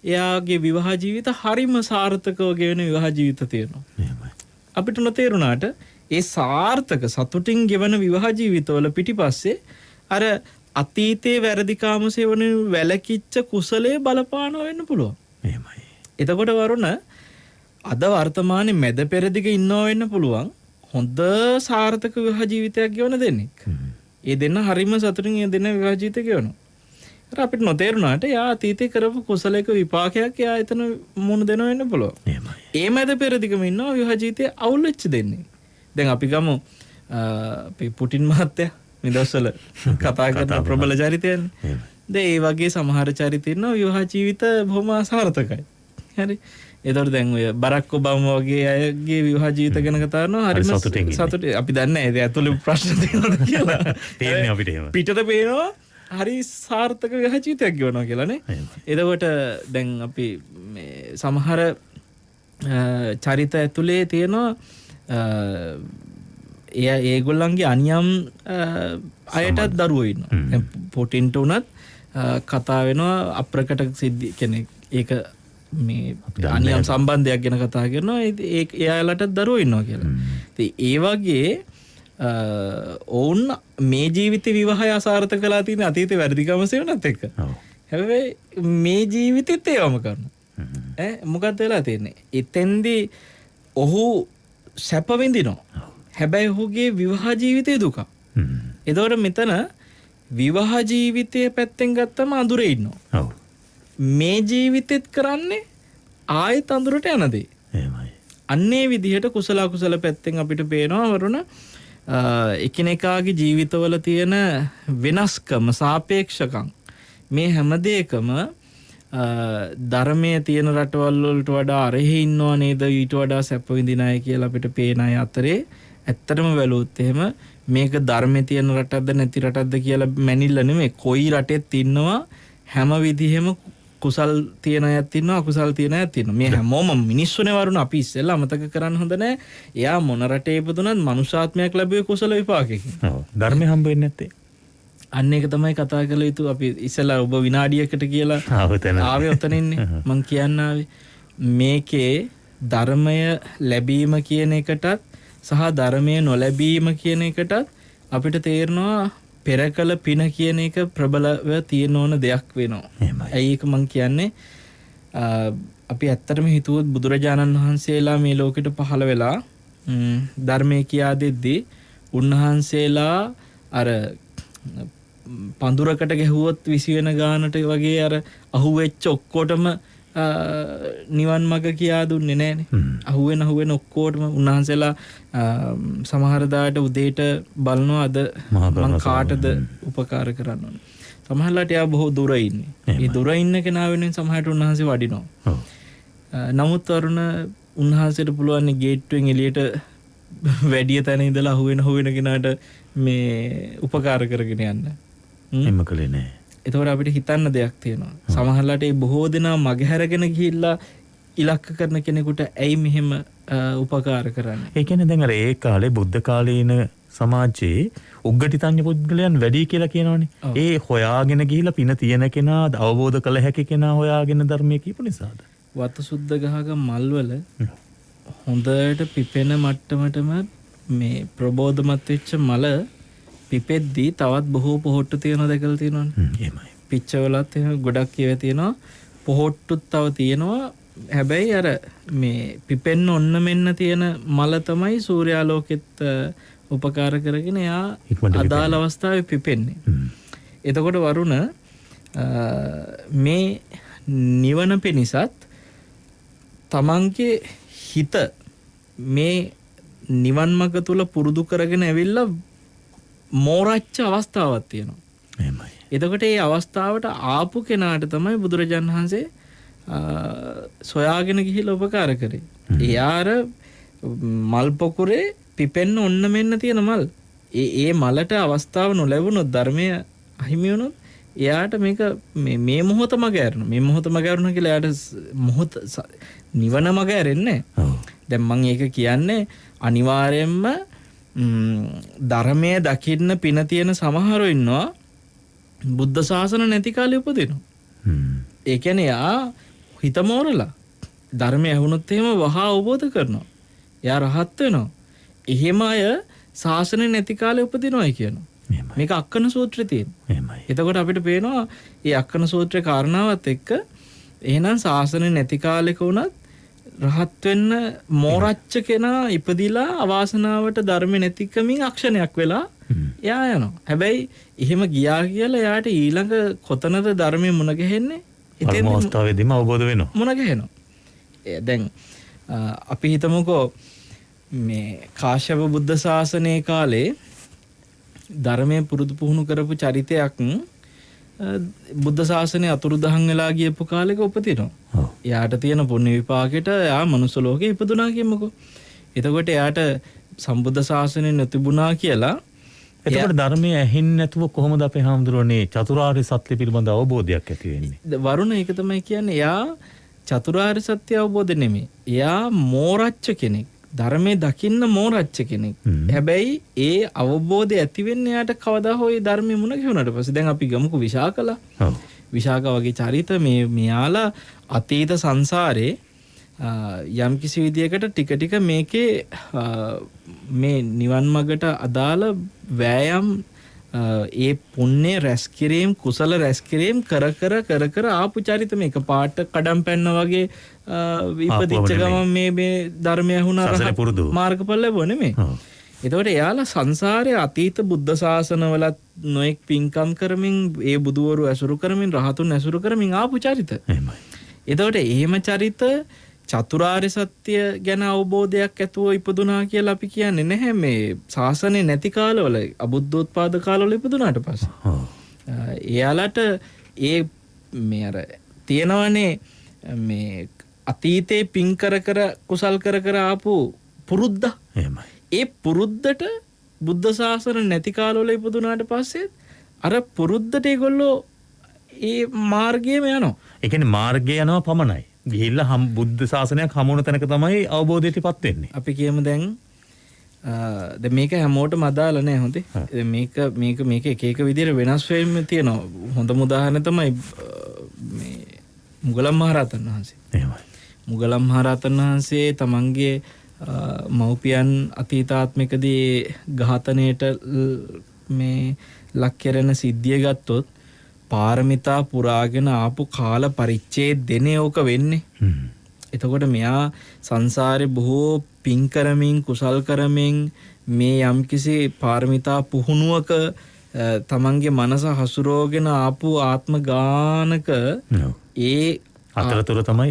එයාගේ විවාහ ජීවිත හරිම සාර්ථකව ගෙවන විවාහ ජීවිත තියෙනවා. අපිට නොතේරුණාට ඒ සාර්ථක සතුටින් ගෙවන විවාහ ජීවිතවල පිටිපස්සේ අර අතීතයේ වැරදිකාම සේවන වැලකිච්ච කුසලයේ බලපාන වෙන්න පුළුවන්. එහෙමයි. එතකොට වරුණ අද වර්තමානයේ මැද පෙරදිග ඉන්නව වෙන්න පුළුවන්. හොඳ සාර්ථක විවාහ ජීවිතයක් ගෙවන දෙන්නෙක්. ඒ දෙන්න හරිම සතුටින් ඒ දෙන්න විවාහ ජීවිතය ගෙවනවා. අර අපිට නොතේරුණාට යා අතීතේ කරපු කුසලයක විපාකයක් යා එතන මුණ දෙනවා වෙන්න පුළුවන්. එහෙමයි. ඒ මැද පෙරදිගම ඉන්නවා විවාහ ජීවිතේ අවුල් වෙච්ච දෙන්නේ. දැන් අපි ගමු අපි පුටින් මහත්තයා මේ දවස්වල කතා කරන ප්‍රබල චරිතයනේ. දැන් ඒ වගේ සමහර චරිත ඉන්නවා විවාහ ජීවිත බොහොම අසාර්ථකයි. හරි. ඒතකොට දැන් ඔය බරක් ඔබාමා වගේ අයගේ විවාහ ජීවිත ගැන කතා කරනවා හරිම සතුටුයි. අපි දන්නේ නැහැ ඒක ඇතුළේ ප්‍රශ්න තියෙනවද කියලා. තේරෙන්නේ අපිට එහෙම. පිටට පේනවා හරි සාර්ථක විවාහ ජීවිතයක් ගෙවනවා කියලානේ. එතකොට දැන් අපි මේ සමහර චරිත ඇතුලේ තියෙනවා ඒගොල්ලන්ගේ අනියම් අයටත් දරුවෝ ඉන්නවා. දැන් පොටින්ට උනත් කතා වෙනවා අප්‍රකට සිද්ධි කෙනෙක් ඒක මේ අනියම් සම්බන්ධයක් ගැන කතා කරනවා එයාලටත් දරුවෝ ඉන්නවා කියලා. ඉතින් ඒ වගේ ඔවුන් මේ ජීවිතේ විවාහය අසාර්ථක කළා තියෙන අතීතේ වැඩිකම සෙවණත් එක්ක. හැබැයි මේ ජීවිතෙත් ඒවම කරනවා. මොකක්ද වෙලා තියෙන්නේ? එතෙන්දී ඔහු සැප විඳිනවා. හැබැයි ඔහුගේ විවාහ ජීවිතේ දුක. එතකොට මෙතන විවාහ ජීවිතයේ පැත්තෙන් ගත්තම අඳුරේ ඉන්නවා. මේ ජීවිතෙත් කරන්නේ ආයෙත් අඳුරට යන දේ. එහෙමයි. අන්නේ විදිහට කුසල අකුසල පැත්තෙන් අපිට පේනවා වරුණ එකිනෙකාගේ ජීවිතවල තියෙන වෙනස්කම සාපේක්ෂකම් මේ හැම දෙයකම ධර්මයේ තියෙන රටවල් වලට වඩා අරෙහි ඉන්නව නේද ඊට වඩා සැප විඳින අය කියලා අපිට පේන අය අතරේ ඇත්තටම බැලුවොත් එහෙම මේක ධර්මයේ තියෙන රටක්ද නැති රටක්ද කියලා මැනිල්ල නෙමෙයි කොයි රටෙත් ඉන්නවා හැම විදිහෙම කුසල් තියෙන අයත් ඉන්නවා අකුසල් තියෙන අයත් ඉන්නවා මේ හැමෝම මිනිස්සුනේ වරුණ අපි ඉස්සෙල්ලා අමතක කරන්න හොඳ නැහැ එයා මොන රටේ ඉපදුනත් මනුෂ්‍යාත්මයක් ලැබුවේ කුසල විපාකකින් ඔව් ධර්මය හම්බ වෙන්නේ නැත්තේ අන්න ඒක තමයි කතා කළ යුතු අපි ඉස්සෙල්ලා ඔබ විනාඩියකට කියලා ආවේ ඔතන ඉන්නේ මං කියන්න ආවේ මේකේ ධර්මය ලැබීම කියන එකටත් සහ ධර්මය නොලැබීම කියන එකටත් අපිට තේරෙනවා පෙරකල පින කියන එක ප්‍රබලව තියෙන ඕන දෙයක් වෙනවා. ඇයි ඒක මං කියන්නේ අපි ඇත්තටම හිතුවොත් බුදුරජාණන් වහන්සේලා මේ ලෝකෙට පහළ වෙලා ධර්මයේ කියා දෙද්දී උන්වහන්සේලා අර පඳුරකට ගැහුවොත් විසි වෙන ගානට වගේ අර අහුවෙච්ච ඔක්කොටම නිවන් මඟ කියා දුන්නේ නැහනේ. අහුවෙන ඔක්කොටම උන්වහන්සේලා සමහර දාට උදේට බලනවා අද මං කාටද උපකාර කරන්න ඕනේ. සමහරලාට යා බොහෝ දුර ඉන්නේ. ඒ දුර ඉන්න කෙනා වෙනුවෙන් සමහරට උන්වහන්සේ වඩිනවා. නමුත් වරුණ උන්වහන්සේට පුළුවන් ගේට්ටුවෙන් එළියට වැඩි තැන ඉඳලා අහුවෙන කෙනාට මේ උපකාර කරගෙන යන්න. එම්ම කලේ නෑ. එතකොට අපිට හිතන්න දෙයක් තියෙනවා. සමහරලාට ඒ බොහෝ දෙනා මගහැරගෙන ගිහිල්ලා ඉලක්ක කරන කෙනෙකුට ඇයි මෙහෙම උපකාර කරන්නේ? ඒ කියන්නේ දැන් අර ඒ කාලේ බුද්ධ කාලීන සමාජයේ උග්ගටිතඤ්ඤ පුද්ගලයන් වැඩි කියලා කියනවනේ. ඒ හොයාගෙන ගිහිල්ලා පින තියෙන කෙනා අවබෝධ කළ හැකි කෙනා හොයාගෙන ධර්මයේ කියපු නිසාද? වතු සුද්ධ ගහක මල්වල හොඳට පිපෙන මට්ටමටම මේ ප්‍රබෝධමත් වෙච්ච මල පිපෙද්දී තවත් බොහෝ පොහොට්ටු තියෙනවා දැකලා තියෙනවනේ. එහෙමයි. පිච්චවලත් එහෙම ගොඩක් කියව තියෙනවා. පොහොට්ටුත් තව තියෙනවා. හැබැයි අර මේ පිපෙන්න ඔන්න මෙන්න තියෙන මල තමයි සූර්යාලෝකෙත් උපකාර කරගෙන එයා අදාළ අවස්ථාවේ පිපෙන්නේ. එතකොට වරුණ මේ නිවන පිණිසත් තමන්ගේ හිත මේ නිවන් මඟ තුල පුරුදු කරගෙන ඇවිල්ලා මෝරච්ච අවස්ථාවක් තියෙනවා. එහෙමයි. එතකොට මේ අවස්ථාවට ආපු කෙනාට තමයි බුදුරජාණන් වහන්සේ සොයාගෙන ගිහිල්ලා උපකාර කරේ. එයාර මල් පොකුරේ පිපෙන්න ඔන්න මෙන්න තියෙන මල්. ඒ මලට අවස්ථාව නොලැබුණොත් ධර්මය අහිමි වුණොත් එයාට මේක මේ මොහොත මග ඇරෙනවා. මේ මොහොත මග ඇරුණා කියලා එයාට මොහොත නිවන මග ඇරෙන්නේ නැහැ. දැන් මම ඒක කියන්නේ අනිවාර්යයෙන්ම ධර්මයේ දකින්න පින තියෙන සමහරව ඉන්නවා බුද්ධ ශාසන නැති කාලේ උපදිනවා. ඒ කියන්නේ යා හිත මෝරලා ධර්මය ඇහුනොත් එහෙම වහා අවබෝධ කරනවා. එයා රහත් වෙනවා. එහෙම අය ශාසන නැති කාලේ උපදිනවායි කියනවා. මේක අක්කන සූත්‍රයේ තියෙනවා. එතකොට අපිට පේනවා මේ අක්කන සූත්‍රයේ කාරණාවත් එක්ක එහෙනම් ශාසන නැති කාලෙක වුණත් රහත් වෙන්න මෝරච්ච කෙනා ඉපදිලා අවාසනාවට ධර්ම නැතිකමින් අක්ෂණයක් වෙලා එයා යනවා. හැබැයි එහෙම ගියා කියලා එයාට ඊළඟ කොතනද ධර්මයේ මුණ ගැහෙන්නේ? පළමු අවස්ථාවේදීම අවබෝධ වෙනවා. මුණ ගැහෙනවා. දැන් අපි හිතමුකෝ මේ කාශ්‍යප බුද්ධ ශාසනයේ කාලේ ධර්මයේ පුරුදු පුහුණු කරපු චරිතයක් බුද්ධ ශාසනය අතුරුදහන් වෙලා ගියපු කාලෙක උපදිනවා. එයාට තියෙන පුණ්‍ය විපාකෙට එයා මනුස්ස ලෝකේ ඉපදුනා කියමුකෝ. එතකොට එයාට සම්බුද්ධ ශාසනය නොතිබුණා කියලා එතකොට ධර්මයේ ඇහෙන්නේ නැතුව කොහොමද අපේ හාමුදුරනේ චතුරාර්ය සත්‍ය පිළිබඳ අවබෝධයක් ඇති වෙන්නේ? වරුණ ඒක තමයි කියන්නේ. එයා චතුරාර්ය සත්‍ය අවබෝධ නෙමෙයි. එයා මෝරච්ච කෙනෙක්. ධර්මයේ දකින්න මෝරච්ච කෙනෙක්. හැබැයි ඒ අවබෝධය ඇති වෙන්නේ එයාට කවදා හෝ ඒ ධර්මයේ මුණ ගැහුණාට පස්සේ. දැන් අපි ගමුකෝ විශාකලා. විශාක වගේ චරිත මෙයාලා අතීත සංසාරේ යම් කිසි විදියකට ටික ටික මේකේ මේ නිවන් මගට අදාළ වෑයම් ඒ පුණ්‍ය රැස් කිරීම කුසල රැස් කිරීම කර ආපු චරිත මේක පාට කඩම් පැන්න වගේ විපදිච්ච ගමන් මේ ධර්මය ඇහුණා රහත් මාර්ගඵල ලැබුවා නෙමෙයි. එතකොට එයාලා සංසාරයේ අතීත බුද්ධ ශාසනවලත් නොඑක් පින්කම් කරමින් ඒ බුදුවරු ඇසුරු කරමින් රහතුන් ඇසුරු කරමින් ආපු චරිත. එහෙමයි. එතකොට එහෙම චරිත චතුරාර්ය සත්‍ය ගැන අවබෝධයක් ඇතුව ඉපදුනා කියලා අපි කියන්නේ නැහැ මේ ශාසනේ නැති කාලවල අබුද්ධෝත්පාද කාලවල ඉපදුනාට පස්සේ. එයාලට ඒ මේ අර තියෙනවනේ මේ අතීතේ පින් කර කුසල් කර ආපු පුරුද්ද. එහෙමයි. ඒ පුරුද්දට බුද්ධ ශාසන නැති කාලවල ඉපදුනාට පස්සේ අර පුරුද්දට ඒගොල්ලෝ ඒ මාර්ගයේම යනවා. ඒ කියන්නේ මාර්ගය යනවා පමණයි. ගිහිල්ලා බුද්ධ ශාසනයක් හමුවන තැනක තමයි අවබෝධයටපත් වෙන්නේ. අපි කියමු දැන් මේක හැමෝටම අදාළ නැහැ හොඳේ. මේක එක විදිහට වෙනස් වෙන්න තියෙනවා. හොඳම උදාහරණය තමයි මේ මුගලන් මහරහතන් වහන්සේ. එහෙමයි. මුගලන් මහරහතන් වහන්සේ තමන්ගේ මව්පියන් අතීතාත්මිකදී ඝාතනයට මේ ලක් කරන සිද්ධිය ගත්තොත් පාරමිතා පුරාගෙන ආපු කාල පරිච්ඡේදෙනේ ඕක වෙන්නේ. එතකොට මෙයා සංසාරේ බොහෝ පින් කරමින් කුසල් කරමින් මේ යම්කිසි පාරමිතා පුහුණුවක තමන්ගේ මනස හසුරෝගෙන ආපු ආත්ම ගානක ඒ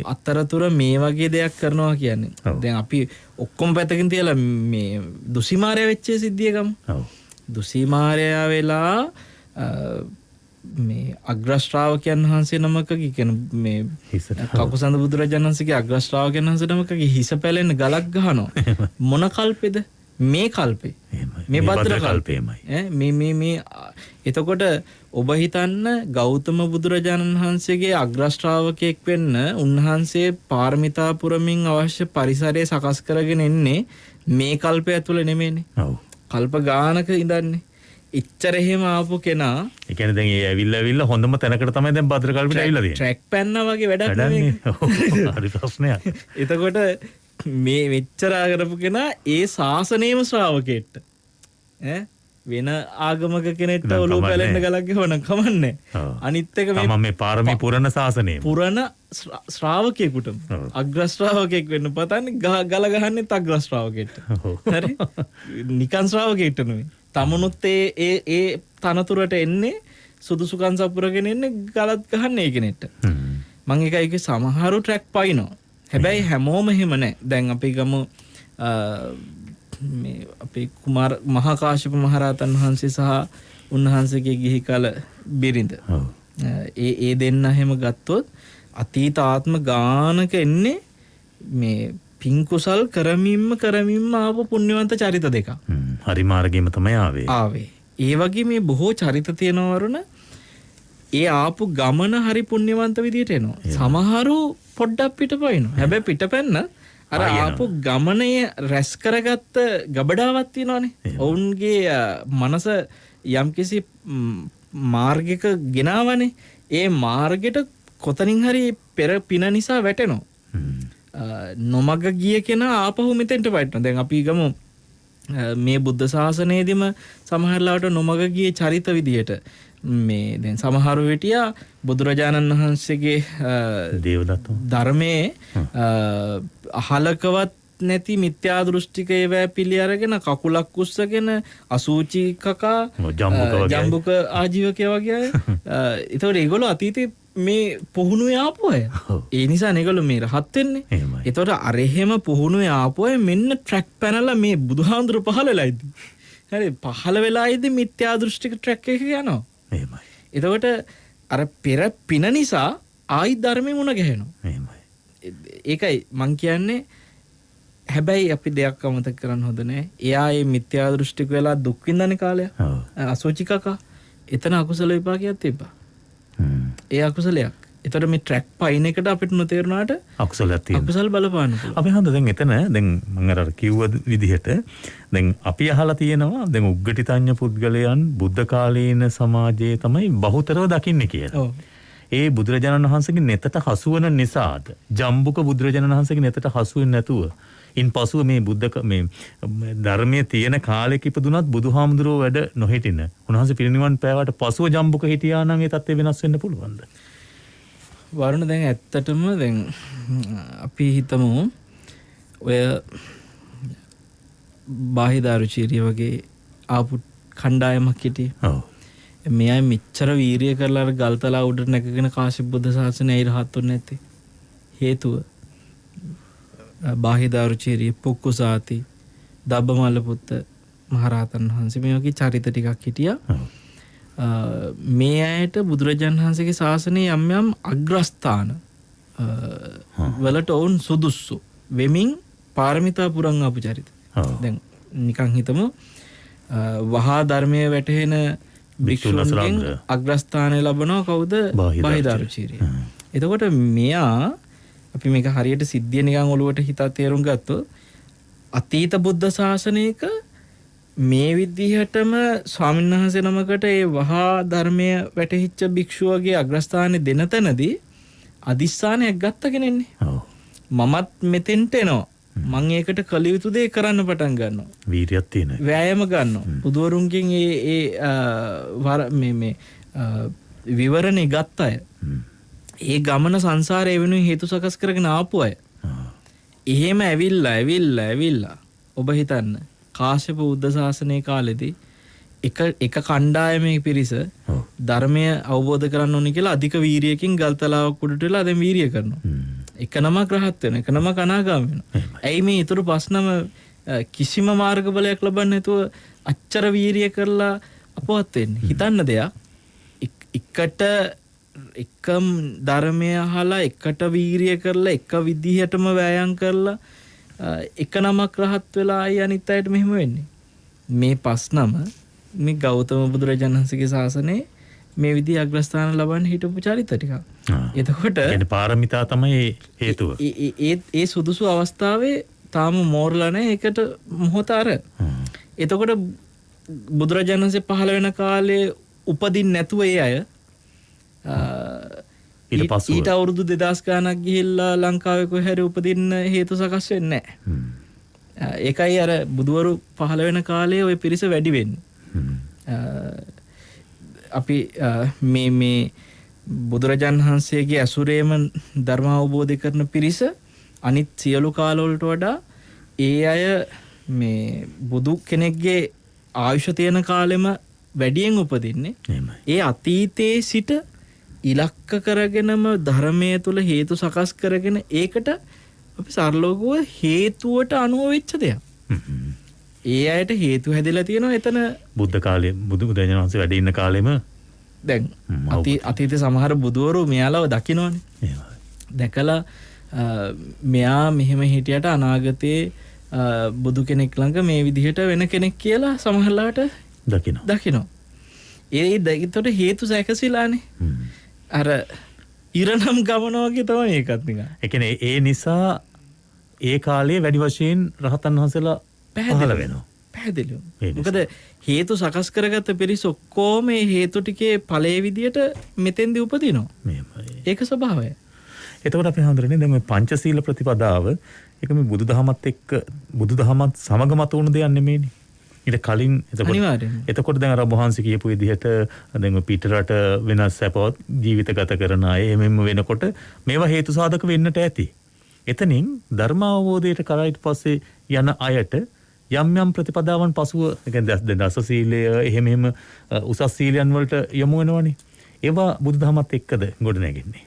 අතරතුර මේ වගේ දෙයක් කරනවා කියන්නේ. දැන් අපි ඔක්කොම පැත්තකින් තියලා මේ දුසිමාරය වෙච්ච සිද්ධිය ගමු. දුසිමාරයා වෙලා මේ අග්‍රශ්‍රාවකයන් වහන්සේ නමකගේ කියන මේ කකුසඳ බුදුරජාණන් වහන්සේගේ අග්‍රශ්‍රාවකයන් වහන්සේ නමකගේ හිස පැලෙන්න ගලක් ගහනවා. මොන කල්පෙද? මේ කල්පේ. මේ භද්‍ර කල්පේමයි. මේ එතකොට ඔබ හිතන්න ගෞතම බුදුරජාණන් වහන්සේගේ අග්‍රශ්‍රාවකයෙක් වෙන්න උන්වහන්සේ පාරමිතා පුරමින් අවශ්‍ය පරිසරය සකස් කරගෙන එන්නේ මේ කල්පය ඇතුළේ නෙමෙයිනේ. කල්ප ගානක ඉඳන්නේ. ඉච්චර එහෙම ආපු කෙනා ඒ කියන්නේ දැන් ඒ ඇවිල්ලා හොඳම තැනකට තමයි දැන් භද්‍ර කල්පිට ඇවිල්ලා තියෙන්නේ. ට්‍රැක් පැන්නා වගේ වැඩක් නෙමෙයි. හරි ප්‍රශ්නයක්. එතකොට මේ මෙච්චර කරපු කෙනා ඒ ශාසනයේම ශ්‍රාවකෙට වෙන ආගමක කෙනෙක්ට ඔලුව පැලෙන්න ගලක් ගහවනම් කමන්නේ. අනිත් එක මේ පාරමී පුරණ ශාසනයේ පුරණ ශ්‍රාවකයෙකුට අග්‍ර ශ්‍රාවකයෙක් වෙන්න පතන්නේ ගල ගහන්නෙත් අග්‍ර ශ්‍රාවකෙට. හරි? නිකන් ශ්‍රාවකෙට නෙමෙයි. තමනුත් ඒ තනතුරට එන්නේ සුදුසුකම් සපුරගෙන එන්නේ ගලත් ගහන්නේ ඒ කෙනෙක්ට. මම ඒකයි සමහරු ට්‍රැක් පයින්නවා. හැබැයි හැමෝම එහෙම නැහැ. දැන් අපි ගමු මේ අපේ මහා කාශ්‍යප මහරහතන් වහන්සේ සහ උන්වහන්සේගේ ගිහි කල බිරිඳ. ඒ දෙන්න හැම ගත්තොත් අතීත ආත්ම ගානක එන්නේ මේ පින් කුසල් කරමින්ම ආපු පුණ්‍යවන්ත චරිත දෙකක්. හරි මාර්ගෙම තමයි ආවේ. ඒ වගේ මේ බොහෝ චරිත තියෙනවා වරුණ. ඒ ආපු ගමන හරි පුණ්‍යවන්ත විදියට එනවා. සමහරු පොඩ්ඩක් පිටපයින්නවා. හැබැයි පිටපැන්න අර ආපු ගමනේ රැස් කරගත්ත ගබඩාවක් තියෙනවානේ. ඔවුන්ගේ මනස යම්කිසි මාර්ගයක ගෙනාවනේ. ඒ මාර්ගෙට කොතනින් හරි පෙර පින නිසා වැටෙනවා. නොමග ගිය කෙනා ආපහු මෙතෙන්ට වැටෙනවා. දැන් අපි ගමු මේ බුද්ධ ශාසනයේදීම සමහරලාට නොමග ගියේ චරිත විදියට මේ දැන් සමහරු හිටියා බුදුරජාණන් වහන්සේගේ දේවදත්ත ධර්මයේ අහලකවත් නැති මිත්‍යා දෘෂ්ටික ඒවා පිළි අරගෙන කකුලක් උස්සගෙන අසූචි කකා ජම්බුක ආජීවකය වගේ අය. ඒතකොට ඒගොල්ලෝ අතීතේ මේ පුහුණුවේ ආපු අය. ඒ නිසා ඒගොල්ලෝ මේ රහත් වෙන්නේ. ඒතකොට අර එහෙම පුහුණුවේ ආපු අය මෙන්න ට්‍රැක් පැනලා මේ බුදුහාඳුර පහළ වෙලා ඉදි. හරි පහළ වෙලා ඉදි මිත්‍යා දෘෂ්ටික ට්‍රැක් එක යනවා. එහෙමයි. එතකොට අර පෙර පින නිසා ආයි ධර්මෙ මුණ ගැහෙනවා. එහෙමයි. ඒකයි මං කියන්නේ. හැබැයි අපි දෙයක් අමතක කරන්න හොඳ නෑ. එයා මේ මිත්‍යා දෘෂ්ටික වෙලා දුක් විඳන කාලය. අසෝචි කකා. එතන අකුසල විපාකයක් තිබ්බා. ඒ අකුසලයක්. ඒතර මේ ට්‍රැක් පයින් එකට අපිට නොතේරුණාට අකුසලයක් තියෙනවා. අකුසල් බලපාන්න පුළුවන්. අපි හන්ද දැන් එතන දැන් මම අර කිව්ව විදිහට දැන් අපි අහලා තියෙනවා දැන් උග්ගටිතඤ්ඤ පුද්ගලයන් බුද්ධ කාලීන සමාජයේ තමයි බහුතරව දකින්නේ කියලා. ඒ බුදුරජාණන් වහන්සේගේ නෙතට හසු වෙන නිසාද ජම්බුක බුදුරජාණන් වහන්සේගේ නෙතට හසු වෙන්නේ නැතුව ඉන් පසුව මේ මේ ධර්මයේ තියෙන කාලෙක ඉපදුනත් බුදුහාමුදුරුවෝ වැඩ නොහිටින උන්වහන්සේ පිරිනිවන් පෑවට පසුව ජම්බුක හිටියා නම් ඒ තත්ත්වය වෙනස් වෙන්න පුළුවන්ද? වරුණ දැන් ඇත්තටම දැන් අපි හිතමු ඔය බාහිදාරුචීරිය වගේ ආපු කණ්ඩායමක් හිටියේ. ඔව්. මෙයා මෙච්චර වීරිය කරලා අර ගල්තලා උඩට නැගගෙන කාශ්‍යප බුද්ධ ශාසනය ඉරහත්ුනේ නැත්තේ. හේතුව බාහිදාරුචීරිය පුක්කුසාති දබ්බමල්ල පුත්ත මහරහතන් වහන්සේ මේ වගේ චරිත ටිකක් හිටියා. මේ අයට බුදුරජාණන් වහන්සේගේ ශාසනයේ යම් යම් අග්‍රස්ථාන වලට ඔවුන් සුදුස්සු වෙමින් පාරමිතා පුරන් ආපු චරිත. දැන් නිකන් හිතමු වහා ධර්මයේ වැටහෙන භික්ෂුන්ගෙන් අග්‍රස්ථානය ලබනවා කවුද? බාහිදාරුචීරිය. එතකොට මෙයා අපි මේක හරියට සිද්ධිය නිකන් ඔලුවට හිතා තේරුම් ගත්තොත් අතීත බුද්ධ ශාසනයක මේ විදිහටම ස්වාමීන් වහන්සේ නමකට ඒ වහා ධර්මය වැටහිච්ච භික්ෂුවගේ අග්‍රස්ථානේ දෙන තැනදී අදිස්ථානයක් ගත්තගෙන ඉන්නේ. මමත් මෙතෙන්ට එනවා. මම ඒකට කළ යුතු දේ කරන්න පටන් ගන්නවා. වීරියක් තියෙන. වෑයම ගන්නවා. බුදුවරුන්ගෙන් මේ විවරණේ ගත්ත අය. ඒ ගමන සංසාරේ වෙනුවෙන් හේතු සකස් කරගෙන ආපු අය. එහෙම ඇවිල්ලා ඔබ හිතන්න කාශ්‍යප බුද්ධ ශාසනයේ කාලෙදී එක කණ්ඩායමේ පිරිස ධර්මය අවබෝධ කරගන්න ඕනේ කියලා අධික වීරියකින් ගල්තලාවක් උඩට වෙලා දැන් වීරිය කරනවා. එක නමක් රහත් වෙනවා, එක නමක් අනාගාමී වෙනවා. ඇයි මේ ඊටු පස්නම කිසිම මාර්ගඵලයක් ලබන්නේ නැතුව අච්චර වීරිය කරලා අපවත් වෙන්නේ? හිතන්න දෙයක්. එකට එකම ධර්මය අහලා එකට වීරිය කරලා එක විදිහටම වෑයම් කරලා එක නමක් රහත් වෙලා ආයි අනිත් අයට මෙහෙම වෙන්නේ. මේ පස්නම මේ ගෞතම බුදුරජාණන් වහන්සේගේ ශාසනයේ මේ විදිහ අග්‍රස්ථාන ලබන්න හිටපු චරිත ටික. එතකොට එන්නේ පාරමිතා තමයි හේතුව. ඒ සුදුසු අවස්ථාවේ තාම මෝරලා නැහැ. ඒකට මොහොත අර. එතකොට බුදුරජාණන් වහන්සේ පහළ වෙන කාලේ උපදින්න නැතුව ඒ අය ඊට අවුරුදු 2000 ගානක් ගිහිල්ලා ලංකාවේ කොහේ හරි උපදින්න හේතු සකස් වෙන්නේ නැහැ. ඒකයි අර බුදුවරු පහළ වෙන කාලේ ওই පිරිස වැඩි වෙන්නේ. අපි මේ බුදුරජාණන් වහන්සේගේ ඇසුරේම ධර්ම අවබෝධ කරන පිරිස අනිත් සියලු කාලවලට වඩා ඒ අය මේ බුදු කෙනෙක්ගේ ආයුෂ තියෙන කාලෙම වැඩියෙන් උපදින්නේ. ඒ අතීතයේ සිට ඉලක්ක කරගෙනම ධර්මයේ තුල හේතු සකස් කරගෙන ඒකට අපි සරලවම හේතුවට අනුව වෙච්ච දෙයක්. ඒ අයට හේතු හැදලා තියෙනවා එතන බුද්ධ කාලයේ බුදුරජාණන් වහන්සේ වැඩ ඉන්න කාලෙම දැන් අතීතේ සමහර බුදවරු මෙයාලව දකින්නවනේ. දැකලා මෙයා මෙහෙම හිටියට අනාගතේ බුදු කෙනෙක් ළඟ මේ විදිහට වෙන කෙනෙක් කියලා සමහරලාට දකිනවා. ඒකට හේතු සැකසීලානේ. අර ඉරණම් ගමන වගේ තමයි ඒකත් නිකන්. ඒ කියන්නේ ඒ නිසා ඒ කාලේ වැඩි වශයෙන් රහතන් වහන්සේලා පහළ වෙනවා. පැහැදිලිව. මොකද හේතු සකස් කරගත්ත පිරිස ඔක්කොම මේ හේතු ටිකේ ඵලයේ විදියට මෙතෙන්දී උපදිනවා. ඒක ස්වභාවය. එතකොට අපි හඳුරන්නේ දැන් මේ පංචශීල ප්‍රතිපදාව ඒක මේ බුදුදහමත් එක්ක බුදුදහමත් සමග මත වුණ දෙයක් නෙමෙයිනේ. ඊට කලින් අනිවාර්යයෙන්ම. එතකොට දැන් අර වහන්සේ කියපු විදිහට දැන් පිටරට වෙනස් සැපවත් ජීවිත ගත කරන අය එමෙම වෙනකොට මේවා හේතු සාධක වෙන්නට ඇති. එතනින් ධර්ම අවබෝධයට කරා ඊට පස්සේ යන අයට යම් යම් ප්‍රතිපදාවන් පසුව දැන් දස සීලය එහෙම උසස් සීලයන් වලට යොමු වෙනවනේ. ඒවා බුදුදහමත් එක්කද ගොඩ නැගෙන්නේ?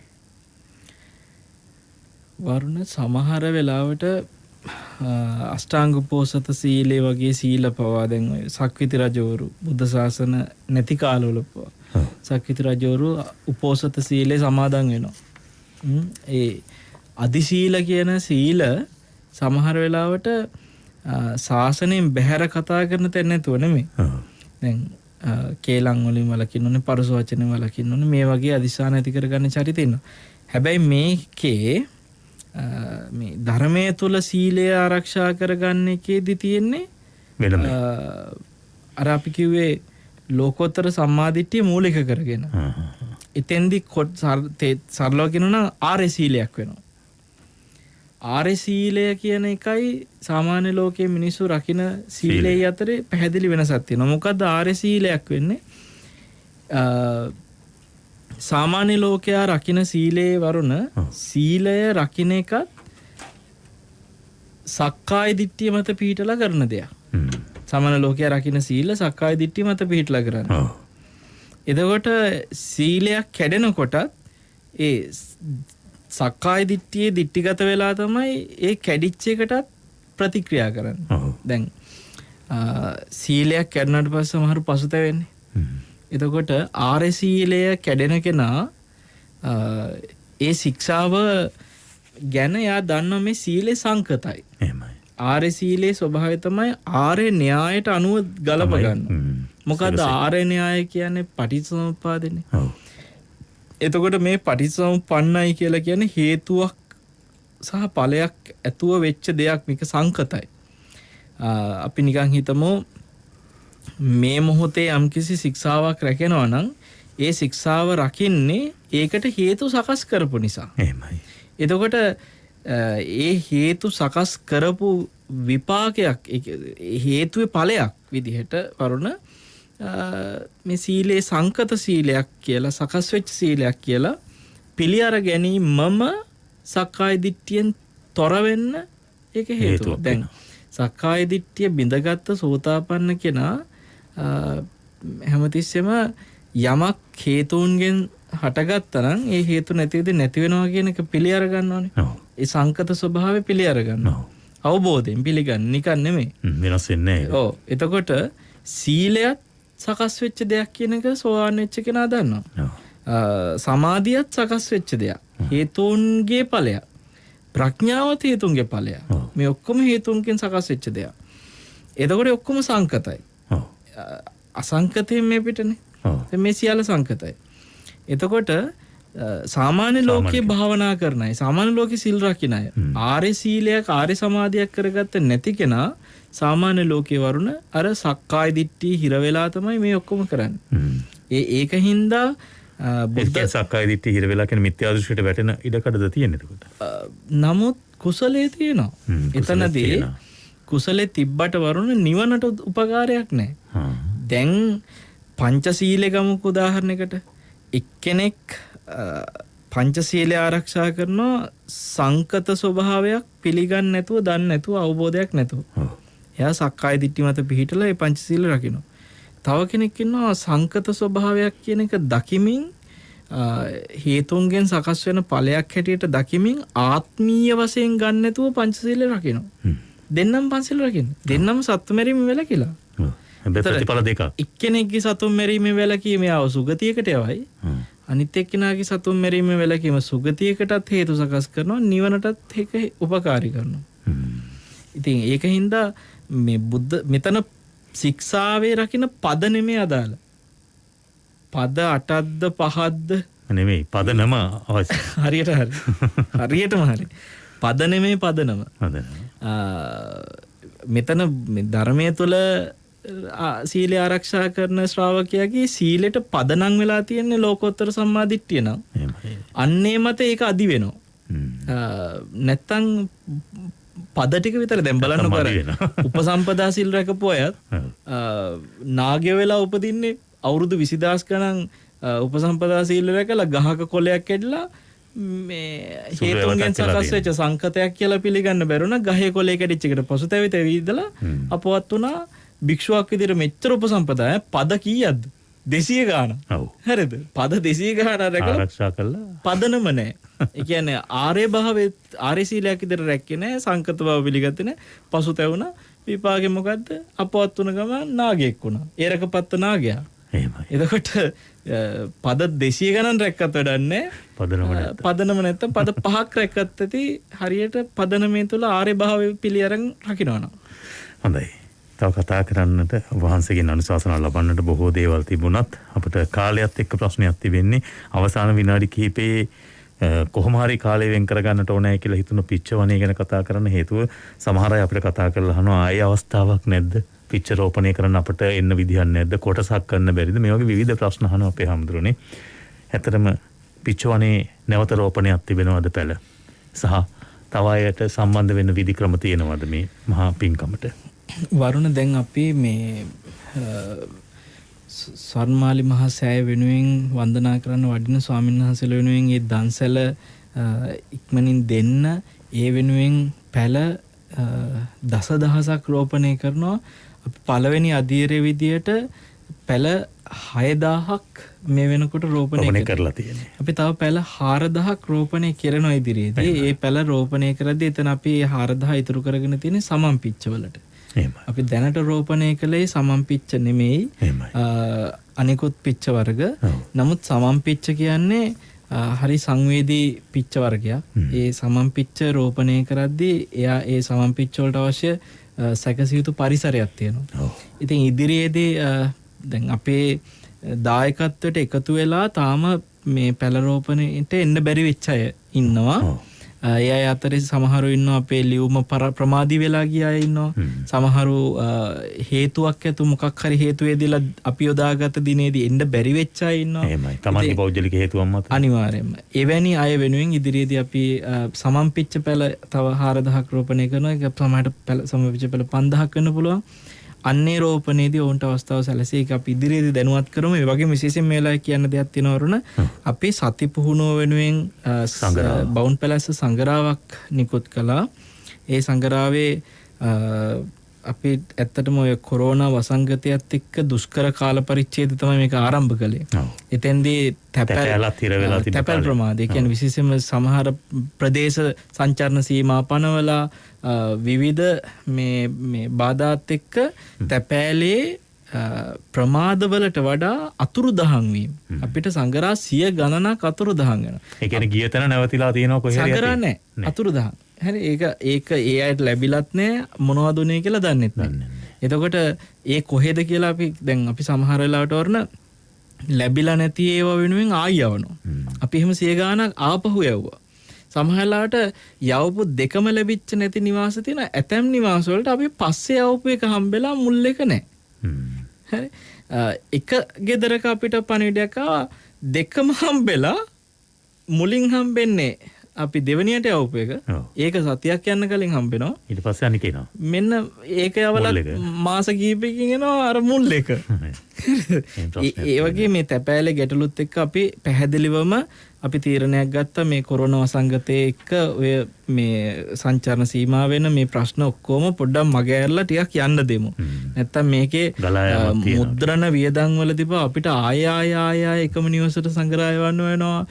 වරුණ සමහර වෙලාවට අෂ්ටාංග පෝසත සීලේ වගේ සීල පවා දැන් ඔය සක්විති රජවරු බුද්ධ ශාසන නැති කාලවල පවා සක්විති රජවරු උපෝසත සීලේ සමාදන් වෙනවා. ඒ අදි සීල කියන සීල සමහර වෙලාවට ශාසනයෙන් බැහැර කතා කරන තැන නැතුව නෙමෙයි. දැන් කේලම් වලින් වලකින්න ඕනේ, පරස වචන වලකින්න ඕනේ, මේ වගේ අදිශාන ඇති කරගන්න චරිත ඉන්නවා. හැබැයි මේකේ මේ ධර්මයේ තුල සීලය ආරක්ෂා කරගන්න එකේදී තියෙන්නේ වෙනම අර අපි කිව්වේ ලෝකෝත්තර සම්මාදිට්ඨිය මූලික කරගෙන. එතෙන්දී සරලව කියනවා ආර්ය සීලයක් වෙනවා. ආර්ය සීලය කියන එකයි සාමාන්‍ය ලෝකයේ මිනිස්සු රකින්න සීලයේ අතරේ පැහැදිලි වෙනසක් තියෙනවා. මොකද්ද ආර්ය සීලයක් වෙන්නේ? සාමාන්‍ය ලෝකයා රකින්න සීලේ වරුණ සීලය රකින්න එකත් සක්කාය දිට්ඨිය මත පිහිටලා කරන දෙයක්. සාමාන්‍ය ලෝකයා රකින්න සීල සක්කාය දිට්ඨිය මත පිහිටලා කරන්නේ. එතකොට සීලයක් කැඩෙනකොට ඒ සක්කාය දිට්ඨියේ දිට්ඨිගත වෙලා තමයි ඒ කැඩිච්ච එකටත් ප්‍රතික්‍රියා කරන්නේ. දැන් සීලයක් කැඩුණාට පස්සේ සමහර පසුතැවෙන්නේ. එතකොට ආර්ය සීලය කැඩෙන කෙනා ඒ ශික්ෂාව ගැන යා දන්නවා මේ සීලේ සංකතයි. එහෙමයි. ආර්ය සීලේ ස්වභාවය තමයි ආර්ය න්‍යායට අනුව ගලප ගන්න. මොකද්ද ආර්ය න්‍යාය කියන්නේ? පටිච්චසමුප්පාදනේ. ඔව්. එතකොට මේ පටිච්චසමුප්පන්නයි කියලා කියන්නේ හේතුවක් සහ ඵලයක් ඇතුව වෙච්ච දෙයක්. මේක සංකතයි. අපි නිකන් හිතමු මේ මොහොතේ යම්කිසි ශික්ෂාවක් රැකෙනවා නම් ඒ ශික්ෂාව රකින්නේ ඒකට හේතු සකස් කරපු නිසා. එහෙමයි. එතකොට ඒ හේතු සකස් කරපු විපාකයක් හේතුවේ ඵලයක් විදිහට වරුණ මේ සීලේ සංකත සීලයක් කියලා සකස් වෙච්ච සීලයක් කියලා පිළි අර ගැනීමම සක්කාය දිට්ඨියෙන් තොර වෙන්න ඒක හේතුවක්. දැන් සක්කාය දිට්ඨිය බිඳගත්ත සෝතාපන්න කෙනා හැමතිස්සෙම යමක් හේතුන්ගෙන් හටගත්තා නම් ඒ හේතු නැතිවෙද නැති වෙනවා කියන එක පිළි අර ගන්නවානේ. ඒ සංකත ස්වභාවය පිළි අර ගන්නවා. අවබෝධයෙන් පිළිගන්න නිකන් නෙමෙයි. වෙනස් වෙන්නේ නැහැ. ඔව්. එතකොට සීලයත් සකස් වෙච්ච දෙයක් කියන එක සෝවාන් වෙච්ච කෙනා දන්නවා. සමාධියත් සකස් වෙච්ච දෙයක්. හේතුන්ගේ ඵලයක්. ප්‍රඥාවත් හේතුන්ගේ ඵලයක්. මේ ඔක්කොම හේතුන්ගෙන් සකස් වෙච්ච දෙයක්. එතකොට ඔක්කොම සංකතයි. අසංකතයෙන් මේ පිටනේ. මේ සියල්ල සංකතයි. එතකොට සාමාන්‍ය ලෝකයේ භාවනා කරන අය, සාමාන්‍ය ලෝකයේ සිල් රකින්න අය, ආර්ය සීලයක් ආර්ය සමාධියක් කරගත්ත නැති කෙනා සාමාන්‍ය ලෝකයේ වරුණ අර සක්කාය දිට්ඨිය හිර වෙලා තමයි මේ ඔක්කොම කරන්නේ. ඒකින්ද බුද්ධ සක්කාය දිට්ඨිය හිර වෙලා කියන මිත්‍යා දෘෂ්ටියට වැටෙන ඉඩකඩද තියෙන්නේ එතකොට. නමුත් කුසලයේ තියෙනවා. එතනදී කුසලයේ තිබ්බට වරුණ නිවනට උපකාරයක් නැහැ. දැන් පංචශීලයේ ගමුක උදාහරණයකට එක්කෙනෙක් පංචශීලය ආරක්ෂා කරනවා සංකත ස්වභාවයක් පිළිගන්නේ නැතුව, දන්නේ නැතුව, අවබෝධයක් නැතුව. එයා සක්කාය දිට්ඨිය මත පිහිටලා ඒ පංචශීල රකින්න. තව කෙනෙක් ඉන්නවා සංකත ස්වභාවයක් කියන එක දකිමින් හේතුන්ගෙන් සකස් වෙන ඵලයක් හැටියට දකිමින් ආත්මීය වශයෙන් ගන්න නැතුව පංචශීල රකින්න. දෙන්නම පංචශීල රකින්න. දෙන්නම සත්තු මෙරීම වෙලා කියලා. ප්‍රතිඵල දෙකක්. එක්කෙනෙක්ගේ සතුන් මෙරීමේ වැලකීම යාව සුගතියකට යවයි. අනිත් එක්කෙනාගේ සතුන් මෙරීමේ වැලකීම සුගතියකටත් හේතු සකස් කරනවා, නිවනටත් ඒක උපකාරී කරනවා. ඉතින් ඒකින්ද මේ බුද්ධ මෙතන ශික්ෂාවේ රකින්න පද නෙමෙයි අදාළ. පද 8ක්ද 5ක්ද නෙමෙයි පදනම අවශ්‍යයි. හරියටම හරි. පද නෙමෙයි පදනම. මෙතන ධර්මයේ තුල සීලය ආරක්ෂා කරන ශ්‍රාවකයාගේ සීලෙට පදනම් වෙලා තියෙන්නේ ලෝකෝත්තර සම්මාදිට්ඨිය නම්. අන්නේ මත ඒක අදි වෙනවා. නැත්තම් පද ටික විතර දැන් බලන්න කර උපසම්පදා සිල් රැකපු අයත් නාගය වෙලා උපදින්නේ අවුරුදු 20000 ගණන් උපසම්පදා සීල රැකලා ගහක කොළයක් කැඩලා මේ හේතුන්ගෙන් සකස් වෙච්ච සංකතයක් කියලා පිළිගන්න බැරුණා. ගහේ කොළේ කැඩිච්ච එකට පසුතැවිලි ඉඳලා අපවත් වුණා භික්ෂුවක් විදිහට මෙච්චර උපසම්පදා පද කීයක්ද 200 ගාන. හරිද? පද 200 ගාන රැකලා ආරක්ෂා කළා. පදනම නැහැ. ඒ කියන්නේ ආර්ය භාවයේ ආර්ය සීලයක් විතර රැක්කේ නැහැ, සංකත බව පිළිගත්තේ නැහැ. පසුතැවුණා. විපාකේ මොකද්ද? අපවත් වුණ ගමන් නාගයෙක් වුණා. ඒරකපත්ත නැගයා. එහෙමයි. එතකොට පද 200 ගණන් රැක්කත් වැඩන්නේ පදනම නැත්තම් පද 5ක් රැක්කත් ඇති හරියට පදනමේ තුල ආර්ය භාවය පිළි අරන් රකින්නවා. හොඳයි. තව කතා කරන්නට වහන්සේගෙන් අනුශාසනා ලබන්නට බොහෝ දේවල් තිබුණත් අපිට කාලයත් එක්ක ප්‍රශ්නයක් තිබෙන්නේ අවසාන විනාඩි කිහිපේ කොහොම හරි කාලය වෙන් කරගන්නට ඕනෑ කියලා හිතුණු පිච්චවණේ ගැන කතා කරන්න හේතුව සමහර අය අපිට කතා කරලා අහනවා ආයේ අවස්ථාවක් නැද්ද? පිච්ච රෝපණය කරන්න අපිට එන්න විදිහක් නැද්ද? කොටසක් කරන්න බැරිද? මේ වගේ විවිධ ප්‍රශ්න අහනවා අපේ හැමදෙරෝනේ. ඇත්තටම පිච්චවණේ නැවත රෝපණයක් තිබෙනවද පැල? සහ තව අයට සම්බන්ධ වෙන්න විධි ක්‍රම තියෙනවද මේ මහා පින්කමට? වරුණ දැන් අපි මේ සර්මාලි මහා සෑය වෙනුවෙන් වන්දනා කරන්න වඩින ස්වාමීන් වහන්සේලා වෙනුවෙන් ඒ දන්සැල ඉක්මනින් දෙන්න ඒ වෙනුවෙන් පැල දසදහසක් රෝපණය කරනවා. අපි පළවෙනි අධීරයේ විදියට පැල 6000ක් මේ වෙනකොට රෝපණය කරලා තියෙනවා. අපි තව පැල 4000ක් රෝපණය කරනවා ඉදිරියේදී. ඒ පැල රෝපණය කරද්දී එතන අපි 4000 ඉතුරු කරගෙන තියෙන සමම් පිච්චවලට. අපි දැනට රෝපණය කළේ සමම් පිච්ච නෙමෙයි අනිකුත් පිච්ච වර්ග. නමුත් සමම් පිච්ච කියන්නේ හරි සංවේදී පිච්ච වර්ගයක්. ඒ සමම් පිච්ච රෝපණය කරද්දී එයා ඒ සමම් පිච්ච වලට අවශ්‍ය සැකසිය යුතු පරිසරයක් තියෙනවා. ඉතින් ඉදිරියේදී දැන් අපේ දායකත්වයට එකතු වෙලා තාම මේ පැල රෝපණයට එන්න බැරි වෙච්ච අය ඉන්නවා. ඒ අය අතරේ සමහරු ඉන්නවා අපේ ලියුම ප්‍රමාදී වෙලා ගිය අය ඉන්නවා. සමහරු හේතුවක් ඇතු මොකක් හරි හේතුවේදීලා අපි යොදාගත දිනේදී එන්න බැරි වෙච්ච අය ඉන්නවා. එහෙමයි. තමන්ගේ පෞද්ගලික හේතුවක් මත. අනිවාර්යයෙන්ම. එවැනි අය වෙනුවෙන් ඉදිරියේදී අපි සමම් පිච්ච පැල තව 4000ක් රෝපණය කරනවා. ඒක සමහරට පැල සමම් පිච්ච පැල 5000ක් වෙන්න පුළුවන්. අන්නේ රෝපණයේදී ඔවුන්ට අවස්ථාව සැලසී ඒක අපි ඉදිරියේදී දැනුවත් කරමු. ඒ වගේම විශේෂයෙන් මේලා කියන්න දෙයක් තියෙනවා වරුණ. අපි සති පුහුණුව වෙනුවෙන් බවුන් පැලැස්ස සංගරාවක් නිකුත් කළා. ඒ සංගරාවේ අපි ඇත්තටම ඔය කොරෝනා වසංගතයත් එක්ක දුෂ්කර කාල පරිච්ඡේදය තමයි මේක ආරම්භ කළේ. එතෙන්දී තැපැල් ප්‍රමාදය කියන්නේ විශේෂයෙන්ම සමහර ප්‍රදේශ සංචාරණ සීමා පනවලා විවිධ මේ බාධාත් එක්ක තැපෑලේ ප්‍රමාදවලට වඩා අතුරුදහන් වීම අපිට සංගරා 100 ගණනක් අතුරුදහන් වෙනවා. ඒ කියන්නේ ගිය තැන නැවතිලා තියෙනවා කොහේ හරි සංගරා නැහැ අතුරුදහන්. හරි ඒක ඒ අයට ලැබිලත් නැහැ මොනවද උනේ කියලා දන්නෙත් නැහැ. එතකොට ඒ කොහෙද කියලා අපි දැන් අපි සමහර වෙලාවට වරන ලැබිලා නැති ඒවා වෙනුවෙන් ආයි යවනවා. අපි එහෙම 100 ගණනක් ආපහු යවුවා. සමහරලාට යවපු දෙකම ලැබිච්ච නැති නිවාස තියෙන ඇතැම් නිවාස වලට අපි පස්සේ යවපු එක හම්බෙලා මුල් එක නැහැ. හරි. එක ගෙදරක අපිට පණිවිඩයක් ආවා දෙකම හම්බෙලා මුලින් හම්බෙන්නේ අපි දෙවනියට යවපු එක. ඒක සතියක් යන්න කලින් හම්බෙනවා. ඊට පස්සේ අනික එනවා. මෙන්න ඒක යවලා මාස කිහිපයකින් එනවා අර මුල් එක. ඒ වගේ මේ තැපෑලේ ගැටලුත් එක්ක අපි පැහැදිලිවම අපි තීරණයක් ගත්තා මේ කොරෝනා වසංගතයේ එක්ක ඔය මේ සංචාරණ සීමා වෙන මේ ප්‍රශ්න ඔක්කොම පොඩ්ඩක් මග ඇරලා ටිකක් යන්න දෙමු. නැත්තම් මේකේ මුද්‍රණ වියදම් වල තිබ්බ අපිට ආය එකම නිවසට සංග්‍රහය වන්න වෙනවා.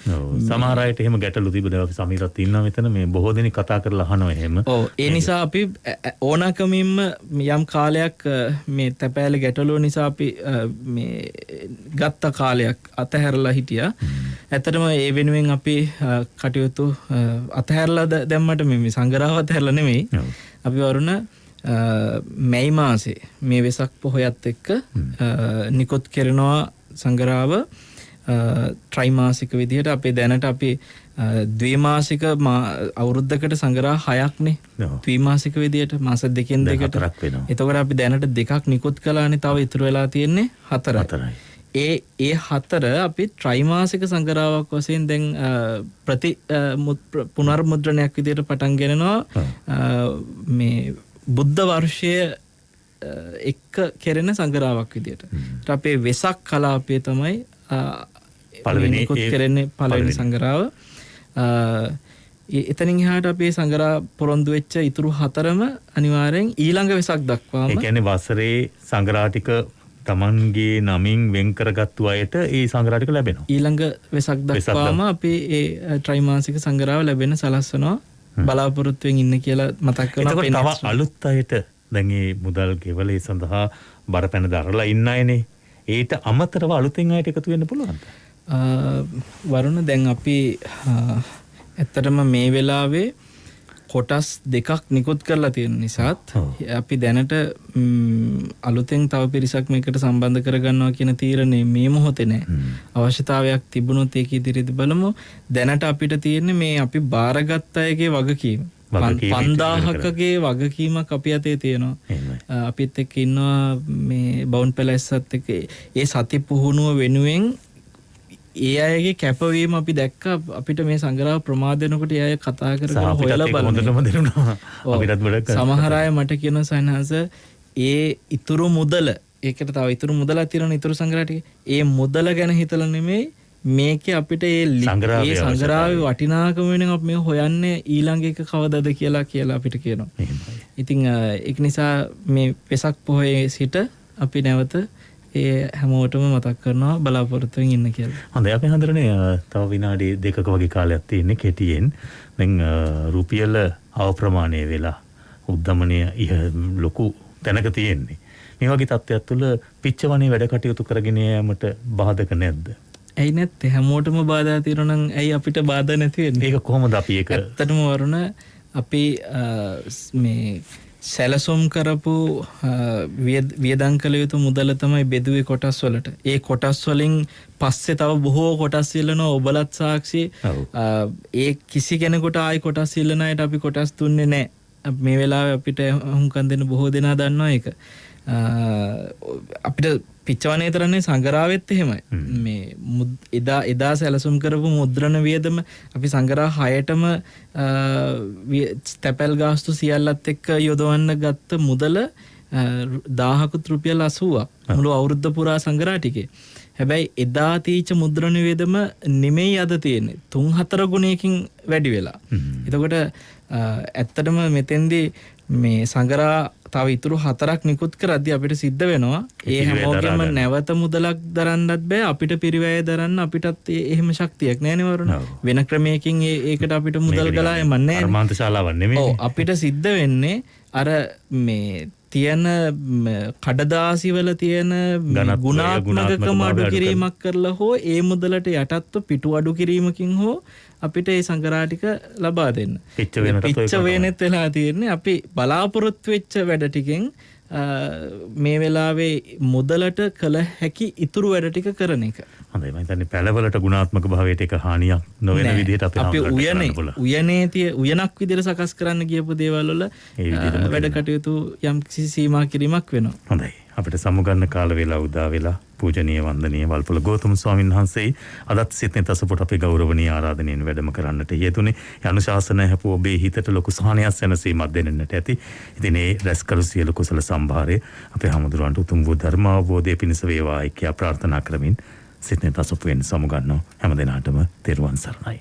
සමහර අයට එහෙම ගැටලු තිබුණා. අපි සමීරත් ඉන්නවා මෙතන මේ බොහෝ දෙනෙක් කතා කරලා අහනවා එහෙම. ඔව් ඒ නිසා අපි ඕනකමින්ම යම් කාලයක් මේ තැපෑලේ ගැටලුව නිසා අපි මේ ගත්ත කාලයක් අතහැරලා හිටියා. ඇත්තටම ඒ වෙනුවෙන් අපි කටයුතු අතහැරලා දැම්මට මේ සංගරාව අතහැරලා නෙමෙයි. අපි වරුණ මැයි මාසේ මේ වෙසක් පොහොයත් එක්ක නිකුත් කරනවා සංගරාව ත්‍රිමාසික විදිහට. අපේ දැනට අපි ද්විමාසික අවුරුද්දකට සංගරා 6ක්නේ. ද්විමාසික විදිහට මාස දෙකෙන් දෙකට. එතකොට අපි දැනට 2ක් නිකුත් කළානේ. තව ඉතුරු වෙලා තියෙන්නේ 4යි. ඒ හතර අපි ත්‍රිමාසික සංගරාවක් වශයෙන් දැන් පුනර්මුද්‍රණයක් විදිහට පටන් ගෙනනවා මේ බුද්ධ වර්ෂය එක්ක කෙරෙන සංගරාවක් විදිහට. අපේ වෙසක් කලාපයේ තමයි පළවෙනි කෙරෙන්නේ පළවෙනි සංගරාව. එතනින් එහාට අපේ සංගරා පොරොන්දු වෙච්ච ඉතුරු හතරම අනිවාර්යෙන් ඊළඟ වෙසක් දක්වාම. ඒ කියන්නේ වසරේ සංගරා ටික තමන්ගේ නමින් වෙන් කරගත්තු අයට ඒ සංගරා ටික ලැබෙනවා. ඊළඟ වෙසක් දක්වාම අපි ඒ ත්‍රිමාසික සංගරාව ලැබෙන්න සලස්වනවා. බලාපොරොත්තුෙන් ඉන්න කියලා මතක් කරනවා. එතකොට තව අලුත් අයට දැන් මේ මුදල් ගෙවල ඒ සඳහා බරපැන දරලා ඉන්න අයනේ. ඒට අමතරව අලුතෙන් අයට එකතු වෙන්න පුළුවන්ද? වරුණ දැන් අපි ඇත්තටම මේ වෙලාවේ කොටස් දෙකක් නිකුත් කරලා තියෙන නිසාත් අපි දැනට අලුතෙන් තව පිරිසක් මේකට සම්බන්ධ කරගන්නවා කියන තීරණය මේ මොහොතේ නැහැ. අවශ්‍යතාවයක් තිබුණොත් ඒක ඉදිරියට බලමු. දැනට අපිට තියෙන්නේ මේ අපි බාරගත් අයගේ වගකීම. 5000කගේ වගකීමක් අපි අතේ තියෙනවා. අපිත් එක්ක ඉන්නවා මේ බවුන් පැලැස්සත් එක්ක ඒ සති පුහුණුව වෙනුවෙන් ඒ අයගේ කැපවීම අපි දැක්ක. අපිට මේ සංග්‍රහ ප්‍රමාද වෙනකොට ඒ අය කතා කර කර හොයලා බලනවා. සමහර අය මට කියන සයන්හස ඒ ඉතුරු මුදල ඒකට තව ඉතුරු මුදලක් තියෙනවා ඉතුරු සංග්‍රහ ටික. ඒ මුදල ගැන හිතලා නෙමෙයි මේකේ අපිට ඒ සංග්‍රහයේ වටිනාකම වෙන අපි මේ හොයන්නේ ඊළඟ එක කවදද කියලා අපිට කියනවා. ඉතින් ඒක නිසා මේ වෙසක් පොහොයේ සිට අපි නැවත ඒ හැමෝටම මතක් කරනවා බලාපොරොත්තුෙන් ඉන්න කියලා. හොඳයි අපි හඳුරන්නේ තව විනාඩි 2ක වගේ කාලයක් තියෙන්නේ කෙටියෙන්. දැන් රුපියල අවප්‍රමාණය වෙලා උද්දමනය ලොකු තැනක තියෙන්නේ. මේ වගේ තත්ත්වයක් තුළ පිච්චවනේ වැඩ කටයුතු කරගෙන යාමට බාධක නැද්ද? ඇයි නැත්තේ? හැමෝටම බාධා තියෙනවා නම් ඇයි අපිට බාධා නැති වෙන්නේ? ඒක කොහොමද අපි ඒක ඇත්තටම වරුණ අපි මේ සැලසුම් කරපු වියදම් කළ යුතු මුදල තමයි බෙදුවේ කොටස් වලට. ඒ කොටස් වලින් පස්සේ තව බොහෝ කොටස් ඉල්ලනවා. ඔබලත් සාක්ෂි. ඒ කිසි කෙනෙකුට ආයි කොටස් ඉල්ලන අයට අපි කොටස් දුන්නේ නැහැ. මේ වෙලාවේ අපිට හුඟක් දෙන බොහෝ දෙනා දන්නවා ඒක. අපිට පිච්චවනේ තරන්නේ සංගරාවෙත් එහෙමයි. මේ එදා සැලසුම් කරපු මුද්‍රණ වියදම අපි සංගරා 6ටම තැපැල් ගාස්තු සියල්ලත් එක්ක යොදවන්න ගත්ත මුදල 1000කුත් රුපියල් 80ක් මුළු අවුරුද්ද පුරා සංගරා ටිකේ. හැබැයි එදා තීච්ච මුද්‍රණ වියදම නෙමෙයි අද තියෙන්නේ. 3-4 ගුණයකින් වැඩි වෙලා. එතකොට ඇත්තටම මෙතෙන්දී මේ සංගරා තව ඉතුරු 4ක් නිකුත් කරද්දී අපිට සිද්ධ වෙනවා ඒ හැමෝගෙම නැවත මුදලක් දරන්නත් බෑ. අපිට පිරිවැය දරන්න අපිටත් එහෙම ශක්තියක් නැහැ නේ වරුණ. වෙන ක්‍රමයකින් ඒකට අපිට මුදල් ගලා එමන් නැහැ. කර්මාන්ත ශාලාවක් නෙමෙයි. ඔව් අපිට සිද්ධ වෙන්නේ අර මේ තියෙන කඩදාසි වල තියෙන ගුණාත්මකකම අඩු කිරීමක් කරලා හෝ ඒ මුදලට යටත්ව පිටු අඩු කිරීමකින් හෝ අපිට ඒ සංගරා ටික ලබා දෙන්න. පිච්ච වෙනෙත් වෙලා තියෙන්නේ අපි බලාපොරොත්තු වෙච්ච වැඩ ටිකෙන් මේ වෙලාවේ මුදලට කළ හැකි ඉතුරු වැඩ ටික කරන එක. හොඳයි මම හිතන්නේ පැලවලට ගුණාත්මක භාවයට එක හානියක් නොවන විදිහට අපි උයනක් විදිහට සකස් කරන්න ගියපු දේවල් වල වැඩ කටයුතු යම් කිසි සීමා කිරීමක් වෙනවා. හොඳයි. අපිට සමුගන්න කාල වේලා උදා වෙලා පූජනීය වන්දනීය වල්පොල ගෞතම ස්වාමීන් වහන්සේ අදත් සිත්නේ තසපොට අපේ ගෞරවනීය ආරාධනෙන් වැඩම කරන්නට යෙදුනේ. අනුශාසන හැපුව ඔබේ හිතට ලොකු සහනයක් සැනසීමක් දෙන්නට ඇති. ඉතින් ඒ රැස්කරු සියලු කුසල සම්භාරය අපේ හැමදෙරවන්ට උතුම් වූ ධර්ම අවබෝධය පිණිස වේවායි කියා ප්‍රාර්ථනා කරමින් සිත්නේ තසපොෙන් සමුගන්නවා. හැම දිනාටම තෙරුවන් සරණයි.